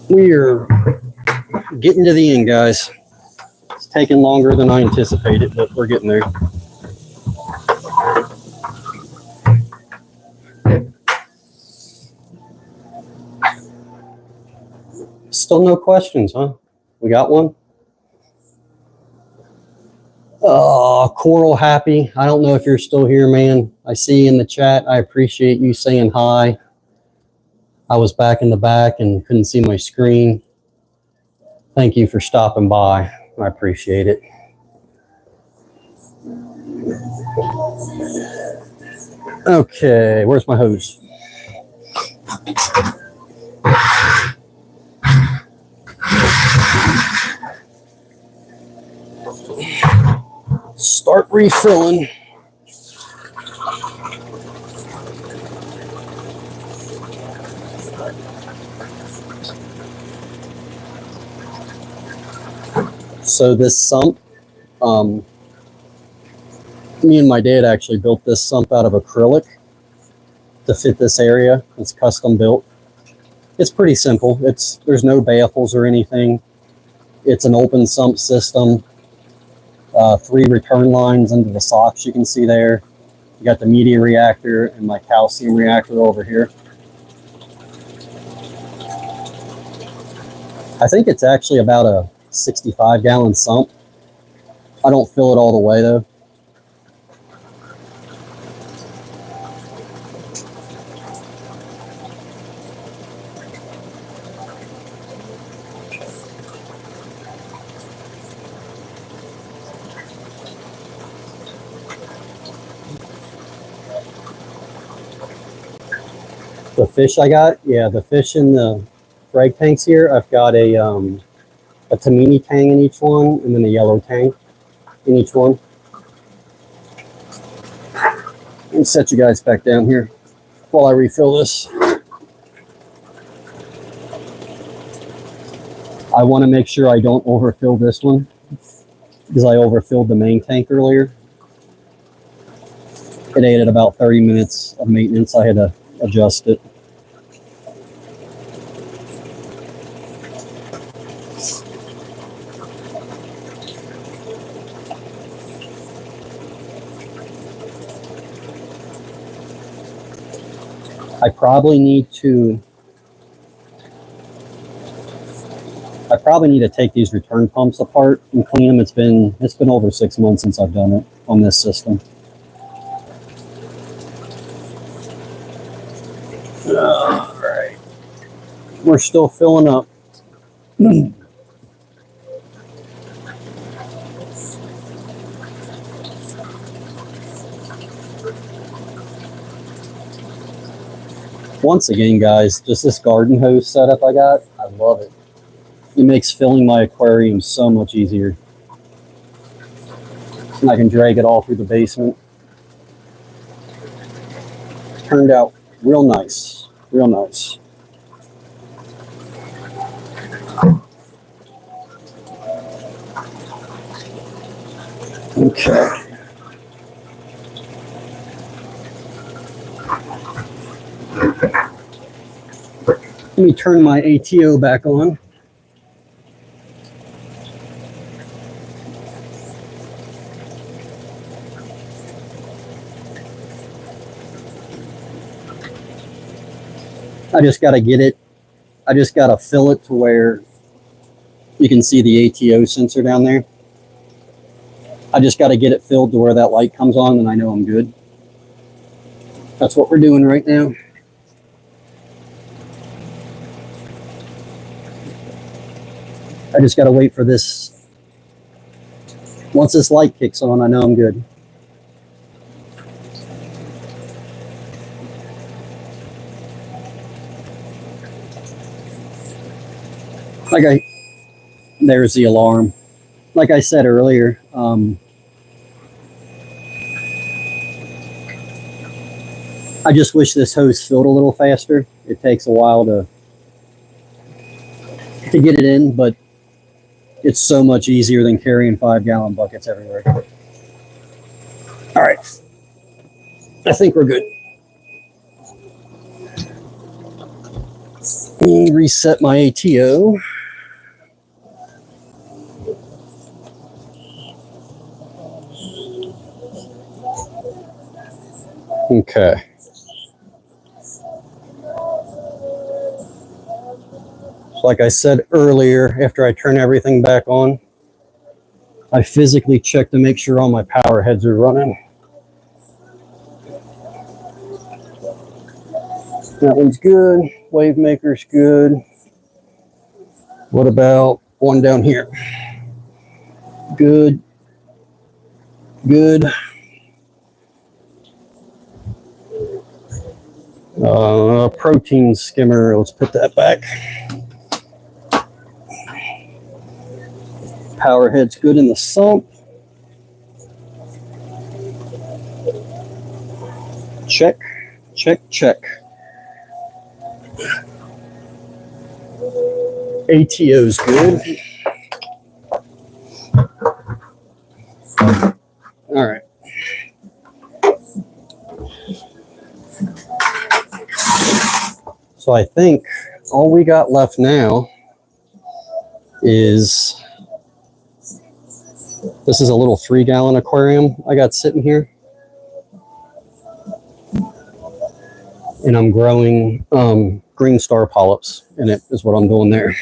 We're getting to the end, guys. It's taking longer than I anticipated, but we're getting there. Still no questions, huh? We got one? Coral Happy. I don't know if you're still here, man. I see you in the chat. I appreciate you saying hi. I was back in the back and couldn't see my screen. Thank you for stopping by. I appreciate it. Okay, where's my hose? Start refilling. So this sump, me and my dad actually built this sump out of acrylic to fit this area. It's custom built. It's pretty simple. There's no baffles or anything. It's an open sump system. 3 return lines into the socks you can see there. You got the media reactor and my calcium reactor over here. I think it's actually about a 65-gallon sump. I don't fill it all the way though. The fish I got, yeah, the fish in the frag tanks here, I've got a Tamini tang in each one, and then a yellow tang in each one. And set you guys back down here while I refill this. I want to make sure I don't overfill this one because I overfilled the main tank earlier. It added about 30 minutes of maintenance. I had a adjust it. I probably need to take these return pumps apart and clean them. It's been over 6 months since I've done it on this system. All right, we're still filling up. Once again, guys, just this garden hose setup I got, I love it. It makes filling my aquarium so much easier. And I can drag it all through the basement. Turned out real nice, real nice. Okay. Let me turn my ATO back on. I just got to get it. I just got to fill it to where you can see the ATO sensor down there. I just got to get it filled to where that light comes on and I know I'm good. That's what we're doing right now. I just got to wait for this. Once this light kicks on, I know I'm good. There's the alarm. Like I said earlier, I just wish this hose filled a little faster. It takes a while to get it in, but it's so much easier than carrying 5-gallon buckets everywhere. All right, I think we're good. Let me reset my ATO. Okay. Like I said earlier, after I turn everything back on, I physically check to make sure all my power heads are running. That one's good. Wave maker's good. What about one down here? Good. Good. Protein skimmer, let's put that back. Power head's good in the sump. Check, check, check. ATO's good. All right. So I think all we got left now is, this is a little 3-gallon aquarium I got sitting here. And I'm growing green star polyps in it, is what I'm doing there.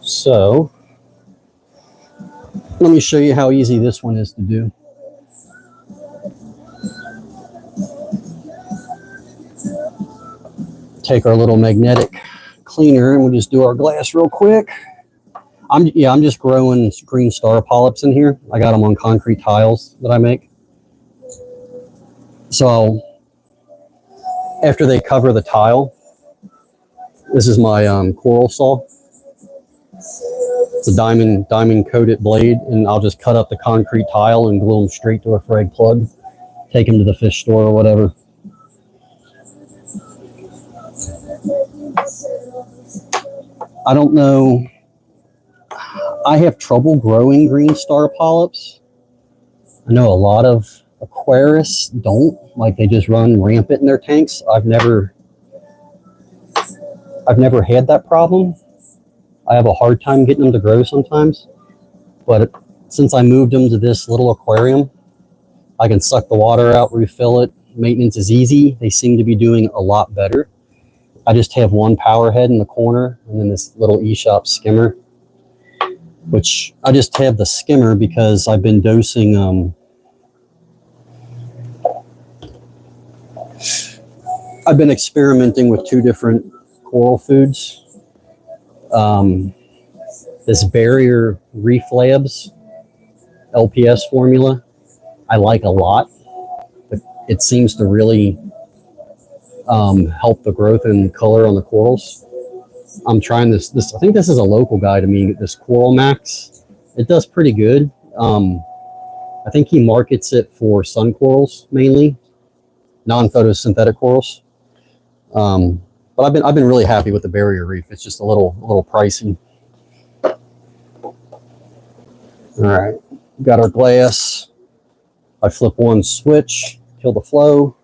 So let me show you how easy this one is to do. Take our little magnetic cleaner and we'll just do our glass real quick. I'm just growing green star polyps in here. I got them on concrete tiles that I make. So after they cover the tile, this is my coral saw. It's a diamond coated blade, and I'll just cut up the concrete tile and glue them straight to a frag plug. Take them to the fish store or whatever. I don't know. I have trouble growing green star polyps. I know a lot of Aquarists don't, like they just run rampant in their tanks. I've never had that problem. I have a hard time getting them to grow sometimes, but since I moved them to this little aquarium, I can suck the water out, refill it. Maintenance is easy. They seem to be doing a lot better. I just have one power head in the corner and then this little eShop skimmer, which I just have the skimmer because I've been dosing, I've been experimenting with 2 different coral foods. This Barrier Reef Labs LPS formula I like a lot, but it seems to really help the growth and color on the corals. I'm trying this. I think this is a local guy to me, this Coral Max. It does pretty good. I think he markets it for sun corals mainly, non-photosynthetic corals. But I've been really happy with the Barrier Reef. It's just a little pricey. All right, got our glass. I flip one switch, kill the flow.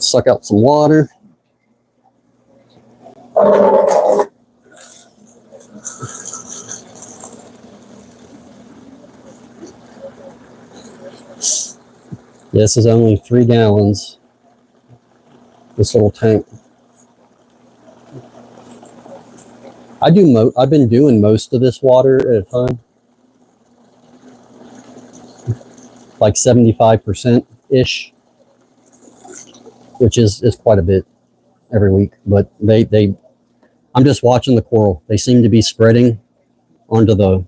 Suck out some water. This is only 3 gallons, this little tank. I've been doing most of this water at a time, like 75%-ish, which is quite a bit every week. But I'm just watching the coral. They seem to be spreading onto the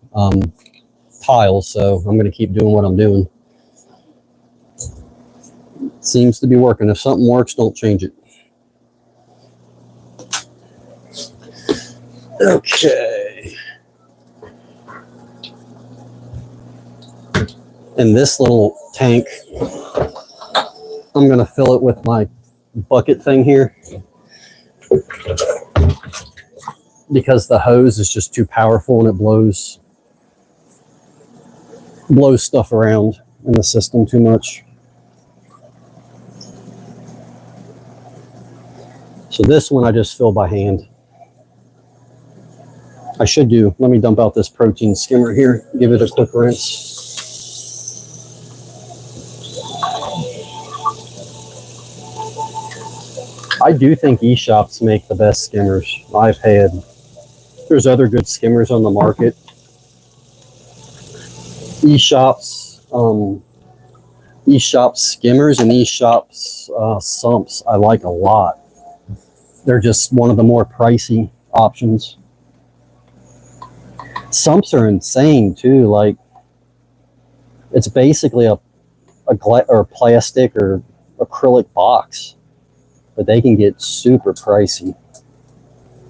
tiles, so I'm going to keep doing what I'm doing. Seems to be working. If something works, don't change it. Okay. In this little tank, I'm going to fill it with my bucket thing here because the hose is just too powerful and it blows stuff around in the system too much. So this one I just fill by hand. I should do, let me dump out this protein skimmer here, give it a quick rinse. I do think eShops make the best skimmers I've had. There's other good skimmers on the market. eShops skimmers and eShops sumps I like a lot. They're just one of the more pricey options. Sumps are insane too. Like, it's basically a plastic or acrylic box, but they can get super pricey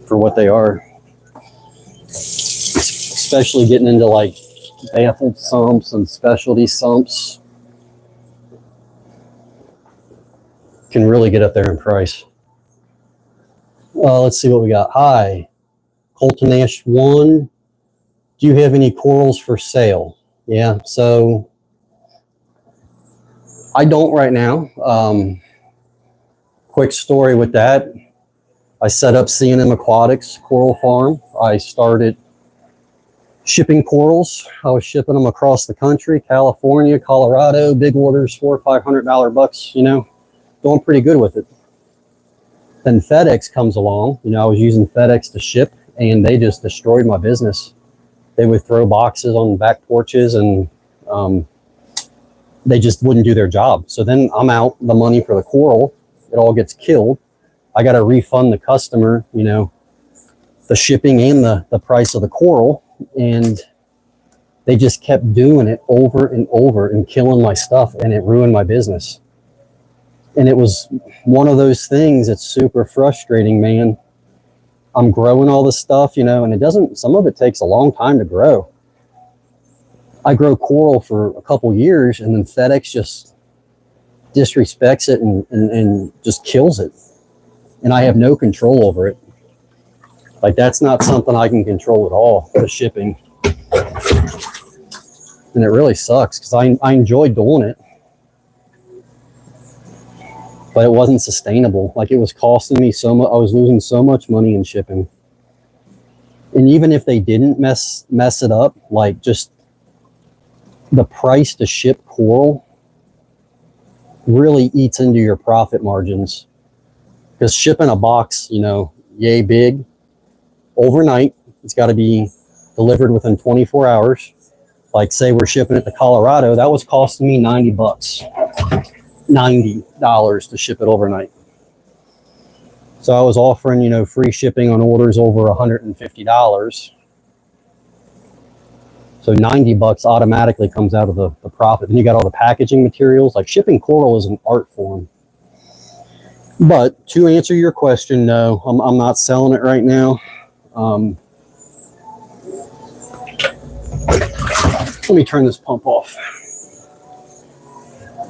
for what they are. Especially getting into like baffled sumps and specialty sumps can really get up there in price. Let's see what we got. Hi, Colton Ash 1. Do you have any corals for sale? Yeah, so I don't right now. Quick story with that. I set up C&M Aquatics Coral Farm. I started shipping corals. I was shipping them across the country, California, Colorado, big orders, $400 or $500 bucks, you know, doing pretty good with it. Then FedEx comes along. You know, I was using FedEx to ship and they just destroyed my business. They would throw boxes on back porches and they just wouldn't do their job. So then I'm out the money for the coral. It all gets killed. I got to refund the customer, you know, the shipping and the price of the coral. And they just kept doing it over and over and killing my stuff, and it ruined my business. And it was one of those things that's super frustrating, man. I'm growing all this stuff, you know, and it doesn't, some of it takes a long time to grow. I grow coral for a couple years and then FedEx just disrespects it and just kills it. And I have no control over it. Like, that's not something I can control at all, the shipping. And it really sucks because I enjoyed doing it, but it wasn't sustainable. Like, it was costing me so much. I was losing so much money in shipping. And even if they didn't mess it up, like, just the price to ship coral really eats into your profit margins. Because shipping a box, you know, yay big, overnight, it's got to be delivered within 24 hours. Like, say we're shipping it to Colorado, that was costing me $90. $90 to ship it overnight. So I was offering, you know, free shipping on orders over $150. So $90 automatically comes out of the profit. Then you got all the packaging materials. Like, shipping coral is an art form. But to answer your question, no, I'm not selling it right now. Let me turn this pump off.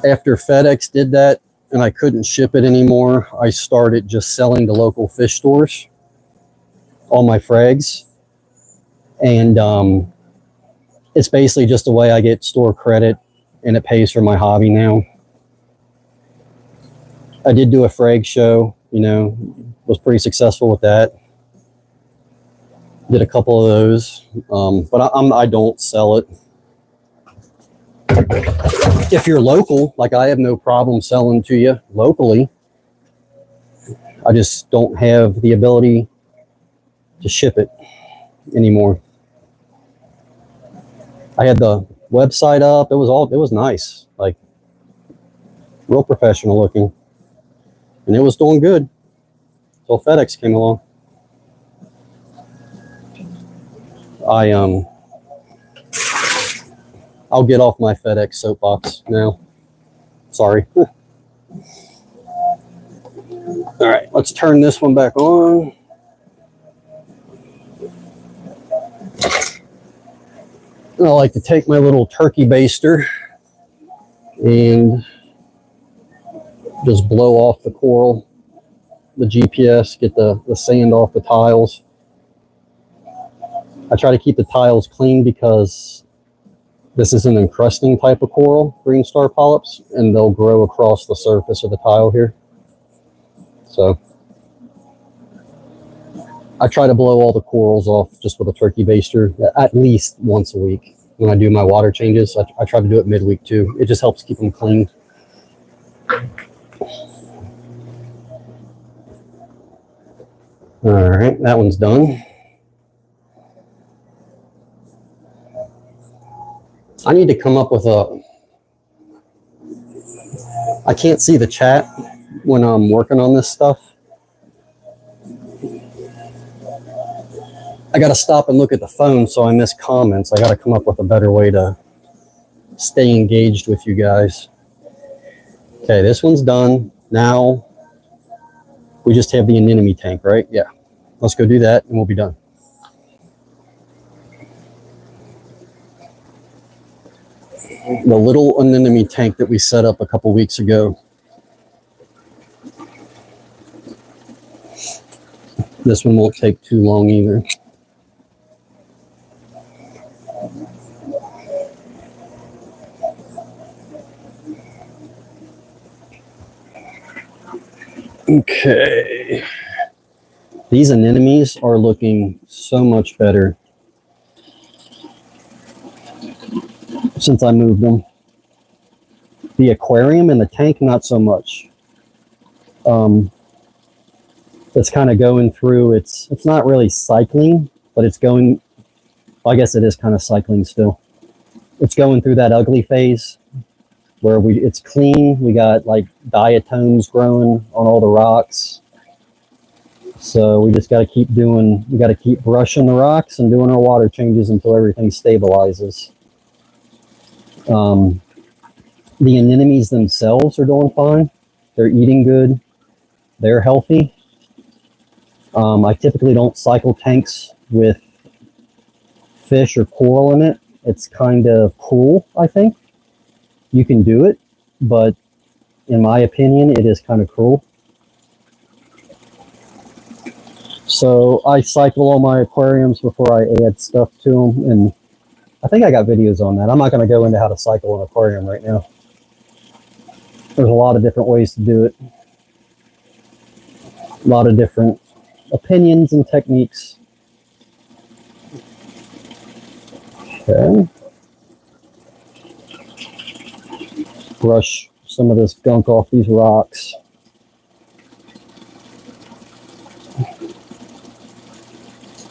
After FedEx did that and I couldn't ship it anymore, I started just selling to local fish stores all my frags. And it's basically just a way I get store credit, and it pays for my hobby now. I did do a frag show, you know, was pretty successful with that. Did a couple of those, but I don't sell it. If you're local, like, I have no problem selling to you locally. I just don't have the ability to ship it anymore. I had the website up. It was nice, like, real professional looking, and it was doing good until FedEx came along. I'll get off my FedEx soapbox now. Sorry. All right, let's turn this one back on. I like to take my little turkey baster and just blow off the coral, the GPS, get the sand off the tiles. I try to keep the tiles clean because this is an encrusting type of coral, green star polyps, and they'll grow across the surface of the tile here. So I try to blow all the corals off just with a turkey baster at least once a week. When I do my water changes, I try to do it midweek too. It just helps keep them clean. All right, that one's done. I need to come up with I can't see the chat when I'm working on this stuff. I got to stop and look at the phone so I miss comments. I got to come up with a better way to stay engaged with you guys. Okay, this one's done. Now we just have the anemone tank, right? Yeah. Let's go do that and we'll be done. The little anemone tank that we set up a couple weeks ago. This one won't take too long either. Okay. These anemones are looking so much better since I moved them. The aquarium and the tank, not so much. It's kind of going through, it's not really cycling, but it's going, I guess it is kind of cycling still. It's going through that ugly phase where it's clean. We got like diatoms growing on all the rocks. So we just got to keep brushing the rocks and doing our water changes until everything stabilizes. The anemones themselves are doing fine. They're eating good. They're healthy. I typically don't cycle tanks with fish or coral in it. It's kind of cruel, I think. You can do it, but in my opinion, it is kind of cruel. So I cycle all my aquariums before I add stuff to them, and I think I got videos on that. I'm not going to go into how to cycle an aquarium right now. There's a lot of different ways to do it. A lot of different opinions and techniques. Okay. Brush some of this gunk off these rocks.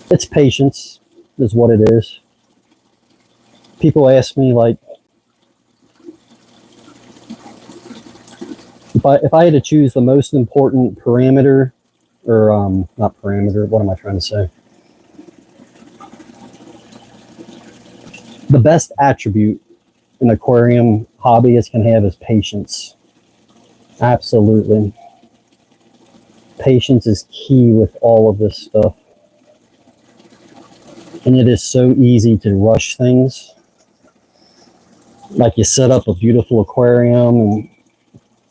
It's patience is what it is. People ask me, like, if I had to choose the most important parameter, or not parameter, what am I trying to say? The best attribute an aquarium hobbyist can have is patience. Absolutely. Patience is key with all of this stuff. And it is so easy to rush things. Like you set up a beautiful aquarium and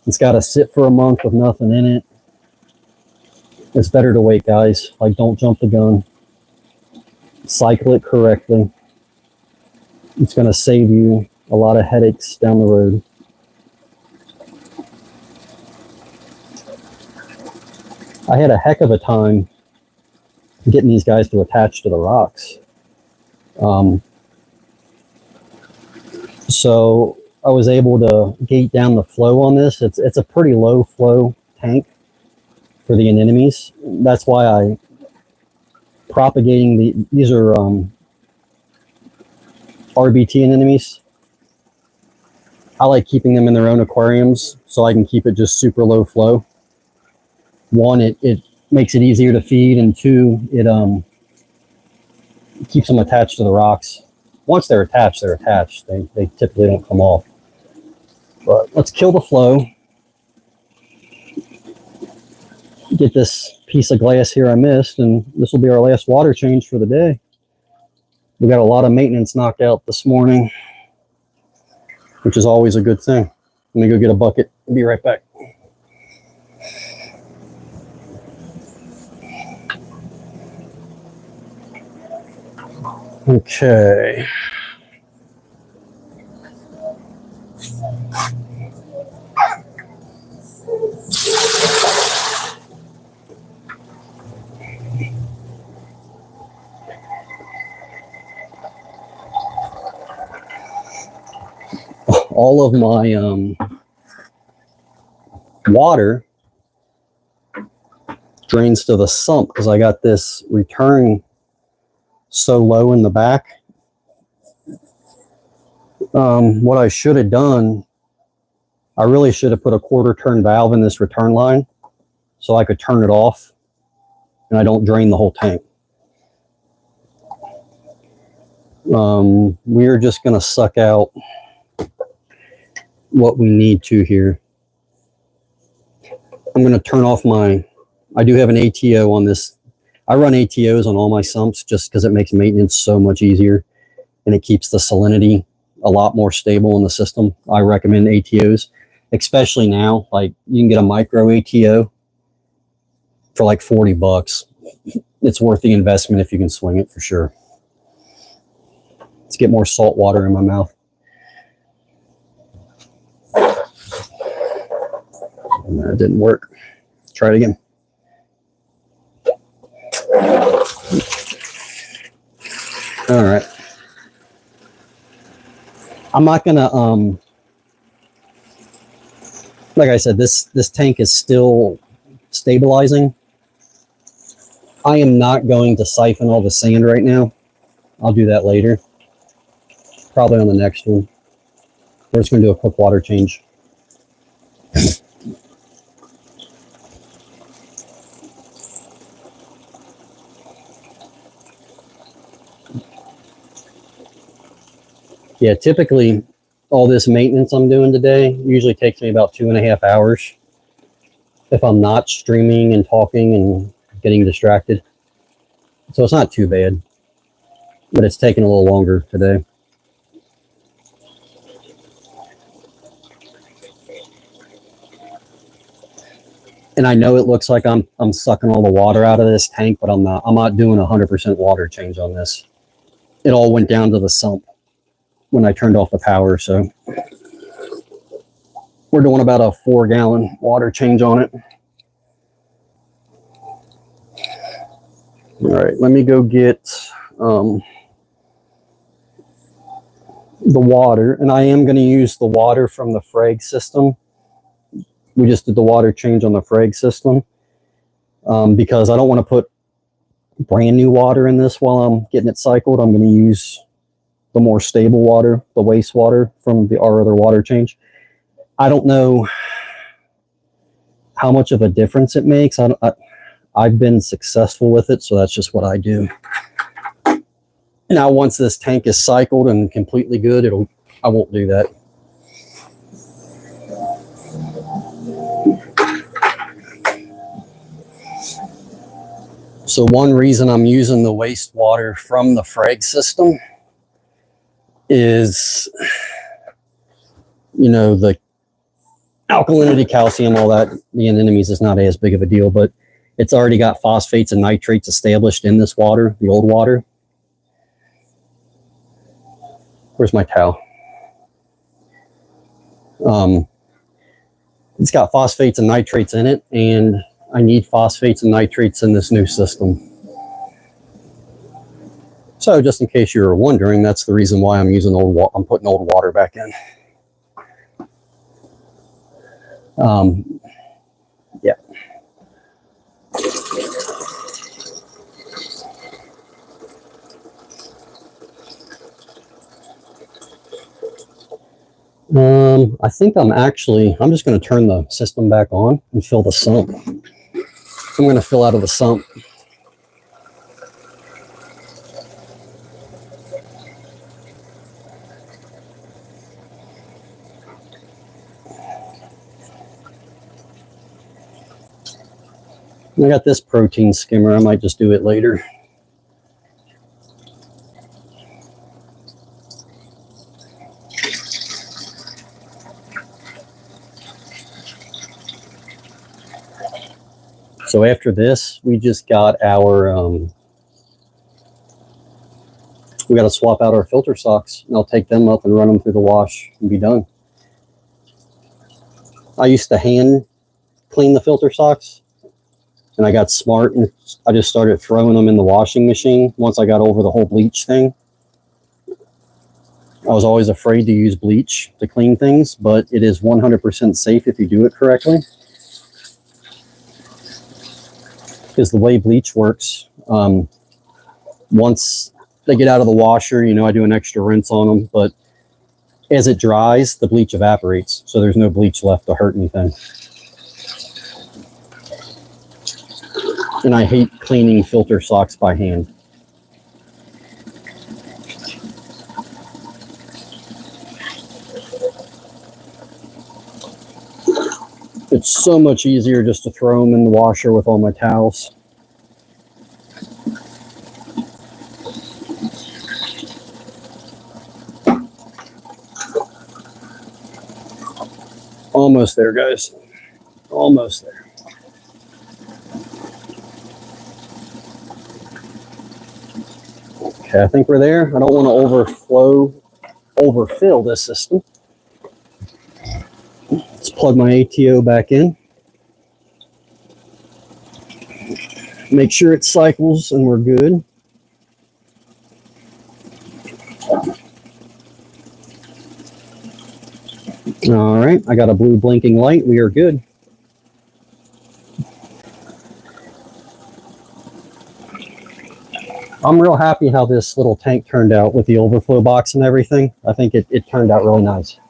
it's got to sit for a month with nothing in it. It's better to wait, guys. Like, don't jump the gun. Cycle it correctly. It's going to save you a lot of headaches down the road. I had a heck of a time getting these guys to attach to the rocks. So I was able to gate down the flow on this. It's a pretty low flow tank for the anemones. That's why I propagating these are RBT anemones. I like keeping them in their own aquariums so I can keep it just super low flow. One, it makes it easier to feed, and two, it keeps them attached to the rocks. Once they're attached, they're attached. They typically don't come off. But let's kill the flow. Get this piece of glass here I missed, and this will be our last water change for the day. We got a lot of maintenance knocked out this morning, which is always a good thing. Let me go get a bucket. I'll be right back. Okay. All of my water drains to the sump because I got this return so low in the back. What I should have done, I really should have put a quarter turn valve in this return line so I could turn it off and I don't drain the whole tank. We're just going to suck out what we need to here. I'm going to turn off I do have an ATO on this. I run ATOs on all my sumps just because it makes maintenance so much easier and it keeps the salinity a lot more stable in the system. I recommend ATOs, especially now. Like, you can get a micro ATO for like $40. It's worth the investment if you can swing it, for sure. Let's get more salt water in my mouth. And that didn't work. Try it again. All right. I'm not gonna like I said, this tank is still stabilizing. I am not going to siphon all the sand right now. I'll do that later. Probably on the next one. We're just gonna do a quick water change. Yeah, typically all this maintenance I'm doing today usually takes me about 2.5 hours if I'm not streaming and talking and getting distracted. So it's not too bad, but it's taking a little longer today. And I know it looks like I'm sucking all the water out of this tank, but I'm not doing 100% water change on this. It all went down to the sump. when I turned off the power. So we're doing about a 4-gallon water change on it. All right, let me go get the water, and I am going to use the water from the frag system. We just did the water change on the frag system because I don't want to put brand new water in this while I'm getting it cycled. I'm going to use the more stable water, the wastewater from our other water change. I don't know how much of a difference it makes. I've been successful with it, so that's just what I do. Now, once this tank is cycled and completely good, I won't do that. So one reason I'm using the wastewater from the frag system is, you know, the alkalinity, calcium, all that, the anemones is not as big of a deal, but it's already got phosphates and nitrates established in this water, the old water. Where's my towel? It's got phosphates and nitrates in it, and I need phosphates and nitrates in this new system. So just in case you were wondering, that's the reason why I'm using I'm putting old water back in. Yeah. I think I'm just going to turn the system back on and fill the sump. I'm going to fill out of the sump. I got this protein skimmer. I might just do it later. So after this, we just got our, we got to swap out our filter socks, and I'll take them up and run them through the wash and be done. I used to hand clean the filter socks, and I got smart and I just started throwing them in the washing machine once I got over the whole bleach thing. I was always afraid to use bleach to clean things, but it is 100% safe if you do it correctly. Because the way bleach works, once they get out of the washer, you know, I do an extra rinse on them, but as it dries, the bleach evaporates, so there's no bleach left to hurt anything. And I hate cleaning filter socks by hand. It's so much easier just to throw them in the washer with all my towels. Almost there, guys. Almost there. Okay, I think we're there. I don't want to overfill this system. Let's plug my ATO back in. Make sure it cycles and we're good. All right, I got a blue blinking light. We are good. I'm real happy how this little tank turned out with the overflow box and everything. I think it turned out really nice.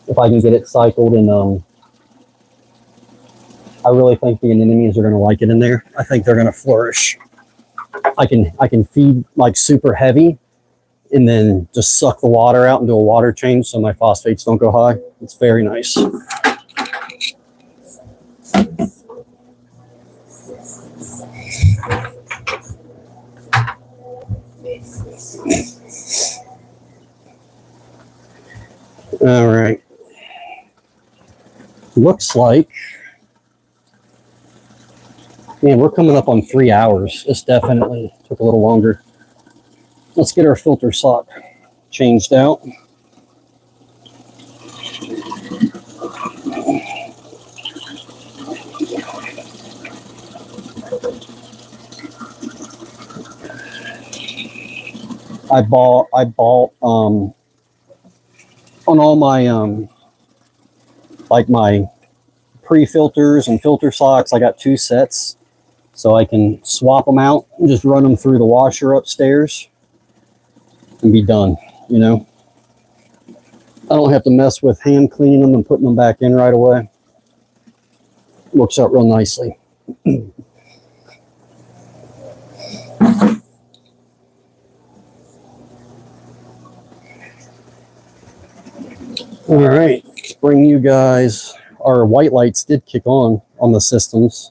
If I can get it cycled, and I really think the anemones are going to like it in there. I think they're going to flourish. I can feed like super heavy and then just suck the water out and do a water change so my phosphates don't go high. It's very nice. All right. Looks like, man, we're coming up on 3 hours. This definitely took a little longer. Let's get our filter sock changed out. I bought on all my like my pre-filters and filter socks, I got 2 sets, so I can swap them out and just run them through the washer upstairs and be done, you know. I don't have to mess with hand cleaning them and putting them back in right away. Works out real nicely. All right, let's bring you guys. Our white lights did kick on the systems.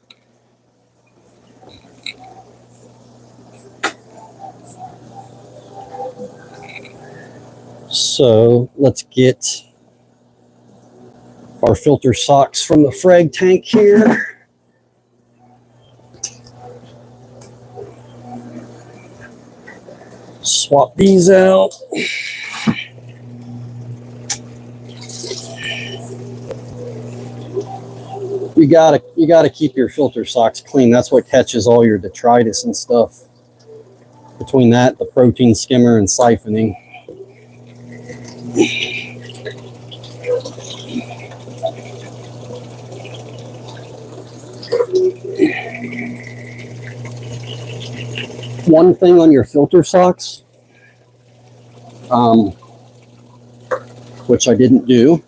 So let's get our filter socks from the frag tank here. Swap these out. You gotta keep your filter socks clean. That's what catches all your detritus and stuff. Between that, the protein skimmer, and siphoning. One thing on your filter socks, which I didn't do,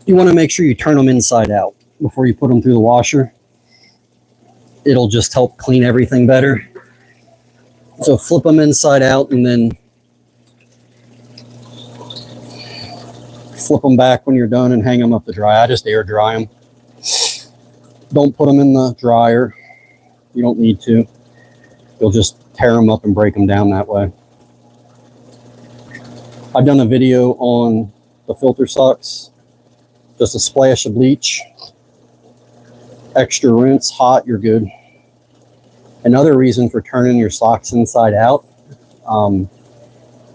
you want to make sure you turn them inside out before you put them through the washer. It'll just help clean everything better. So flip them inside out and then flip them back when you're done and hang them up to dry. I just air dry them. Don't put them in the dryer. You don't need to. You'll just tear them up and break them down that way. I've done a video on the filter socks. Just a splash of bleach. Extra rinse, hot, you're good. Another reason for turning your socks inside out,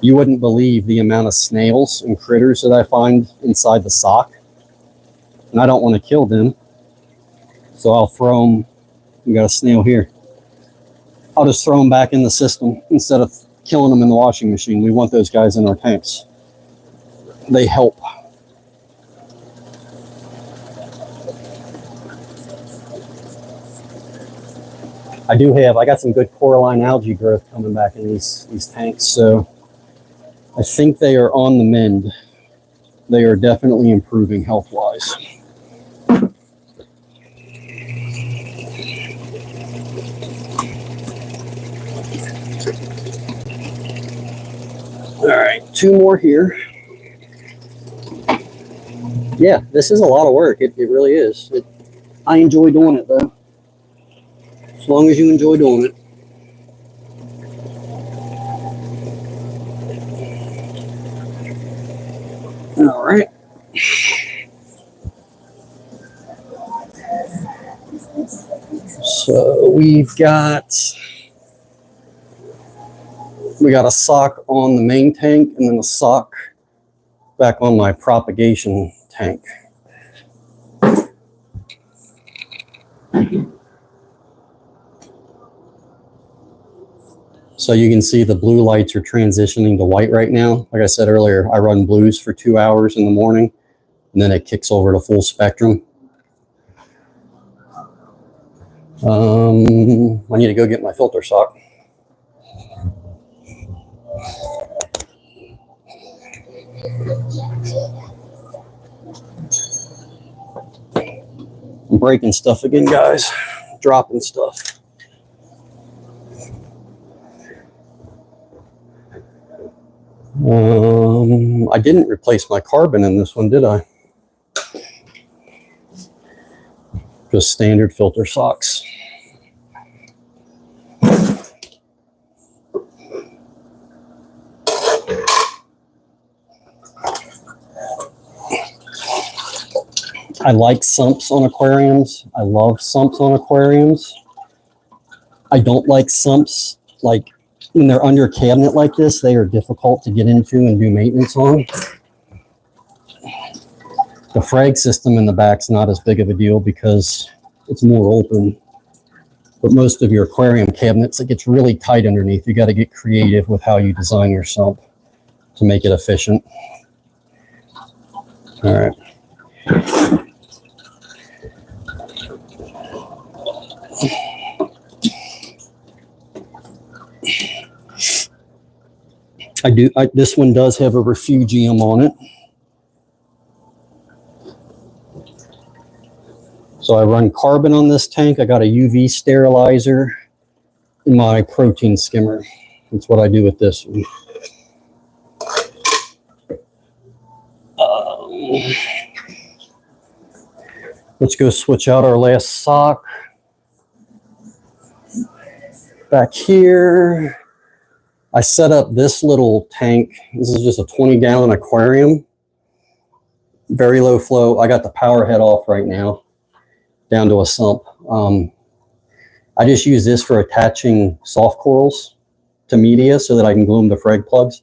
you wouldn't believe the amount of snails and critters that I find inside the sock. And I don't want to kill them. So I'll throw them. We got a snail here. I'll just throw them back in the system instead of killing them in the washing machine. We want those guys in our tanks. They help. I got some good coralline algae growth coming back in these tanks, so I think they are on the mend. They are definitely improving health-wise. All right, 2 more here. Yeah, this is a lot of work. It really is. I enjoy doing it, though. As long as you enjoy doing it. All right. So we got a sock on the main tank and then a sock back on my propagation tank. So you can see the blue lights are transitioning to white right now. Like I said earlier, I run blues for 2 hours in the morning, and then it kicks over to full spectrum. I need to go get my filter sock. I'm breaking stuff again, guys. Dropping stuff. I didn't replace my carbon in this one, did I? Just standard filter socks. I like sumps on aquariums. I love sumps on aquariums. I don't like sumps like when they're under a cabinet like this, they are difficult to get into and do maintenance on. The frag system in the back's not as big of a deal because it's more open. But most of your aquarium cabinets, it gets really tight underneath. You got to get creative with how you design your sump to make it efficient. All right. This one does have a refugium on it. So I run carbon on this tank. I got a UV sterilizer in my protein skimmer. That's what I do with this one. Let's go switch out our last sock. Back here, I set up this little tank. This is just a 20-gallon aquarium. Very low flow. I got the power head off right now, down to a sump. I just use this for attaching soft corals to media so that I can glue them to frag plugs.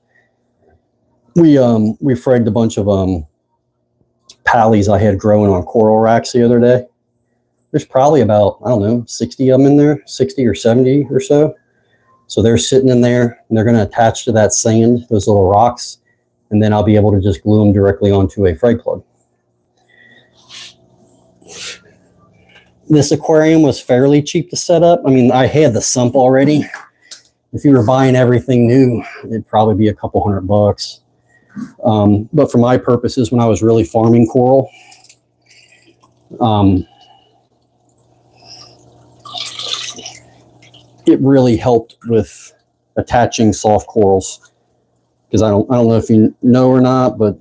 We fragged a bunch of pallies I had growing on coral racks the other day. There's probably about, I don't know, 60 of them in there, 60 or 70 or so. So they're sitting in there and they're going to attach to that sand, those little rocks, and then I'll be able to just glue them directly onto a frag plug. This aquarium was fairly cheap to set up. I mean, I had the sump already. If you were buying everything new, it'd probably be a couple $100. But for my purposes, when I was really farming coral, it really helped with attaching soft corals. Because I don't know if you know or not, but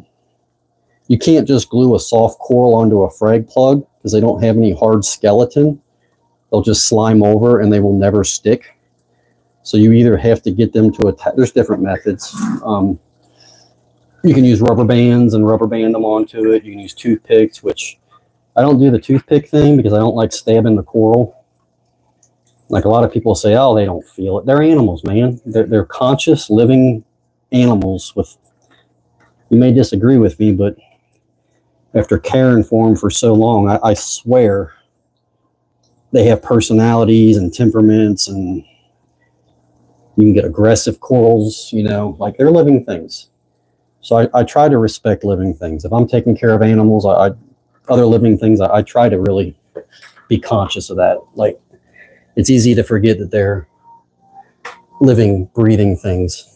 you can't just glue a soft coral onto a frag plug because they don't have any hard skeleton. They'll just slime over and they will never stick. So you either have to get them to attach. There's different methods. You can use rubber bands and rubber band them onto it. You can use toothpicks, which I don't do the toothpick thing because I don't like stabbing the coral. Like a lot of people say, oh, they don't feel it. They're animals, man. They're conscious, living animals with, you may disagree with me, but after caring for them for so long, I swear they have personalities and temperaments, and you can get aggressive corals, you know, like they're living things. So I try to respect living things. If I'm taking care of animals, other living things, I try to really be conscious of that. Like, it's easy to forget that they're living, breathing things.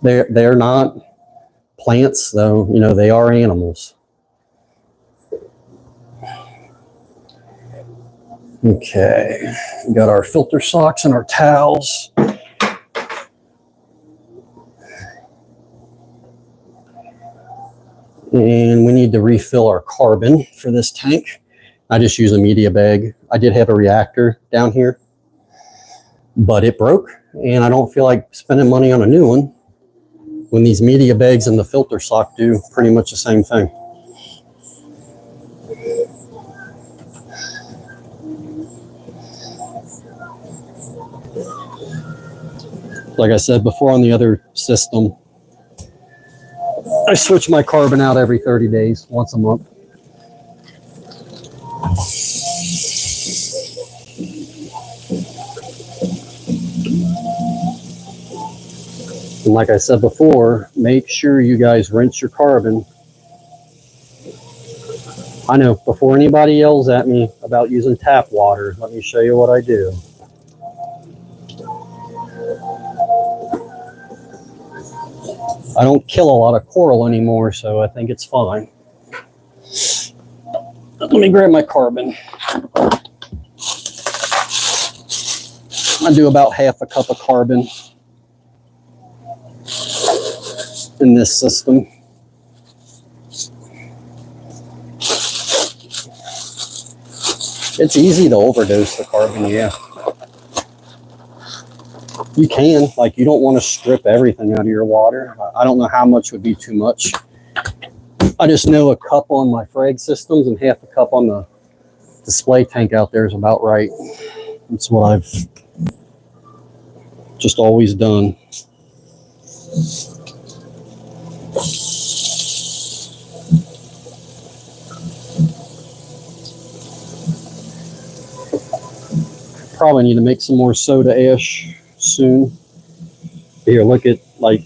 They're not plants, though, you know, they are animals. Okay, we got our filter socks and our towels. And we need to refill our carbon for this tank. I just use a media bag. I did have a reactor down here, but it broke, and I don't feel like spending money on a new one when these media bags and the filter sock do pretty much the same thing. Like I said before on the other system, I switch my carbon out every 30 days, once a month. And like I said before, make sure you guys rinse your carbon. I know, before anybody yells at me about using tap water, let me show you what I do. I don't kill a lot of coral anymore, so I think it's fine. Let me grab my carbon. I do about half a cup of carbon in this system. It's easy to overdose the carbon, yeah. You can, like, you don't want to strip everything out of your water. I don't know how much would be too much. I just know a cup on my frag systems and half a cup on the display tank out there is about right. That's what Just always done. Probably need to make some more soda ash soon. Here, look at, like,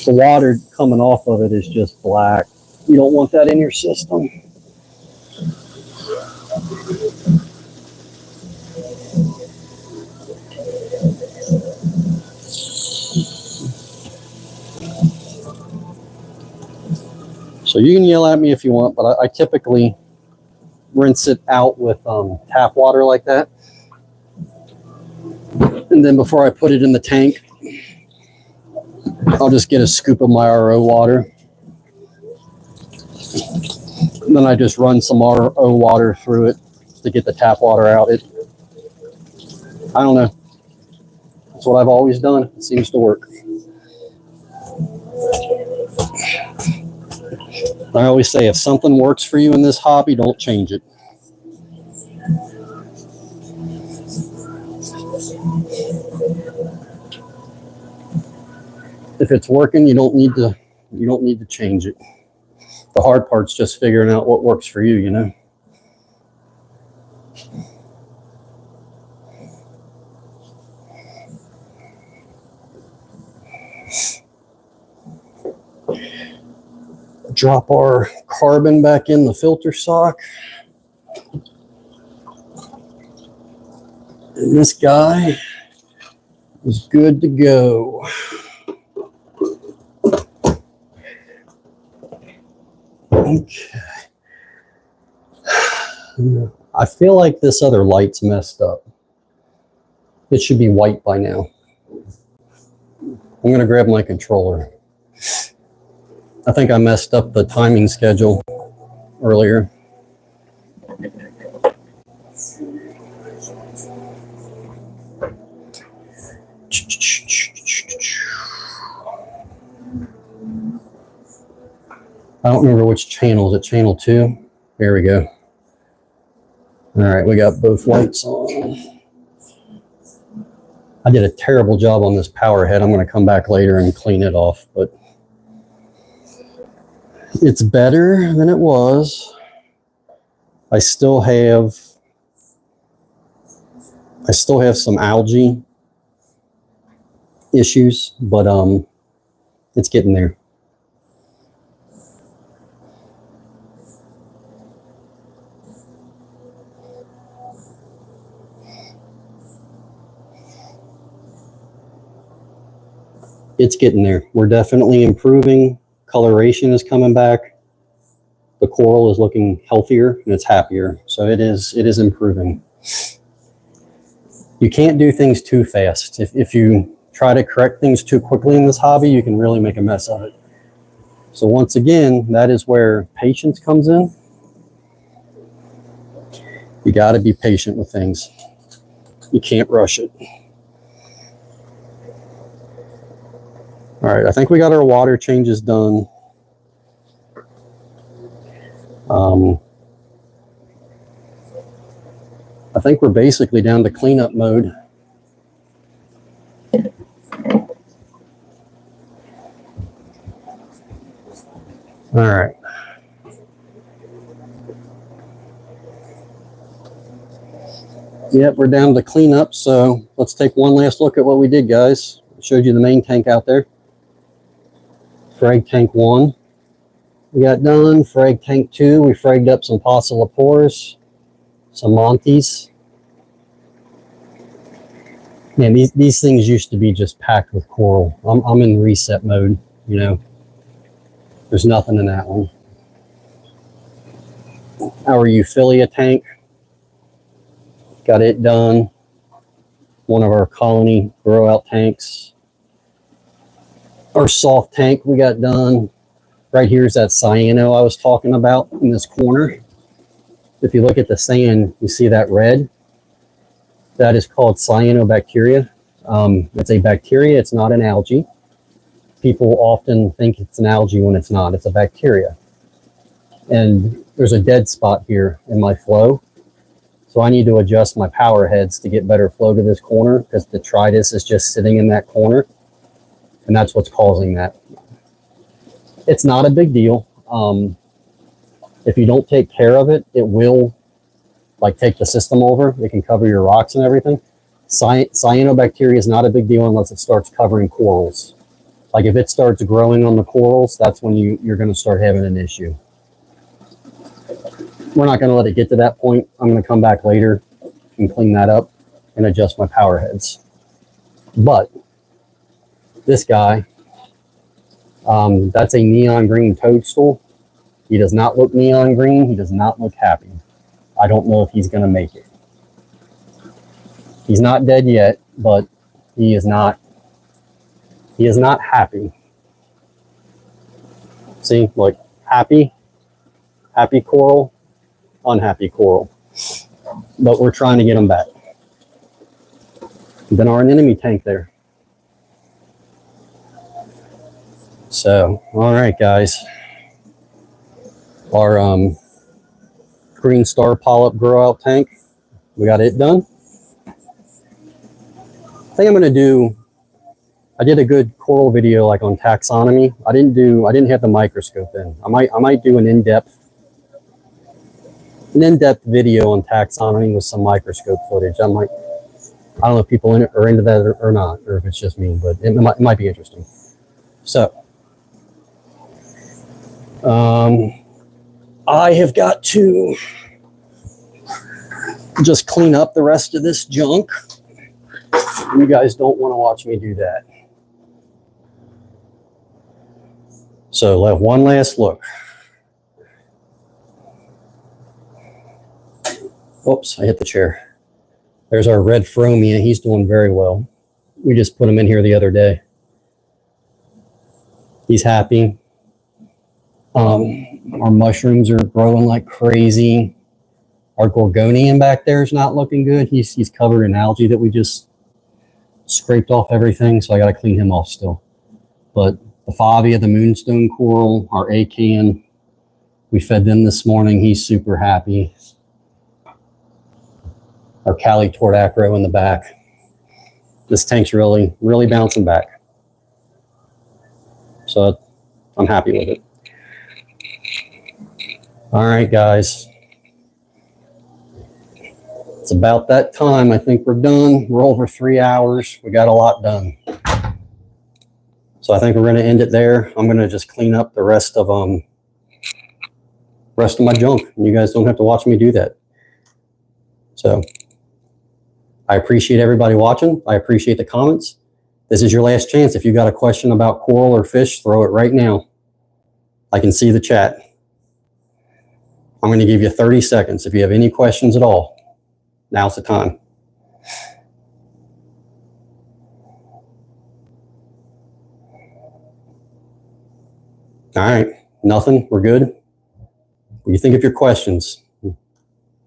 the water coming off of it is just black. You don't want that in your system. So you can yell at me if you want, but I typically rinse it out with tap water like that. And then before I put it in the tank, I'll just get a scoop of my RO water. And then I just run some RO water through it to get the tap water out. I don't know. That's what I've always done. It seems to work. I always say, if something works for you in this hobby, don't change it. If it's working, you don't need to change it. The hard part's just figuring out what works for you, you know. Drop our carbon back in the filter sock. And this guy is good to go. Okay. I feel like this other light's messed up. It should be white by now. I'm going to grab my controller. I think I messed up the timing schedule earlier. I don't remember which channel. Is it channel 2? There we go. All right, we got both lights on. I did a terrible job on this power head. I'm going to come back later and clean it off, but it's better than it was. I still have some algae issues, but it's getting there. It's getting there. We're definitely improving. Coloration is coming back. The coral is looking healthier and it's happier. So it is improving. You can't do things too fast. If you try to correct things too quickly in this hobby, you can really make a mess of it. So once again, that is where patience comes in. You got to be patient with things. You can't rush it. All right, I think we got our water changes done. I think we're basically down to cleanup mode. All right. Yep, we're down to cleanup, so let's take one last look at what we did, guys. I showed you the main tank out there. Frag tank 1 we got done. Frag tank 2, we fragged up some Pocillopores, some Montes. Man, these things used to be just packed with coral. I'm in reset mode, you know. There's nothing in that one. Our Euphilia tank, got it done. One of our colony grow out tanks. Our soft tank we got done. Right here is that cyano I was talking about in this corner. If you look at the sand, you see that red? That is called cyanobacteria. It's a bacteria, it's not an algae. People often think it's an algae when it's not, it's a bacteria. And there's a dead spot here in my flow. So I need to adjust my power heads to get better flow to this corner, because the detritus is just sitting in that corner, and that's what's causing that. It's not a big deal. If you don't take care of it, it will like take the system over. It can cover your rocks and everything. Cyanobacteria is not a big deal unless it starts covering corals. Like if it starts growing on the corals, that's when you're going to start having an issue. We're not going to let it get to that point. I'm going to come back later and clean that up and adjust my power heads. But this guy, that's a neon green toadstool. He does not look neon green. He does not look happy. I don't know if he's going to make it. He's not dead yet, but he is not happy. See, look, happy coral, unhappy coral. But we're trying to get him back. Then our anemone tank there. So, all right, guys. Our green star polyp grow out tank, we got it done. I think I'm going to do, I did a good coral video like on taxonomy. I didn't have the microscope in. I might do an in-depth video on taxonomy with some microscope footage. I don't know if people are into that or not, or if it's just me, but it might be interesting. So, I have got to just clean up the rest of this junk. You guys don't want to watch me do that. So let one last look. Oops, I hit the chair. There's our red Fromia. He's doing very well. We just put him in here the other day. He's happy. Our mushrooms are growing like crazy. Our gorgonian back there is not looking good. He's covered in algae that we just scraped off everything, so I got to clean him off still. But the Favia, the moonstone coral, our acan, we fed them this morning. He's super happy. Our Cali Tordacro in the back. This tank's really bouncing back. So I'm happy with it. All right, guys. It's about that time. I think we're done. We're over 3 hours. We got a lot done. So I think we're going to end it there. I'm going to just clean up the rest of my junk. You guys don't have to watch me do that. So I appreciate everybody watching. I appreciate the comments. This is your last chance. If you got a question about coral or fish, throw it right now. I can see the chat. I'm going to give you 30 seconds. If you have any questions at all, now's the time. All right, nothing, we're good. What do you think of your questions?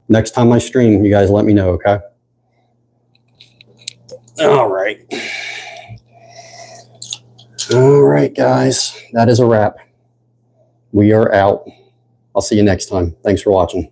Next time I stream, you guys let me know, okay? All right. All right, guys, that is a wrap. We are out. I'll see you next time. Thanks for watching.